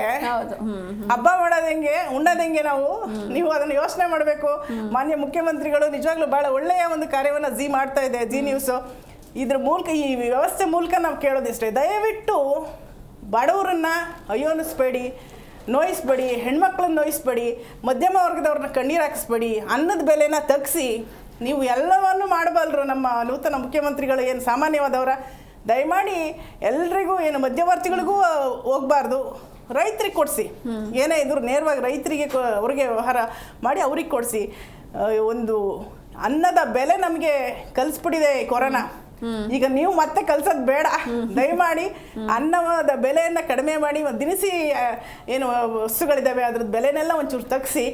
ಹಬ್ಬ ಮಾಡೋದು ಹೆಂಗೆ, ಉಣ್ಣೋದು ಹೆಂಗೆ ನಾವು? ನೀವು ಅದನ್ನು ಯೋಚನೆ ಮಾಡಬೇಕು. ಮಾನ್ಯ ಮುಖ್ಯಮಂತ್ರಿಗಳು ನಿಜವಾಗ್ಲೂ ಭಾಳ ಒಳ್ಳೆಯ ಒಂದು ಕಾರ್ಯವನ್ನು ಮಾಡ್ತಾ ಇದೆ ಜಿ ನ್ಯೂಸು. ಇದ್ರ ಮೂಲಕ, ಈ ವ್ಯವಸ್ಥೆ ಮೂಲಕ ನಾವು ಕೇಳೋದಿಷ್ಟೇ, ದಯವಿಟ್ಟು ಬಡವರನ್ನ ಅಯೋನಿಸ್ಬೇಡಿ, ನೋಯಿಸ್ಬೇಡಿ, ಹೆಣ್ಮಕ್ಳನ್ನ ನೋಯಿಸ್ಬೇಡಿ, ಮಧ್ಯಮ ವರ್ಗದವ್ರನ್ನ ಕಣ್ಣೀರು ಹಾಕಿಸ್ಬೇಡಿ, ಅನ್ನದ ಬೆಲೆನ ತಗ್ಸಿ. ನೀವು ಎಲ್ಲವನ್ನು ಮಾಡಬಲ್ಲರು ನಮ್ಮ ನೂತನ ಮುಖ್ಯಮಂತ್ರಿಗಳು, ಏನು ಸಾಮಾನ್ಯವಾದವರ. ದಯಮಾಡಿ ಎಲ್ರಿಗೂ, ಏನು ಮಧ್ಯವರ್ತಿಗಳಿಗೂ ಹೋಗ್ಬಾರ್ದು, ರೈತರಿಗೆ ಕೊಡಿಸಿ. ಏನೇ ಇದ್ರು ನೇರವಾಗಿ ರೈತರಿಗೆ ಅವ್ರಿಗೆ ವ್ಯವಹಾರ ಮಾಡಿ ಅವ್ರಿಗೆ ಕೊಡಿಸಿ. ಒಂದು ಅನ್ನದ ಬೆಲೆ ನಮಗೆ ಕಲಿಸ್ಬಿಟ್ಟಿದೆ ಕೊರೋನಾ. ಈಗ ನೀವು ಮತ್ತೆ ಕಲ್ಸೋದು ಬೇಡ, ದಯಮಾಡಿ ಅನ್ನದ ಬೆಲೆಯನ್ನು ಕಡಿಮೆ ಮಾಡಿ, ದಿನಸಿ ಏನು ವಸ್ತುಗಳಿದ್ದಾವೆ ಅದ್ರದ್ದು ಬೆಲೆನೆಲ್ಲ ಒಂಚೂರು ತಗ್ಸಿ,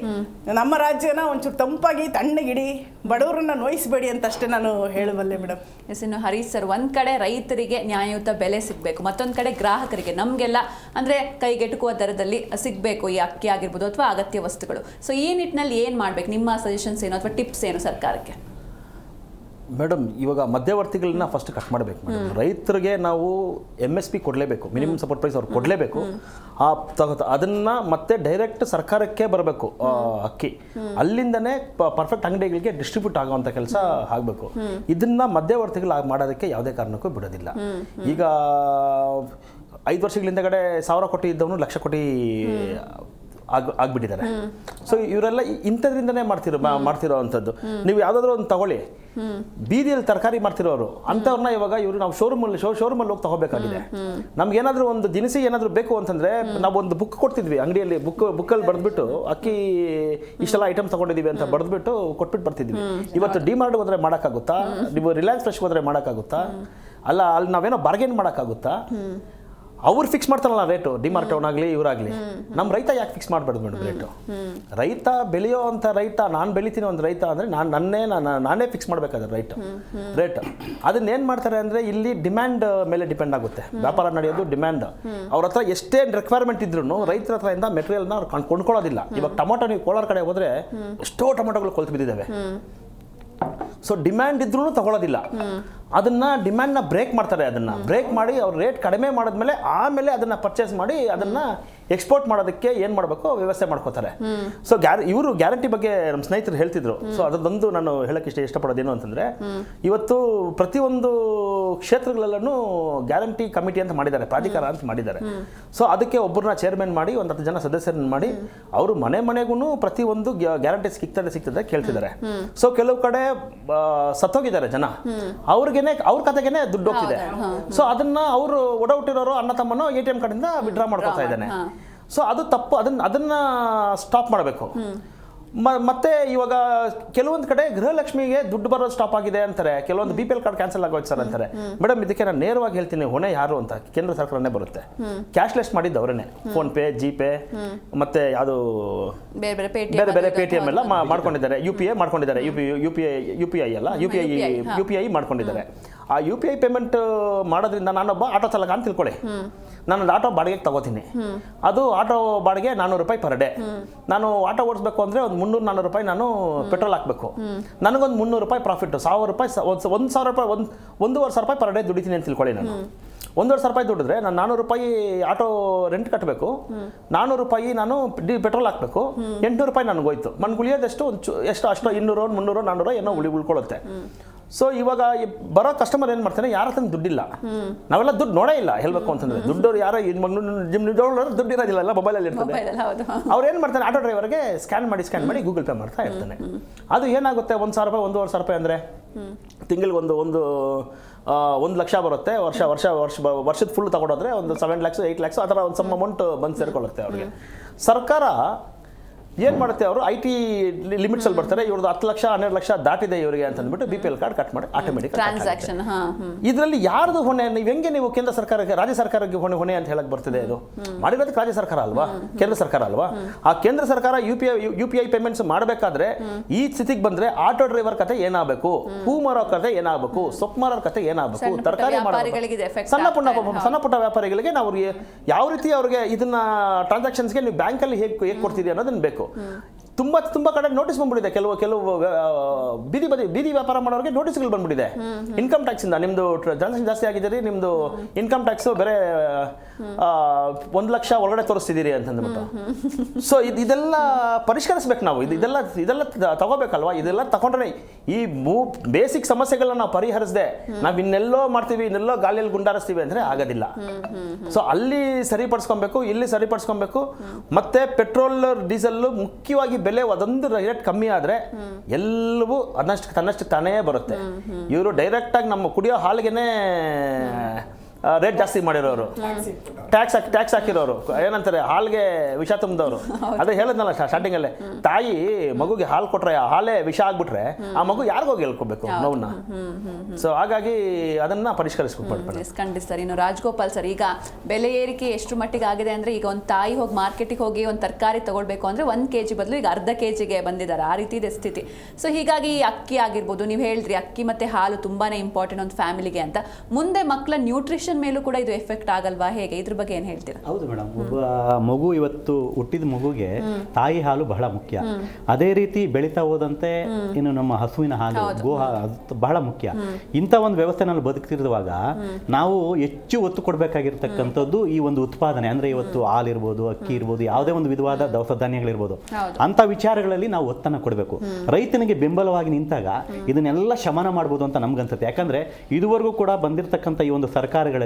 ನಮ್ಮ ರಾಜ್ಯನ ಒಂಚೂರು ತಂಪಾಗಿ ತಣ್ಣಗಿಡಿ, ಬಡವರನ್ನ ನೋಯಿಸಬೇಡಿ ಅಂತ ಅಷ್ಟೇ ನಾನು ಹೇಳಬಲ್ಲೆ ಮೇಡಮ್. ಎಸ್, ಇನ್ನು ಹರೀಶ್ ಸರ್, ಒಂದು ಕಡೆ ರೈತರಿಗೆ ನ್ಯಾಯಯುತ ಬೆಲೆ ಸಿಗಬೇಕು, ಮತ್ತೊಂದು ಕಡೆ ಗ್ರಾಹಕರಿಗೆ ನಮಗೆಲ್ಲ ಅಂದರೆ ಕೈಗೆಟುಕುವ ದರದಲ್ಲಿ ಸಿಗಬೇಕು ಈ ಅಕ್ಕಿ ಆಗಿರ್ಬೋದು ಅಥವಾ ಅಗತ್ಯ ವಸ್ತುಗಳು. ಸೊ ಈ ನಿಟ್ಟಿನಲ್ಲಿ ಏನು ಮಾಡಬೇಕು? ನಿಮ್ಮ ಸಜೆಷನ್ಸ್ ಏನು ಅಥವಾ ಟಿಪ್ಸ್ ಏನು ಸರ್ಕಾರಕ್ಕೆ? ಮೇಡಮ್, ಇವಾಗ ಮಧ್ಯವರ್ತಿಗಳನ್ನ ಫಸ್ಟ್ ಕಟ್ ಮಾಡಬೇಕು ಮೇಡಮ್. ರೈತರಿಗೆ ನಾವು MSP ಕೊಡಲೇಬೇಕು, ಮಿನಿಮಮ್ ಸಪೋರ್ಟ್ ಪ್ರೈಸ್ ಅವ್ರು ಕೊಡಲೇಬೇಕು. ಅದನ್ನು ಮತ್ತೆ ಡೈರೆಕ್ಟ್ ಸರ್ಕಾರಕ್ಕೆ ಬರಬೇಕು ಅಕ್ಕಿ, ಅಲ್ಲಿಂದನೇ ಪರ್ಫೆಕ್ಟ್ ಅಂಗಡಿಗಳಿಗೆ ಡಿಸ್ಟ್ರಿಬ್ಯೂಟ್ ಆಗುವಂಥ ಕೆಲಸ ಆಗಬೇಕು. ಇದನ್ನ ಮಧ್ಯವರ್ತಿಗಳು ಮಾಡೋದಕ್ಕೆ ಯಾವುದೇ ಕಾರಣಕ್ಕೂ ಬಿಡೋದಿಲ್ಲ. ಈಗ 5 ವರ್ಷಗಳಿಂದಗಡೆ 1000 ಕೋಟಿ ಇದ್ದವನು 1,00,000 ಕೋಟಿ ಆಗ್ಬಿಟ್ಟಿದ್ದಾರೆ. ಸೊ ಇವರೆಲ್ಲ ಇಂಥದ್ರಿಂದನೇ ಮಾಡ್ತಿರೋ ಅಂಥದ್ದು. ನೀವು ಯಾವುದಾದ್ರೂ ಒಂದು ತಗೊಳ್ಳಿ, ಬೀದಿಯಲ್ಲಿ ತರಕಾರಿ ಮಾಡ್ತಿರೋರು ಅಂಥವ್ರನ್ನ ಇವಾಗ ನಾವು ಶೋರೂಮಲ್ಲಿ ಹೋಗಿ ತಗೋಬೇಕಾಗಿದೆ. ನಮ್ಗೇನಾದ್ರೂ ಒಂದು ದಿನಸಿ ಏನಾದರೂ ಬೇಕು ಅಂತಂದ್ರೆ ನಾವು ಒಂದು ಬುಕ್ ಕೊಡ್ತಿದ್ವಿ ಅಂಗಡಿಯಲ್ಲಿ, ಬುಕ್ಕಲ್ಲಿ ಬರೆದ್ಬಿಟ್ಟು ಅಕ್ಕಿ ಇಷ್ಟೆಲ್ಲ ಐಟಮ್ ತಗೊಂಡಿದ್ದೀವಿ ಅಂತ ಬರೆದ್ಬಿಟ್ಟು ಕೊಟ್ಬಿಟ್ಟು ಬರ್ತಿದ್ವಿ. ಇವತ್ತು ಡಿಮಾರ್ಟ್ ಹೋದ್ರೆ ಮಾಡೋಕ್ಕಾಗುತ್ತಾ? ನೀವು ರಿಲಯನ್ಸ್ ಫ್ರೆಶ್ ಹೋದ್ರೆ ಮಾಡೋಕ್ಕಾಗುತ್ತಾ? ಅಲ್ಲ, ಅಲ್ಲಿ ನಾವೇನೋ ಬಾರ್ಗೇನ್ ಮಾಡೋಕ್ಕಾಗುತ್ತಾ? ಅವ್ರು ಫಿಕ್ಸ್ ಮಾಡ್ತಾರಲ್ಲ ರೇಟು, ಡಿಮಾರ್ಟ್ ಅವನಾಗಲಿ ಇವರಾಗಲಿ. ನಮ್ಮ ರೈತ ಯಾಕೆ ಫಿಕ್ಸ್ ಮಾಡಬಾರ್ದು ಮೇಡಮ್ ರೇಟು? ರೈತ ಬೆಳೆಯೋ ಅಂಥ ರೈತ, ನಾನು ಬೆಳಿತೀನಿ ಒಂದು ರೈತ ಅಂದರೆ ನಾನೇ ಫಿಕ್ಸ್ ಮಾಡಬೇಕಾದ್ರೆ ರೇಟ್. ಅದನ್ನೇನು ಮಾಡ್ತಾರೆ ಅಂದರೆ, ಇಲ್ಲಿ ಡಿಮ್ಯಾಂಡ್ ಮೇಲೆ ಡಿಪೆಂಡ್ ಆಗುತ್ತೆ ವ್ಯಾಪಾರ ನಡೆಯೋದು. ಡಿಮ್ಯಾಂಡ್ ಅವ್ರ ಹತ್ರ ಎಷ್ಟೇ ರಿಕ್ವೈರ್ಮೆಂಟ್ ಇದ್ರೂ ರೈತರ ಹತ್ರದಿಂದ ಮೆಟೀರಿಯಲ್ನ ಅವ್ರು ಕೊಂಡ್ಕೊಳ್ಳೋದಿಲ್ಲ. ಇವಾಗ ಟೊಮೊಟೊ ನೀವು ಕೋಲಾರ ಕಡೆ ಹೋದರೆ ಎಷ್ಟೋ ಟೊಮೊಟೊಗಳು ಕೊಲ್ತು ಬಿದ್ದಿದ್ದಾವೆ. ಸೊ ಡಿಮ್ಯಾಂಡ್ ಇದ್ರೂ ತಗೊಳ್ಳೋದಿಲ್ಲ. ಅದನ್ನ ಡಿಮ್ಯಾಂಡ್ನ ಬ್ರೇಕ್ ಮಾಡ್ತಾರೆ. ಅದನ್ನ ಬ್ರೇಕ್ ಮಾಡಿ ಅವ್ರು ರೇಟ್ ಕಡಿಮೆ ಮಾಡಿದ್ಮೇಲೆ ಆಮೇಲೆ ಅದನ್ನ ಪರ್ಚೇಸ್ ಮಾಡಿ ಅದನ್ನ ಎಕ್ಸ್ಪೋರ್ಟ್ ಮಾಡೋದಕ್ಕೆ ಏನು ಮಾಡಬೇಕು ವ್ಯವಸ್ಥೆ ಮಾಡ್ಕೋತಾರೆ. ಸೊ ಇವರು ಗ್ಯಾರಂಟಿ ಬಗ್ಗೆ ನಮ್ಮ ಸ್ನೇಹಿತರು ಹೇಳ್ತಿದ್ರು. ಸೊ ಅದೊಂದು ನಾನು ಹೇಳಕ್ಕೆ ಇಷ್ಟಪಡೋದೇನು ಅಂತಂದ್ರೆ, ಇವತ್ತು ಪ್ರತಿಯೊಂದು ಕ್ಷೇತ್ರಗಳಲ್ಲೂ ಗ್ಯಾರಂಟಿ ಕಮಿಟಿ ಅಂತ ಮಾಡಿದ್ದಾರೆ, ಪ್ರಾಧಿಕಾರ ಅಂತ ಮಾಡಿದ್ದಾರೆ. ಸೊ ಅದಕ್ಕೆ ಒಬ್ಬರನ್ನ ಚೇರ್ಮನ್ ಮಾಡಿ ಒಂದು 10 ಜನ ಸದಸ್ಯರನ್ನ ಮಾಡಿ ಅವರು ಮನೆಗೂ ಪ್ರತಿಯೊಂದು ಗ್ಯಾರಂಟಿ ಸಿಗ್ತದೆ ಕೇಳ್ತಿದ್ದಾರೆ. ಸೊ ಕೆಲವು ಕಡೆ ಸತ್ತೋಗಿದ್ದಾರೆ ಜನ, ಅವ್ರ ಕತೆಗೆನೆ ದುಡ್ಡು ಹೋಗ್ತಿದೆ. ಸೊ ಅದನ್ನ ಅವರು ಒಡಹುಟ್ಟಿರೋರು ಅಣ್ಣ ತಮ್ಮನೋ ATM ಕಾರ್ಡಿಂದ ವಿಡ್ರಾ ಮಾಡ್ಕೊತಾ ಇದ್ದಾನೆ. ಸೊ ಅದು ತಪ್ಪು. ಅದನ್ನ ಸ್ಟಾಪ್ ಮಾಡಬೇಕು. ಮತ್ತೆ ಇವಾಗ ಕೆಲವೊಂದು ಕಡೆ ಗೃಹಲಕ್ಷ್ಮಿಗೆ ದುಡ್ಡು ಬರೋದು ಸ್ಟಾಪ್ ಆಗಿದೆ ಅಂತಾರೆ, ಕೆಲವೊಂದು BPL ಕಾರ್ಡ್ ಕ್ಯಾನ್ಸಲ್ ಆಗೋಯ್ತು ಸರ್ ಅಂತಾರೆ. ಮೇಡಮ್ ಇದಕ್ಕೆ ನಾನು ನೇರವಾಗಿ ಹೇಳ್ತೀನಿ, ಹೊಣೆ ಯಾರು ಅಂತ ಕೇಂದ್ರ ಸರ್ಕಾರನೇ ಬರುತ್ತೆ. ಕ್ಯಾಶ್ಲೆಸ್ ಮಾಡಿದ್ದು ಅವರೇನೆ, ಫೋನ್ ಪೇ, ಜಿಪೇ, ಮತ್ತೆ ಯಾವುದು ಬೇರೆ ಬೇರೆ ಪೇಟಿಎಂ ಎಲ್ಲ ಮಾಡ್ಕೊಂಡಿದ್ದಾರೆ, UPI ಮಾಡ್ಕೊಂಡಿದ್ದಾರೆ, UPI ಅಲ್ಲ, UPI ಮಾಡ್ಕೊಂಡಿದ್ದಾರೆ. ಆ UPI ಪೇಮೆಂಟ್ ಮಾಡೋದ್ರಿಂದ ನಾನೊಬ್ಬ ಆಟೋ ಚಾಲಕ ಅಂತ ತಿಳ್ಕೊಳ್ಳಿ, ನಾನು ಆಟೋ ಬಾಡಿಗೆಗೆ ತಗೋತೀನಿ, ಅದು ಆಟೋ ಬಾಡಿಗೆ 400 ರೂಪಾಯಿ ಪರ್ ಡೇ. ನಾನು ಆಟೋ ಓಡಿಸ್ಬೇಕು ಅಂದರೆ ಒಂದು 300-400 ರೂಪಾಯಿ ನಾನು ಪೆಟ್ರೋಲ್ ಹಾಕಬೇಕು, ನನಗೊಂದು 300 ರೂಪಾಯಿ ಪ್ರಾಫಿಟ್, 1000 ರೂಪಾಯಿ, 1,000 ರೂಪಾಯಿ, 1,500 ರೂಪಾಯಿ ಪರ್ ಡೇ ದುಡಿತೀನಿ ಅಂತ ತಿಳ್ಕೊಳ್ಳಿ. ನಾನು 1,500 ರೂಪಾಯಿ ದುಡಿದ್ರೆ ನಾನು 400 ರೂಪಾಯಿ ಆಟೋ ರೆಂಟ್ ಕಟ್ಟಬೇಕು, 400 ರೂಪಾಯಿ ನಾನು ಪೆಟ್ರೋಲ್ ಹಾಕಬೇಕು, 800 ರೂಪಾಯಿ ನನಗೆ ಹೋಯ್ತು. ನನಗೆ ಉಳಿಯೋದೆಷ್ಟು ಎಷ್ಟು ಅಷ್ಟು 200, 300, 400 ಏನೋ ಉಳ್ಕೊಳ್ಳುತ್ತೆ. ಸೊ ಇವಾಗ ಬರೋ ಕಸ್ಟಮರ್ ಏನು ಮಾಡ್ತಾನೆ, ಯಾರ ಹತ್ರ ದುಡ್ಡಿಲ್ಲ, ನಾವೆಲ್ಲ ದುಡ್ಡು ನೋಡೇ ಇಲ್ಲ ಹೇಳ್ಬೇಕು ಅಂತಂದ್ರೆ. ದುಡ್ಡವ್ರು ಯಾರೋ ದುಡ್ಡು ಇರೋದಿಲ್ಲ, ಎಲ್ಲ ಮೊಬೈಲಲ್ಲಿ ಇರ್ತದೆ. ಅವ್ರು ಏನು ಮಾಡ್ತಾನೆ, ಆಟೋ ಡ್ರೈವರ್ಗೆ ಸ್ಕ್ಯಾನ್ ಮಾಡಿ ಗೂಗಲ್ ಪೇ ಮಾಡ್ತಾ ಇರ್ತಾನೆ. ಅದು ಏನಾಗುತ್ತೆ, 1,000 ರೂಪಾಯಿ 1,500 ರೂಪಾಯಿ ಅಂದರೆ ತಿಂಗಳಿಗೆ ಒಂದು ಲಕ್ಷ ಬರುತ್ತೆ. ವರ್ಷದ ಫುಲ್ ತಗೊಂಡೋದ್ರೆ ಒಂದು 7 lakhs 8 lakhs ಆ ಥರ ಒಂದು ಸಮ್ ಅಮೌಂಟ್ ಬಂದು ಸೇರ್ಕೊಳ್ಳುತ್ತೆ ಅವ್ರಿಗೆ. ಸರ್ಕಾರ ಏನು ಮಾಡುತ್ತೆ, ಅವರು IT ಲಿಮಿಟ್ಸ್ ಅಲ್ಲಿ ಬರ್ತಾರೆ, ಇವ್ರದ್ದು 10 ಲಕ್ಷ 12 ಲಕ್ಷ ದಾಟಿದೆ ಇವರಿಗೆ ಅಂತ ಅಂದ್ಬಿಟ್ಟು BPL ಕಾರ್ಡ್ ಕಟ್ ಮಾಡಿ ಆಟೋಮೆಟಿಕ್ ಟ್ರಾನ್ಸಾಕ್ಷನ್. ಇದರಲ್ಲಿ ಯಾರ್ದು ಹೊಣೆ? ನೀವು ಕೇಂದ್ರ ಸರ್ಕಾರಕ್ಕೆ, ರಾಜ್ಯ ಸರ್ಕಾರಕ್ಕೆ ಹೊಣೆ ಅಂತ ಹೇಳಕ್ ಬರ್ತಿದೆ? ಇದು ಮಾಡಿರೋದಕ್ಕೆ ರಾಜ್ಯ ಸರ್ಕಾರ ಅಲ್ವಾ, ಕೇಂದ್ರ ಸರ್ಕಾರ ಅಲ್ವಾ? ಆ ಕೇಂದ್ರ ಸರ್ಕಾರ UPI ಪೇಮೆಂಟ್ಸ್ ಮಾಡಬೇಕಾದ್ರೆ ಈ ಸ್ಥಿತಿಗೆ ಬಂದ್ರೆ ಆಟೋ ಡ್ರೈವರ್ ಕತೆ ಏನಾಗಬೇಕು, ಹೂ ಮಾರೋ ಕತೆ ಏನಾಗಬೇಕು, ಸೊಪ್ಪು ಮಾರೋ ಕತೆ ಏನಾಗಬೇಕು, ತರಕಾರಿ ಮಾರೋ ಸಣ್ಣ ಪುಟ್ಟ ವ್ಯಾಪಾರಿಗಳಿಗೆ ನಾವು ಯಾವ ರೀತಿ ಅವ್ರಿಗೆ ಇದನ್ನ ಟ್ರಾನ್ಸಾಕ್ಷನ್ಸ್ಗೆ ನೀವು ಬ್ಯಾಂಕಲ್ಲಿ ಹೇಗೆ ಕೊಡ್ತೀರಿ ಅನ್ನೋದನ್ನ ಬೇಕು. ತುಂಬಾ ಕಡೆ ನೋಟಿಸ್ ಬಂದ್ಬಿಟ್ಟಿದೆ, ಕೆಲವು ಬೀದಿ ವ್ಯಾಪಾರ ಮಾಡೋರಿಗೆ ನೋಟಿಸ್ಗಳು ಬಂದ್ಬಿಟ್ಟಿದೆ ಇನ್ಕಮ್ ಟ್ಯಾಕ್ಸ್ ಇಂದ. ನಿಮ್ದು ಟ್ರಾನ್ಸಾಕ್ಷನ್ ಜಾಸ್ತಿ ಆಗಿದ್ದೀರಿ, ನಿಮ್ದು ಇನ್ಕಮ್ ಟ್ಯಾಕ್ಸ್ ಬೇರೆ 1 ಲಕ್ಷ ಒಳಗಡೆ ತೋರಿಸ್ತಿದ್ದೀರಿ ಅಂತಂದ್ಬಿಟ್ಟು. ಸೊ ಇದೆಲ್ಲ ಪರಿಷ್ಕರಿಸ್ಬೇಕು ನಾವು, ಇದೆಲ್ಲ ತಗೋಬೇಕಲ್ವಾ? ಇದೆಲ್ಲ ತಗೊಂಡ್ರೆ ಈ ಬೇಸಿಕ್ ಸಮಸ್ಯೆಗಳನ್ನ ನಾವು ಪರಿಹರಿಸದೆ ನಾವು ಇನ್ನೆಲ್ಲೋ ಮಾಡ್ತೀವಿ, ಇನ್ನೆಲ್ಲೋ ಗಾಳಿಯಲ್ಲಿ ಗುಂಡಾರಿಸ್ತೀವಿ ಅಂದ್ರೆ ಆಗೋದಿಲ್ಲ. ಸೊ ಅಲ್ಲಿ ಸರಿಪಡಿಸ್ಕೊಬೇಕು, ಇಲ್ಲಿ ಸರಿಪಡಿಸ್ಕೊಬೇಕು. ಮತ್ತೆ ಪೆಟ್ರೋಲ್ ಡೀಸೆಲ್ ಮುಖ್ಯವಾಗಿ ಬೆಲೆ ಅದೊಂದು ರೇಟ್ ಕಮ್ಮಿ ಆದ್ರೆ ಎಲ್ಲವೂ ತನ್ನಷ್ಟು ತಾನೇ ಬರುತ್ತೆ. ಇವರು ಡೈರೆಕ್ಟ್ ಆಗಿ ನಮ್ಮ ಕುಡಿಯೋ ಹಾಲಿಗೆನೆ ರೇಟ್ ಜಾಸ್ತಿ ಮಾಡಿರೋರು, ಟ್ಯಾಕ್ಸ್ ಹಾಕಿರೋರು, ಏನಂತಾರೆ ಹಾಲ್ಗೆ ವಿಷ ತುಂಬಿದವರು. ಅದೇ ಹೇಳಿದ್ನಲ್ಲ ಸ್ಟಾರ್ಟಿಂಗ್ ಅಲ್ಲೇ, ತಾಯಿ ಮಗುಗೆ ಹಾಲು ಕೊಟ್ರೆ ಆ ಹಾಲೇ ವಿಷ ಆಗ್ಬಿಟ್ರೆ ಆ ಮಗು ಯಾರಿಗೋಗಿ ಹೇಳ್ಕೊಬೇಕು ನೋವನ್ನ. ಸೊ ಹಾಗಾಗಿ ಅದನ್ನ ಪರಿಷ್ಕರಿಸಬೇಕು. ಖಂಡಿಸ್ತಾರೆ. ಇನ್ನು ರಾಜಗೋಪಾಲ್ ಸರ್, ಈಗ ಬೆಲೆ ಏರಿಕೆ ಎಷ್ಟು ಮಟ್ಟಿಗೆ ಆಗಿದೆ ಅಂದ್ರೆ, ಈಗ ಒಂದು ತಾಯಿ ಹೋಗಿ ಮಾರ್ಕೆಟಿಗೆ ಹೋಗಿ ಒಂದು ತರಕಾರಿ ತಗೊಳ್ಬೇಕು ಅಂದ್ರೆ 1 kg ಬದಲು ಈಗ ಅರ್ಧ kgಗೆ ಬಂದಿದ್ದಾರೆ, ಆ ರೀತಿ ಇದೆ ಸ್ಥಿತಿ. ಸೊ ಹೀಗಾಗಿ ಅಕ್ಕಿ ಆಗಿರ್ಬೋದು, ನೀವು ಹೇಳಿದ್ರಿ ಅಕ್ಕಿ ಮತ್ತೆ ಹಾಲು ತುಂಬಾನೇ ಇಂಪಾರ್ಟೆಂಟ್ ಒಂದು ಫ್ಯಾಮಿಲಿಗೆ ಅಂತ. ಮುಂದೆ ಮಕ್ಕಳ ನ್ಯೂಟ್ರಿಷನ್ ಮೇಲೂ ಕೂಡ ಇದು ಎಫೆಕ್ಟ್ ಆಗಲ್ವಾ, ಹೇಗೆ? ಇದ್ರ ಬಗ್ಗೆ ಏನ್ ಹೇಳ್ತೀರಾ? ಹೌದು ಮೇಡಮ್, ಒಬ್ಬ ಮಗು ಇವತ್ತು ಹುಟ್ಟಿದ ಮಗುಗೆ ತಾಯಿ ಹಾಲು ಬಹಳ ಮುಖ್ಯ. ಅದೇ ರೀತಿ ಬೆಳೀತಾ ಹೋದಂತೆ ಇನ್ನು ನಮ್ಮ ಹಸುವಿನ ಹಾಲು, ಗೋ ಹಾಲು ಬಹಳ ಮುಖ್ಯ. ಇಂಥ ಒಂದು ವ್ಯವಸ್ಥೆ ನಾವು ಬದುಕ್ತಿರುವಾಗ ನಾವು ಹೆಚ್ಚು ಒತ್ತು ಕೊಡಬೇಕಾಗಿರ್ತಕ್ಕಂಥದ್ದು ಈ ಒಂದು ಉತ್ಪಾದನೆ. ಅಂದ್ರೆ ಇವತ್ತು ಹಾಲು ಇರ್ಬೋದು, ಅಕ್ಕಿ ಇರ್ಬೋದು, ಯಾವುದೇ ಒಂದು ವಿಧವಾದ ದವಸ ಧಾನ್ಯಗಳಿರ್ಬೋದು, ಅಂತ ವಿಚಾರಗಳಲ್ಲಿ ನಾವು ಒತ್ತನ್ನು ಕೊಡಬೇಕು. ರೈತನಿಗೆ ಬೆಂಬಲವಾಗಿ ನಿಂತಾಗ ಇದನ್ನೆಲ್ಲ ಶಮನ ಮಾಡ್ಬೋದು ಅಂತ ನಮ್ಗನ್ಸುತ್ತೆ. ಯಾಕಂದ್ರೆ ಇದುವರೆಗೂ ಕೂಡ ಬಂದಿರತಕ್ಕಂಥ ಈ ಒಂದು ಸರ್ಕಾರಗಳಲ್ಲಿ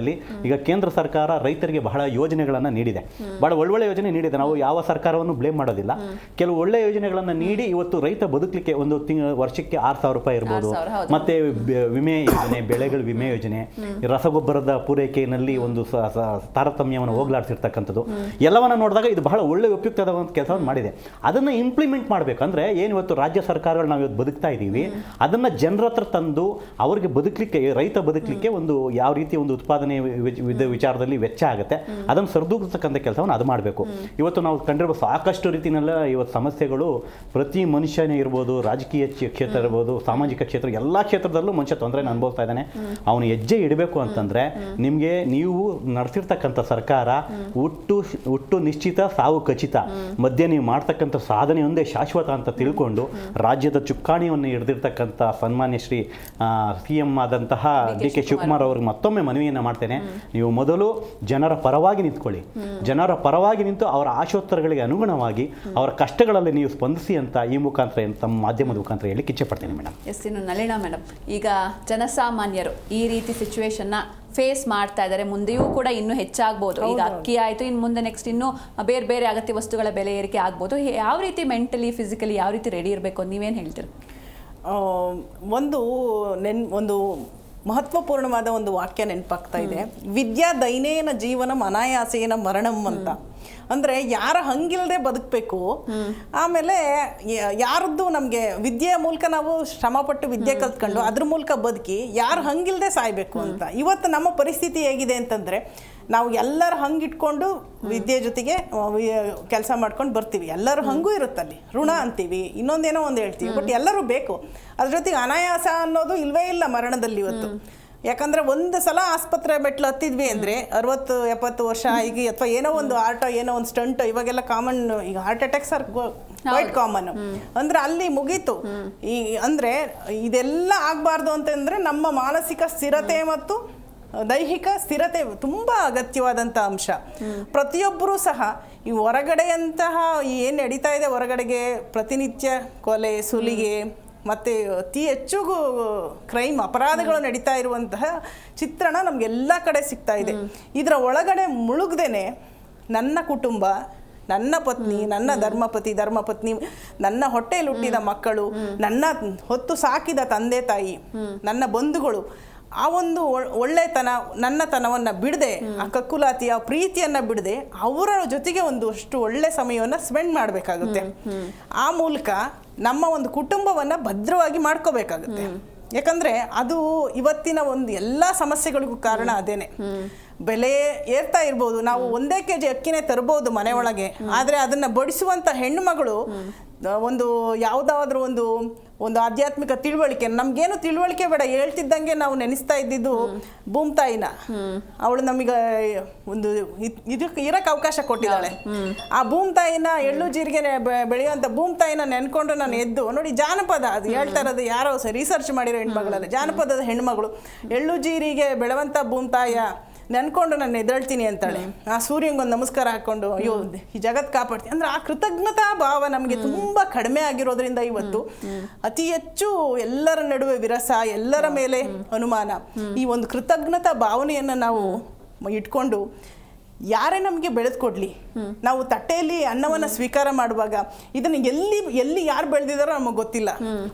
ಈಗ ಕೇಂದ್ರ ಸರ್ಕಾರ ರೈತರಿಗೆ ಬಹಳ ಯೋಜನೆಗಳನ್ನ ನೀಡಿದೆ, ಬಹಳ ಒಳ್ಳೊಳ್ಳೆ ಯೋಜನೆ ನೀಡಿದೆ. ನಾವು ಯಾವ ಸರ್ಕಾರವನ್ನು ಬ್ಲೇಮ್ ಮಾಡೋದಿಲ್ಲ. ಕೆಲವು ಒಳ್ಳೆ ಯೋಜನೆಗಳನ್ನ ನೀಡಿ ಇವತ್ತು ರೈತ ಬದುಕಲಿಕ್ಕೆ ಒಂದು ವರ್ಷಕ್ಕೆ 6,000 ರೂಪಾಯಿ ಇರ್ಬೋದು, ಮತ್ತೆ ವಿಮೆ ಯೋಜನೆ, ಬೆಳೆಗಳ ವಿಮೆ ಯೋಜನೆ, ರಸಗೊಬ್ಬರದ ಪೂರೈಕೆಯಲ್ಲಿ ಒಂದು ತಾರತಮ್ಯವನ್ನು ಹೋಗ್ಲಾಡ್ಸಿರ್ತಕ್ಕಂಥದ್ದು ಎಲ್ಲವನ್ನ ನೋಡಿದಾಗ ಇದು ಬಹಳ ಒಳ್ಳೆ ಉಪಯುಕ್ತದ ಒಂದು ಕೆಲಸವನ್ನು ಮಾಡಿದೆ. ಅದನ್ನ ಇಂಪ್ಲಿಮೆಂಟ್ ಮಾಡಬೇಕಂದ್ರೆ ಏನು ಇವತ್ತು ರಾಜ್ಯ ಸರ್ಕಾರಗಳು ನಾವು ಇವತ್ತು ಬದುಕ್ತಾ ಇದ್ದೀವಿ, ಅದನ್ನ ಜನರ ಹತ್ರ ತಂದು ಅವ್ರಿಗೆ ಬದುಕಲಿಕ್ಕೆ, ರೈತ ಬದುಕಲಿಕ್ಕೆ ಒಂದು ಯಾವ ರೀತಿ ಒಂದು ಉತ್ಪಾದನೆ ವಿಚಾರದಲ್ಲಿ ವೆಚ್ಚ ಆಗುತ್ತೆ ಅದನ್ನು ಸರಿದೂಗಿಸ್ತಕ್ಕಂಥ ಕೆಲಸವನ್ನು ಅದು ಮಾಡಬೇಕು. ಇವತ್ತು ನಾವು ಕಂಡಿರುವ ಸಾಕಷ್ಟು ರೀತಿಯಲ್ಲ ಇವತ್ತು ಸಮಸ್ಯೆಗಳು ಪ್ರತಿ ಮನುಷ್ಯನೇ ಇರ್ಬೋದು, ರಾಜಕೀಯ ಕ್ಷೇತ್ರ ಇರ್ಬೋದು, ಸಾಮಾಜಿಕ ಕ್ಷೇತ್ರ, ಎಲ್ಲ ಕ್ಷೇತ್ರದಲ್ಲೂ ಮನುಷ್ಯ ತೊಂದರೆಯನ್ನು ಅನುಭವಿಸ್ತಾ ಇದ್ದಾನೆ. ಅವನು ಹೆಜ್ಜೆ ಇಡಬೇಕು ಅಂತಂದ್ರೆ ನಿಮಗೆ ನೀವು ನಡೆಸಿರ್ತಕ್ಕಂಥ ಸರ್ಕಾರ ಹುಟ್ಟು ನಿಶ್ಚಿತ, ಸಾವು ಖಚಿತ, ಮಧ್ಯೆ ನೀವು ಮಾಡ್ತಕ್ಕಂಥ ಸಾಧನೆ ಒಂದೇ ಶಾಶ್ವತ ಅಂತ ತಿಳ್ಕೊಂಡು ರಾಜ್ಯದ ಚುಕ್ಕಾಣಿಯನ್ನು ಹಿಡಿದಿರ್ತಕ್ಕಂಥ ಸನ್ಮಾನ್ಯ ಶ್ರೀ CM ಆದಂತಹ DK ಶಿವಕುಮಾರ್ ಅವ್ರಿಗೆ ಮತ್ತೊಮ್ಮೆ ಮನವಿಯನ್ನು ಮಾಡ್ತೇನೆ. ನೀವು ಮೊದಲು ಜನರ ಪರವಾಗಿ ನಿಂತ್ಕೊಳ್ಳಿ, ಜನರ ಪರವಾಗಿ ನಿಂತು ಅವರ ಆಶೋತ್ತರಗಳಿಗೆ ಅನುಗುಣವಾಗಿ ಅವರ ಕಷ್ಟಗಳಲ್ಲಿ ನೀವು ಸ್ಪಂದಿಸಿ ಅಂತ ಈ ಮುಖಾಂತರ ತಮ್ಮ ಮಾಧ್ಯಮದ ಮುಖಾಂತರ ಹೇಳಿ ಇಚ್ಛೆ ಪಡ್ತೇನೆ ಮೇಡಮ್. ಇನ್ನು ನಳಿನಾ ಮೇಡಮ್, ಈಗ ಜನಸಾಮಾನ್ಯರು ಈ ರೀತಿ ಸಿಚುವೇಶನ್ನ ಫೇಸ್ ಮಾಡ್ತಾ ಇದ್ದಾರೆ, ಮುಂದೆಯೂ ಕೂಡ ಇನ್ನೂ ಹೆಚ್ಚಾಗ್ಬೋದು. ಈಗ ಅಕ್ಕಿ ಆಯಿತು, ಇನ್ನು ಮುಂದೆ ನೆಕ್ಸ್ಟ್ ಇನ್ನೂ ಬೇರೆ ಬೇರೆ ಅಗತ್ಯ ವಸ್ತುಗಳ ಬೆಲೆ ಏರಿಕೆ ಆಗ್ಬೋದು. ಯಾವ ರೀತಿ ಮೆಂಟಲಿ, ಫಿಸಿಕಲಿ ಯಾವ ರೀತಿ ರೆಡಿ ಇರಬೇಕು ಅಂತ ನೀವೇನು ಹೇಳ್ತೀರಿ? ಒಂದು ಮಹತ್ವಪೂರ್ಣವಾದ ಒಂದು ವಾಕ್ಯ ನೆನಪಾಗ್ತಾ ಇದೆ, ವಿದ್ಯಾ ದೈನೇನ ಜೀವನಂ ಅನಾಯಾಸೇನ ಮರಣಂ ಅಂತ. ಅಂದರೆ ಯಾರ ಹಂಗಿಲ್ಲದೆ ಬದುಕಬೇಕು. ಆಮೇಲೆ ಯಾರದ್ದು ನಮಗೆ ವಿದ್ಯೆಯ ಮೂಲಕ ನಾವು ಶ್ರಮಪಟ್ಟು ವಿದ್ಯೆ ಕಲ್ತ್ಕೊಂಡು ಅದ್ರ ಮೂಲಕ ಬದುಕಿ ಯಾರು ಹಂಗಿಲ್ಲದೆ ಸಾಯ್ಬೇಕು ಅಂತ. ಇವತ್ತು ನಮ್ಮ ಪರಿಸ್ಥಿತಿ ಹೇಗಿದೆ ಅಂತಂದರೆ ನಾವು ಎಲ್ಲರ ಹಂಗಿಟ್ಕೊಂಡು ವಿದ್ಯೆ ಜೊತೆಗೆ ಕೆಲಸ ಮಾಡ್ಕೊಂಡು ಬರ್ತೀವಿ. ಎಲ್ಲರೂ ಹಂಗೂ ಇರುತ್ತಲ್ಲಿ, ಋಣ ಅಂತೀವಿ, ಇನ್ನೊಂದೇನೋ ಒಂದು ಹೇಳ್ತೀವಿ, ಬಟ್ ಎಲ್ಲರೂ ಬೇಕು. ಅದ್ರ ಜೊತೆಗೆ ಅನಾಯಾಸ ಅನ್ನೋದು ಇಲ್ವೇ ಇಲ್ಲ ಮರಣದಲ್ಲಿ ಇವತ್ತು. ಯಾಕಂದರೆ ಒಂದು ಸಲ ಆಸ್ಪತ್ರೆ ಮೆಟ್ಲು ಹತ್ತಿದ್ವಿ ಅಂದರೆ 60-70 ವರ್ಷ ಈಗ, ಅಥವಾ ಏನೋ ಒಂದು ಏನೋ ಒಂದು ಸ್ಟಂಟ್ ಇವಾಗೆಲ್ಲ ಕಾಮನ್. ಈಗ heart attacks are quite common. ಅಂದರೆ ಅಲ್ಲಿ ಮುಗೀತು. ಈ ಅಂದರೆ ಇದೆಲ್ಲ ಆಗಬಾರ್ದು ಅಂತಂದರೆ ನಮ್ಮ ಮಾನಸಿಕ ಸ್ಥಿರತೆ ಮತ್ತು ದೈಹಿಕ ಸ್ಥಿರತೆ ತುಂಬ ಅಗತ್ಯವಾದಂಥ ಅಂಶ. ಪ್ರತಿಯೊಬ್ಬರೂ ಸಹ ಈ ಹೊರಗಡೆಯಂತಹ ಏನು ನಡೀತಾ ಇದೆ, ಹೊರಗಡೆಗೆ ಪ್ರತಿನಿತ್ಯ ಕೊಲೆ, ಸುಲಿಗೆ ಮತ್ತು ಅತಿ ಹೆಚ್ಚು ಕ್ರೈಮ್, ಅಪರಾಧಗಳು ನಡೀತಾ ಇರುವಂತಹ ಚಿತ್ರಣ ನಮಗೆಲ್ಲ ಕಡೆ ಸಿಗ್ತಾ ಇದೆ. ಇದರ ಒಳಗಡೆ ಮುಳುಗ್ದೇನೆ ನನ್ನ ಕುಟುಂಬ, ನನ್ನ ಪತ್ನಿ, ನನ್ನ ಧರ್ಮಪತ್ನಿ, ನನ್ನ ಹೊಟ್ಟೆಯಲ್ಲಿ ಹುಟ್ಟಿದ ಮಕ್ಕಳು, ನನ್ನ ಹೊತ್ತು ಸಾಕಿದ ತಂದೆ ತಾಯಿ, ನನ್ನ ಬಂಧುಗಳು, ಆ ಒಂದು ಒಳ್ಳೆತನ ನನ್ನತನವನ್ನು ಬಿಡದೆ, ಆ ಕಕ್ಕುಲಾತಿ, ಆ ಪ್ರೀತಿಯನ್ನು ಬಿಡದೆ ಅವರ ಜೊತೆಗೆ ಅಷ್ಟು ಒಳ್ಳೆ ಸಮಯವನ್ನು ಸ್ಪೆಂಡ್ ಮಾಡಬೇಕಾಗುತ್ತೆ. ಆ ಮೂಲಕ ನಮ್ಮ ಒಂದು ಕುಟುಂಬವನ್ನು ಭದ್ರವಾಗಿ ಮಾಡ್ಕೋಬೇಕಾಗುತ್ತೆ. ಯಾಕಂದರೆ ಅದು ಇವತ್ತಿನ ಒಂದು ಎಲ್ಲ ಸಮಸ್ಯೆಗಳಿಗೂ ಕಾರಣ ಅದೇನೆ. ಬೆಲೆ ಏರ್ತಾ ಇರ್ಬೋದು, ನಾವು 1 kg ಅಕ್ಕಿನೇ ತರ್ಬೋದು ಮನೆ ಒಳಗೆ, ಆದರೆ ಅದನ್ನು ಬಡಿಸುವಂಥ ಹೆಣ್ಣುಮಗಳು ಒಂದು ಯಾವುದಾದ್ರೂ ಒಂದು ಆಧ್ಯಾತ್ಮಿಕ ತಿಳುವಳಿಕೆ, ನಮಗೇನು ತಿಳುವಳಿಕೆ ಬೇಡ, ಹೇಳ್ತಿದ್ದಂಗೆ ನಾವು ನೆನೆಸ್ತಾ ಇದ್ದಿದ್ದು ಭೂಮ್ತಾಯಿನ. ಅವಳು ನಮಗೆ ಒಂದು ಇದಕ್ಕೆ ಇರೋಕ್ಕೆ ಅವಕಾಶ ಕೊಟ್ಟಿದ್ದಾಳೆ. ಆ ಭೂಮ್ತಾಯಿನ, ಎಳ್ಳು ಜೀರಿಗೆ ಬೆಳೆಯುವಂಥ ಭೂಮ್ತಾಯಿನ ನೆನ್ಕೊಂಡು ನಾನು ಎದ್ದು ನೋಡಿ, ಜಾನಪದ ಅದು ಹೇಳ್ತಾ ಇರೋದು ಯಾರೋ ರಿಸರ್ಚ್ ಮಾಡಿರೋ ಹೆಣ್ಮಗಳಲ್ಲ, ಜಾನಪದದ ಹೆಣ್ಮಗಳು ಎಳ್ಳು ಜೀರಿಗೆ ಬೆಳೆಯುವಂಥ ಭೂಮ್ತಾಯಿಯ ನೆನ್ಕೊಂಡು ನಾನು ಎದ್ದೇಳ್ತೀನಿ ಅಂತಾಳೆ. ಆ ಸೂರ್ಯಂಗೊಂದು ನಮಸ್ಕಾರ ಹಾಕ್ಕೊಂಡು ಅಯ್ಯೋ ಈ ಜಗತ್ ಕಾಪಾಡ್ತೀನಿ ಅಂದರೆ ಆ ಕೃತಜ್ಞತಾ ಭಾವ ನಮಗೆ ತುಂಬ ಕಡಿಮೆ ಆಗಿರೋದ್ರಿಂದ ಇವತ್ತು ಅತಿ ಹೆಚ್ಚು ಎಲ್ಲರ ನಡುವೆ ವಿರಸ, ಎಲ್ಲರ ಮೇಲೆ ಅನುಮಾನ. ಈ ಒಂದು ಕೃತಜ್ಞತಾ ಭಾವನೆಯನ್ನು ನಾವು ಇಟ್ಕೊಂಡು ಯಾರೇ ನಮಗೆ ಬೆಳೆದುಕೊಡ್ಲಿ, ನಾವು ತಟ್ಟೆಯಲ್ಲಿ ಅನ್ನವನ್ನು ಸ್ವೀಕಾರ ಮಾಡುವಾಗ ಇದನ್ನು ಎಲ್ಲಿ ಯಾರು ಬೆಳೆದಿದ್ದಾರೋ ನಮಗೆ ಗೊತ್ತಿಲ್ಲ,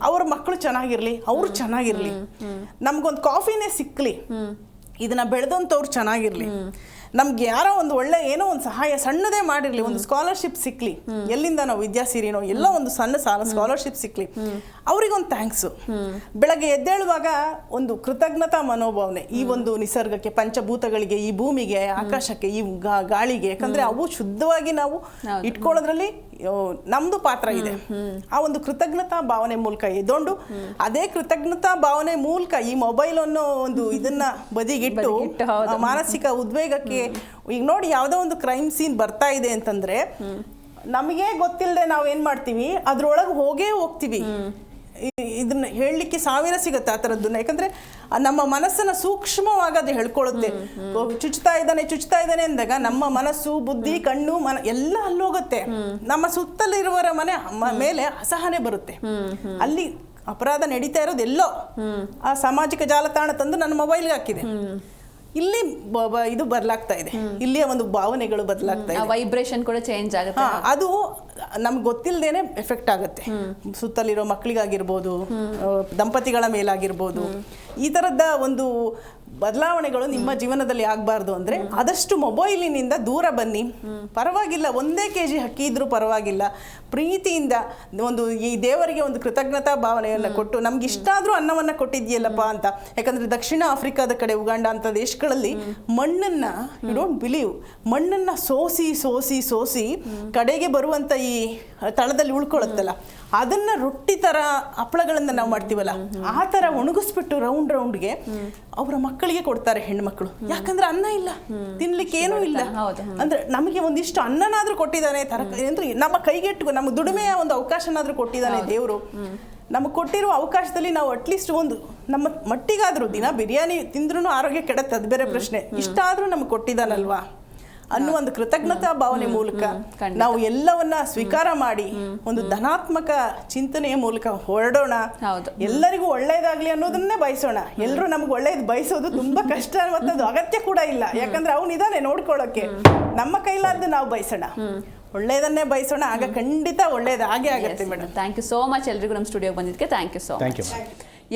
ಅವ್ರ ಮಕ್ಕಳು ಚೆನ್ನಾಗಿರ್ಲಿ, ಅವರು ಚೆನ್ನಾಗಿರ್ಲಿ, ನಮ್ಗೊಂದು ಕಾಫಿನೇ ಸಿಕ್ಕಲಿ, ಇದನ್ನ ಬೆಳೆದಂಥವ್ರು ಚೆನ್ನಾಗಿರ್ಲಿ, ನಮ್ಗೆ ಯಾರೋ ಒಂದು ಒಳ್ಳೆ ಏನೋ ಒಂದು ಸಹಾಯ ಸಣ್ಣದೇ ಮಾಡಿರಲಿ, ಒಂದು ಸ್ಕಾಲರ್ಶಿಪ್ ಸಿಕ್ಕಲಿ, ಎಲ್ಲಿಂದ ನಾವು ವಿದ್ಯಾಸಿರಿನೋ ಎಲ್ಲೋ ಒಂದು ಸಣ್ಣ ಸ್ಕಾಲರ್ಶಿಪ್ ಸಿಕ್ಕಲಿ, ಅವ್ರಿಗೊಂದು ಥ್ಯಾಂಕ್ಸು. ಬೆಳಗ್ಗೆ ಎದ್ದೇಳುವಾಗ ಒಂದು ಕೃತಜ್ಞತಾ ಮನೋಭಾವನೆ ಈ ಒಂದು ನಿಸರ್ಗಕ್ಕೆ, ಪಂಚಭೂತಗಳಿಗೆ, ಈ ಭೂಮಿಗೆ, ಆಕಾಶಕ್ಕೆ, ಈ ಗಾಳಿಗೆ, ಯಾಕಂದ್ರೆ ಅವು ಶುದ್ಧವಾಗಿ ನಾವು ಇಟ್ಕೊಳ್ಳೋದ್ರಲ್ಲಿ ನಮ್ದು ಪಾತ್ರ ಇದೆ. ಆ ಒಂದು ಕೃತಜ್ಞತಾ ಭಾವನೆ ಮೂಲಕ ಎದ್ದೊಂಡು ಅದೇ ಕೃತಜ್ಞತಾ ಭಾವನೆ ಮೂಲಕ ಈ ಮೊಬೈಲ್ ಅನ್ನೋ ಒಂದು ಇದನ್ನ ಬದಿಗಿಟ್ಟು ಮಾನಸಿಕ ಉದ್ವೇಗಕ್ಕೆ, ಈಗ ನೋಡಿ ಯಾವುದೋ ಒಂದು ಕ್ರೈಮ್ ಸೀನ್ ಬರ್ತಾ ಇದೆ ಅಂತಂದ್ರೆ ನಮಗೆ ಗೊತ್ತಿಲ್ಲದೆ ನಾವು ಏನ್ ಮಾಡ್ತೀವಿ, ಅದ್ರೊಳಗೆ ಹೋಗ್ತೀವಿ. ಇದನ್ನ ಹೇಳಲಿಕ್ಕೆ 1000 ಸಿಗುತ್ತೆ ಆ ಥರದ್ದನ್ನ. ಯಾಕಂದ್ರೆ ನಮ್ಮ ಮನಸ್ಸನ್ನ ಸೂಕ್ಷ್ಮವಾಗಿ ಅದು ಹೇಳ್ಕೊಳ್ಳುತ್ತೆ. ಚುಚ್ತಾ ಇದ್ದಾನೆ ಅಂದಾಗ ನಮ್ಮ ಮನಸ್ಸು, ಬುದ್ಧಿ, ಕಣ್ಣು, ಎಲ್ಲ ಅಲ್ಲೋಗುತ್ತೆ. ನಮ್ಮ ಸುತ್ತಲಿರುವವರ ಮೇಲೆ ಅಸಹನೆ ಬರುತ್ತೆ. ಅಲ್ಲಿ ಅಪರಾಧ ನಡೀತಾ ಇರೋದು ಎಲ್ಲೋ ಆ ಸಾಮಾಜಿಕ ಜಾಲತಾಣ ತಂದು ನನ್ನ ಮೊಬೈಲ್ಗೆ ಹಾಕಿದೆ. ಇಲ್ಲಿ ಇದು ಬದಲಾಗ್ತಾ ಇದೆ, ಇಲ್ಲಿಯ ಒಂದು ಭಾವನೆಗಳು ಬದಲಾಗ್ತಾ ಇದೆ, ವೈಬ್ರೇಷನ್ ಕೂಡ ಚೇಂಜ್ ಆಗುತ್ತೆ. ಅದು ನಮ್ಗೆ ಗೊತ್ತಿಲ್ಲದೇನೆ ಎಫೆಕ್ಟ್ ಆಗುತ್ತೆ. ಸುತ್ತಲಿರೋ ಮಕ್ಕಳಿಗಾಗಿರ್ಬೋದು, ದಂಪತಿಗಳ ಮೇಲಾಗಿರ್ಬೋದು. ಈ ಥರದ ಒಂದು ಬದಲಾವಣೆಗಳು ನಿಮ್ಮ ಜೀವನದಲ್ಲಿ ಆಗಬಾರ್ದು ಅಂದರೆ ಆದಷ್ಟು ಮೊಬೈಲಿನಿಂದ ದೂರ ಬನ್ನಿ. ಪರವಾಗಿಲ್ಲ, 1 kg ಅಕ್ಕಿ ಇದ್ರೂ ಪರವಾಗಿಲ್ಲ, ಪ್ರೀತಿಯಿಂದ ಒಂದು ಈ ದೇವರಿಗೆ ಒಂದು ಕೃತಜ್ಞತಾ ಭಾವನೆಯನ್ನು ಕೊಟ್ಟು ನಮ್ಗೆ ಇಷ್ಟ ಆದರೂ ಅನ್ನವನ್ನು ಕೊಟ್ಟಿದ್ಯಲ್ಲಪ್ಪ ಅಂತ. ಯಾಕಂದರೆ ದಕ್ಷಿಣ ಆಫ್ರಿಕಾದ ಕಡೆ, ಉಗಾಂಡ ಅಂತ ದೇಶಗಳಲ್ಲಿ ಮಣ್ಣನ್ನು, ಯು ಡೋಂಟ್ ಬಿಲೀವ್, ಮಣ್ಣನ್ನು ಸೋಸಿ ಕಡೆಗೆ ಬರುವಂಥ ಈ ತಳದಲ್ಲಿ ಉಳ್ಕೊಳ್ಳುತ್ತಲ್ಲ, ಅದನ್ನ ರೊಟ್ಟಿ ಥರ ಹಪ್ಪಳಗಳನ್ನು ನಾವು ಮಾಡ್ತೀವಲ್ಲ, ಆ ಥರ ಒಣಗಿಸ್ಬಿಟ್ಟು ರೌಂಡ್ಗೆ ಅವರ ಮಕ್ಕಳಿಗೆ ಕೊಡ್ತಾರೆ ಹೆಣ್ಮಕ್ಳು. ಯಾಕಂದ್ರೆ ಅನ್ನ ಇಲ್ಲ, ತಿನ್ಲಿಕ್ಕೆ ಏನೂ ಇಲ್ಲ. ಅಂದ್ರೆ ನಮಗೆ ಒಂದಿಷ್ಟು ಅನ್ನನಾದ್ರೂ ಕೊಟ್ಟಿದ್ದಾನೆ, ಅಂದ್ರೆ ನಮ್ಮ ಕೈಗೆಟ್ಟು ನಮ್ಮ ದುಡಿಮೆಯ ಒಂದು ಅವಕಾಶನಾದ್ರೂ ಕೊಟ್ಟಿದ್ದಾನೆ ದೇವರು. ನಮಗೆ ಕೊಟ್ಟಿರುವ ಅವಕಾಶದಲ್ಲಿ ನಾವು ಅಟ್ಲೀಸ್ಟ್ ಒಂದು ನಮ್ಮ ಮಟ್ಟಿಗಾದ್ರೂ, ದಿನ ಬಿರಿಯಾನಿ ತಿಂದ್ರೂ ಆರೋಗ್ಯ ಕೆಡುತ್ತೆ, ಅದು ಬೇರೆ ಪ್ರಶ್ನೆ, ಇಷ್ಟ ಆದ್ರೂ ನಮ್ಗೆ ಕೊಟ್ಟಿದ್ದಾನಲ್ವಾ ಅನ್ನೋ ಒಂದು ಕೃತಜ್ಞತಾ ಭಾವನೆ ಮೂಲಕ ನಾವು ಎಲ್ಲವನ್ನ ಸ್ವೀಕಾರ ಮಾಡಿ ಒಂದು ಧನಾತ್ಮಕ ಚಿಂತನೆಯ ಮೂಲಕ ಹೊರಡೋಣ. ಎಲ್ಲರಿಗೂ ಒಳ್ಳೇದಾಗ್ಲಿ ಅನ್ನೋದನ್ನೇ ಬಯಸೋಣ. ಎಲ್ಲರೂ ನಮ್ಗೆ ಒಳ್ಳೇದು ಬಯಸೋದು ತುಂಬಾ ಕಷ್ಟ, ಮತ್ತು ಅದು ಅಗತ್ಯ ಕೂಡ ಇಲ್ಲ. ಯಾಕಂದ್ರೆ ಅವನಿದಾನೆ ನೋಡ್ಕೊಳ್ಳೋಕೆ. ನಮ್ಮ ಕೈಲಾದ್ದು ನಾವು ಬಯಸೋಣ, ಒಳ್ಳೇದನ್ನೇ ಬಯಸೋಣ, ಆಗ ಖಂಡಿತ ಒಳ್ಳೇದು ಹಾಗೆ ಆಗುತ್ತೆ madam. Thank you so much ಎಲ್ರಿಗೂ ನಮ್ಮ ಸ್ಟುಡಿಯೋಗೆ ಬಂದಿದ್ದಕ್ಕೆ. Thank you so much.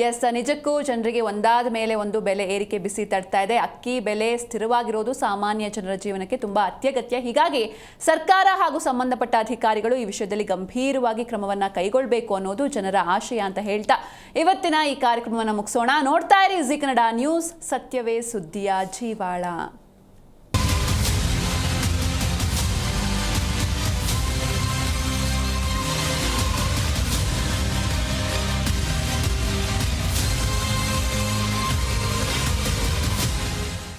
Yes, ನಿಜಕ್ಕೂ ಜನರಿಗೆ ಒಂದಾದ ಮೇಲೆ ಒಂದು ಬೆಲೆ ಏರಿಕೆ ಬಿಸಿ ತಡ್ತಾ ಇದೆ. ಅಕ್ಕಿ ಬೆಲೆ ಸ್ಥಿರವಾಗಿರೋದು ಸಾಮಾನ್ಯ ಜನರ ಜೀವನಕ್ಕೆ ತುಂಬಾ ಅತ್ಯಗತ್ಯ. ಹೀಗಾಗಿ ಸರ್ಕಾರ ಹಾಗೂ ಸಂಬಂಧಪಟ್ಟ ಅಧಿಕಾರಿಗಳು ಈ ವಿಷಯದಲ್ಲಿ ಗಂಭೀರವಾಗಿ ಕ್ರಮವನ್ನ ಕೈಗೊಳ್ಳಬೇಕು ಅನ್ನೋದು ಜನರ ಆಶಯ ಅಂತ ಹೇಳ್ತಾ ಇವತ್ತಿನ ಈ ಕಾರ್ಯಕ್ರಮವನ್ನು ಮುಗಿಸೋಣ. ನೋಡ್ತಾ ಇರಿ ಜೀ ಕನ್ನಡ ನ್ಯೂಸ್, ಸತ್ಯವೇ ಸುದ್ದಿಯ ಜೀವಾಳ.